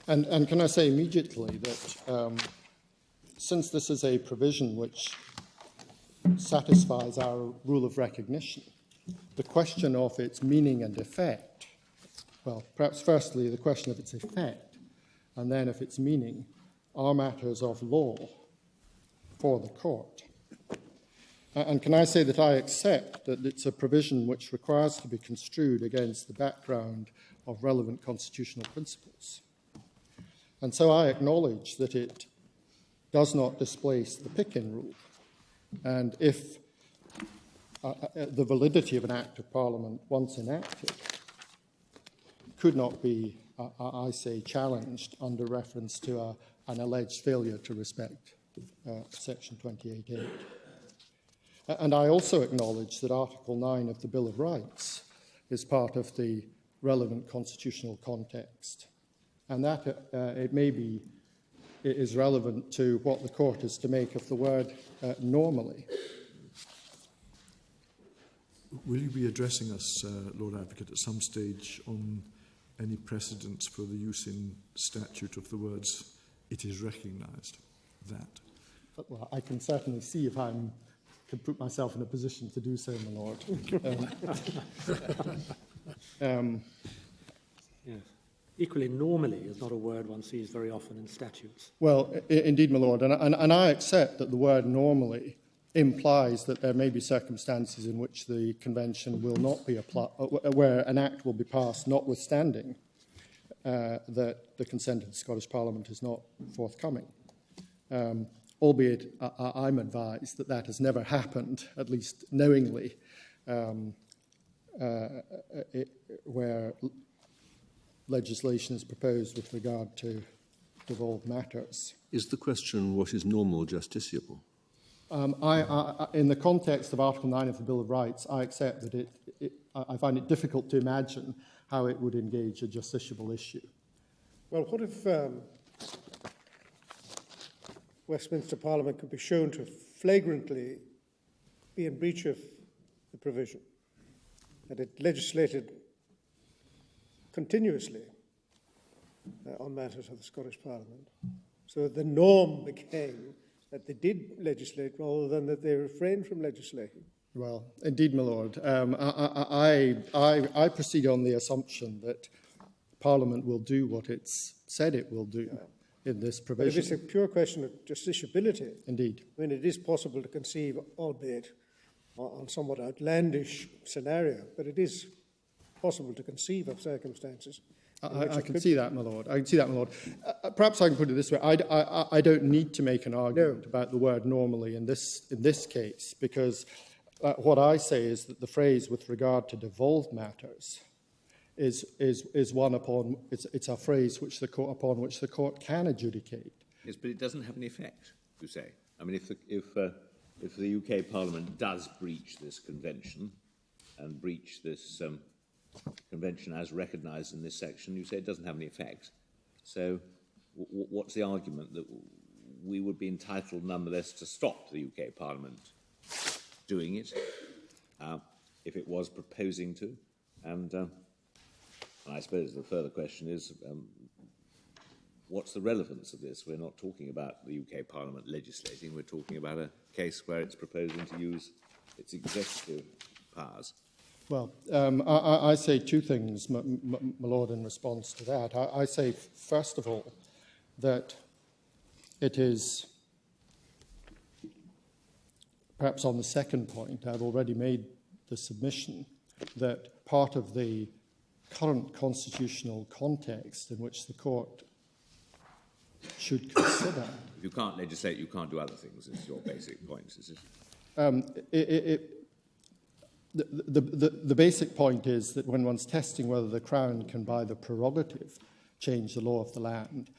And can I say immediately that since this is a provision which satisfies our rule of recognition, the question of its meaning and effect, well, perhaps firstly the question of its effect, and then of its meaning, are matters of law for the court. And can I say that I accept that it's a provision which requires to be construed against the background of relevant constitutional principles. And so I acknowledge that it does not displace the pick-in rule. And if the validity of an Act of Parliament, once enacted, could not be, I say, challenged under reference to an alleged failure to respect Section 28.8. And I also acknowledge that Article 9 of the Bill of Rights is part of the relevant constitutional context, and that it may be is relevant to what the court is to make of the word normally. Will you be addressing us, Lord Advocate, at some stage on any precedents for the use in statute of the words, it is recognised that? Well, I can certainly see if I can put myself in a position to do so, my Lord. Yes. Equally, normally is not a word one sees very often in statutes. Well, indeed, my Lord, and I accept that the word normally implies that there may be circumstances in which the convention will not be applied, where an act will be passed, notwithstanding that the consent of the Scottish Parliament is not forthcoming. Albeit, I'm advised that that has never happened, at least knowingly, where legislation is proposed with regard to devolved matters. Is the question what is normal justiciable? In the context of Article 9 of the Bill of Rights, I accept that I find it difficult to imagine how it would engage a justiciable issue. Well, what if Westminster Parliament could be shown to flagrantly be in breach of the provision, that it legislated continuously on matters of the Scottish Parliament, so that the norm became that they did legislate rather than that they refrained from legislating? Well, indeed, my Lord. I proceed on the assumption that Parliament will do what it's said it will do in this provision. But if it's a pure question of justiciability, indeed, I mean, it is possible to conceive, albeit on somewhat outlandish scenario, but it is possible to conceive of circumstances. I can see that, my Lord. I can see that, my Lord. Perhaps I can put it this way. I don't need to make an argument about the word normally in this case, because what I say is that the phrase with regard to devolved matters is one upon it's a phrase upon which the court can adjudicate. Yes, but it doesn't have an effect, you say. I mean, if the UK Parliament does breach this convention and breach this convention as recognised in this section, you say it doesn't have any effect. So what's the argument that we would be entitled nonetheless to stop the UK Parliament doing it if it was proposing to? And I suppose the further question is, what's the relevance of this? We're not talking about the UK Parliament legislating, we're talking about a case where it's proposing to use its executive powers. Well, I say two things, my Lord, in response to that. I say, first of all, that it is perhaps on the second point, I've already made the submission that part of the current constitutional context in which the court should consider. If you can't legislate, you can't do other things, is your basic point, is it? The basic point is that when one's testing whether the Crown can, by the prerogative, change the law of the land,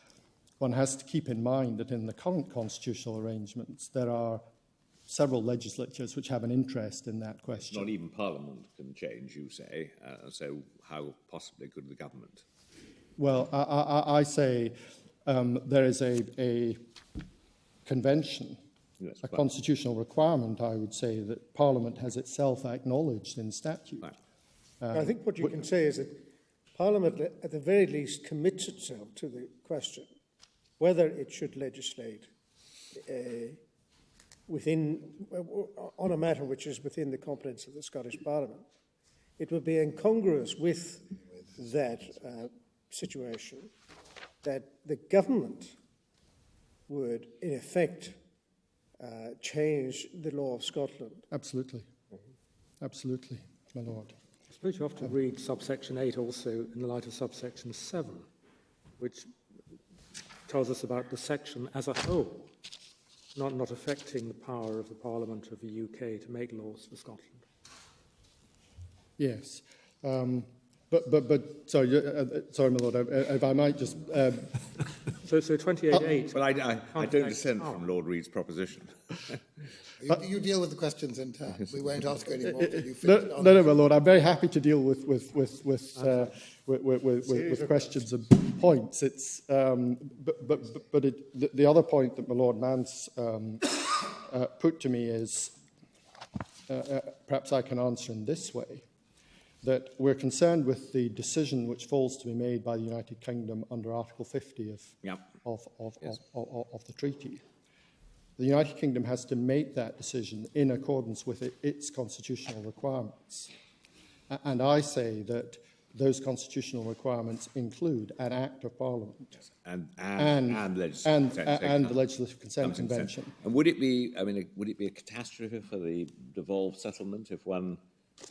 one has to keep in mind that in the current constitutional arrangements, there are several legislatures which have an interest in that question. Not even Parliament can change, you say, so how possibly could the government? Well, I say there is a convention, yes, a constitutional requirement, I would say, that Parliament has itself acknowledged in statute. Right. I think what you can say is that Parliament, at the very least, commits itself to the question whether it should legislate on a matter which is within the competence of the Scottish Parliament. It would be incongruous with that situation that the government would, in effect, change the law of Scotland. Absolutely. Absolutely, my Lord. I suppose you have to read subsection 8 also in the light of subsection 7, which tells us about the section as a whole, not affecting the power of the Parliament of the UK to make laws for Scotland. Yes. Sorry, my Lord, if I might just... So 28.8... Well, I don't dissent from Lord Reed's proposition. You deal with the questions in turn. We won't ask you any more. No, my Lord, I'm very happy to deal with questions and points. It's, the other point that my Lord Nance put to me is, perhaps I can answer in this way, that we're concerned with the decision which falls to be made by the United Kingdom under Article 50 of the treaty. The United Kingdom has to make that decision in accordance with its constitutional requirements. And I say that those constitutional requirements include an Act of Parliament and the Legislative Consent Convention. And would it be a catastrophe for the devolved settlement if one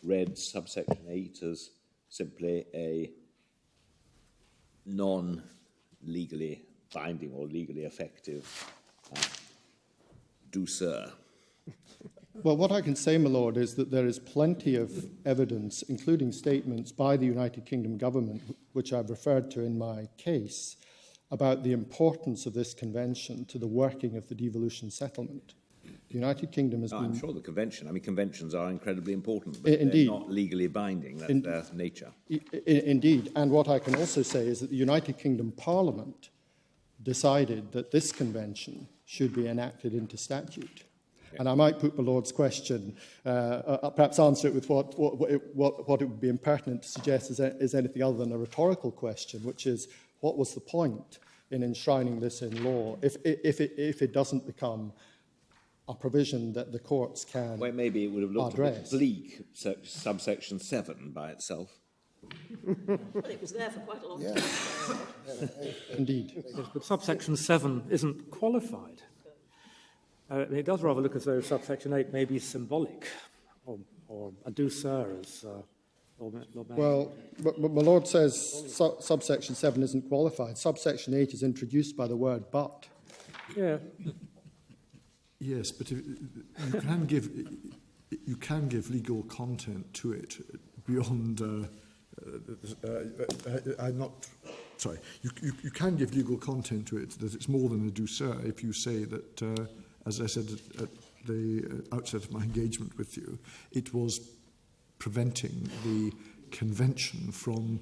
read subsection 8 as simply a non-legally binding or legally effective douceur? Well, what I can say, my Lord, is that there is plenty of evidence, including statements by the United Kingdom government, which I've referred to in my case, about the importance of this convention to the working of the devolution settlement. The United Kingdom has been... I'm sure the convention. I mean, conventions are incredibly important, but indeed. They're not legally binding. That's their nature. Indeed. And what I can also say is that the United Kingdom Parliament decided that this convention should be enacted into statute. Yeah. And I might put my Lord's question, perhaps answer it with what it would be impertinent to suggest is anything other than a rhetorical question, which is, what was the point in enshrining this in law if it doesn't become a provision that the courts can well, maybe it would have looked address. A bit bleak, subsection 7 by itself. Well, it was there for quite a long time. Indeed. Yes, but subsection 7 isn't qualified. It does rather look as though subsection 8 may be symbolic, or a douceur, as Lord Well, but my Lord says subsection 7 isn't qualified. Subsection 8 is introduced by the word but. Yeah. Yes, but you can give legal content to it beyond. I'm not sorry. You can give legal content to it that it's more than a douceur if you say that, as I said at the outset of my engagement with you, it was preventing the convention from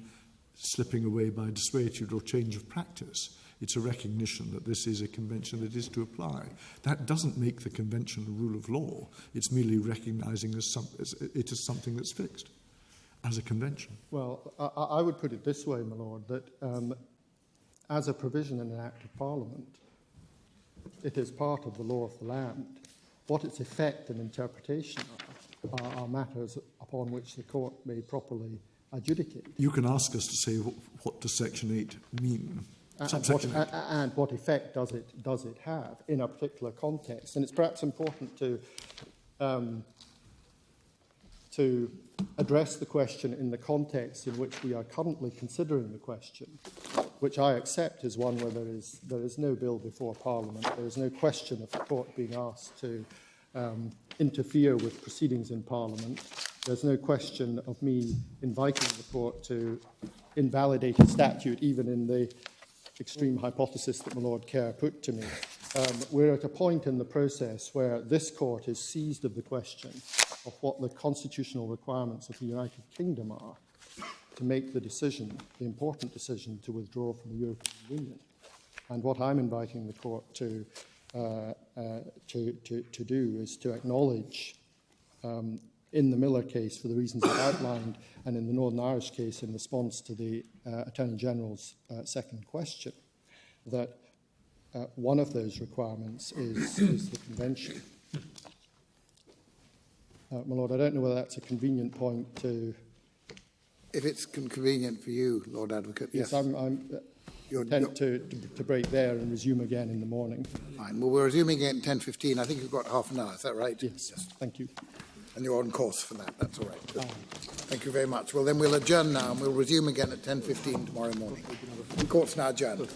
slipping away by dissuasion or change of practice. It's a recognition that this is a convention that is to apply. That doesn't make the convention a rule of law. It's merely recognising it as something that's fixed, as a convention. Well, I would put it this way, my Lord, that as a provision in an Act of Parliament, it is part of the law of the land. What its effect and interpretation are matters upon which the court may properly adjudicate. You can ask us to say what does Section 8 mean. And what effect does it have in a particular context? And it's perhaps important to to address the question in the context in which we are currently considering the question, which I accept is one where there is no bill before Parliament. There is no question of the court being asked to interfere with proceedings in Parliament. There's no question of me inviting the court to invalidate a statute, even in the extreme hypothesis that my Lord Kerr put to me. We're at a point in the process where this court is seized of the question of what the constitutional requirements of the United Kingdom are to make the decision, the important decision, to withdraw from the European Union. And what I'm inviting the court to do is to acknowledge, in the Miller case, for the reasons I've outlined, and in the Northern Irish case, in response to the Attorney General's second question, that one of those requirements is the Convention. My Lord, I don't know whether that's a convenient point to... If it's convenient for you, Lord Advocate, yes. I'm intent to break there and resume again in the morning. Fine. Well, we're resuming again at 10:15. I think you've got half an hour. Is that right? Yes. Thank you. And you're on course for that. That's all right. Good. Thank you very much. Well, then we'll adjourn now, and we'll resume again at 10:15 tomorrow morning. The court's now adjourned.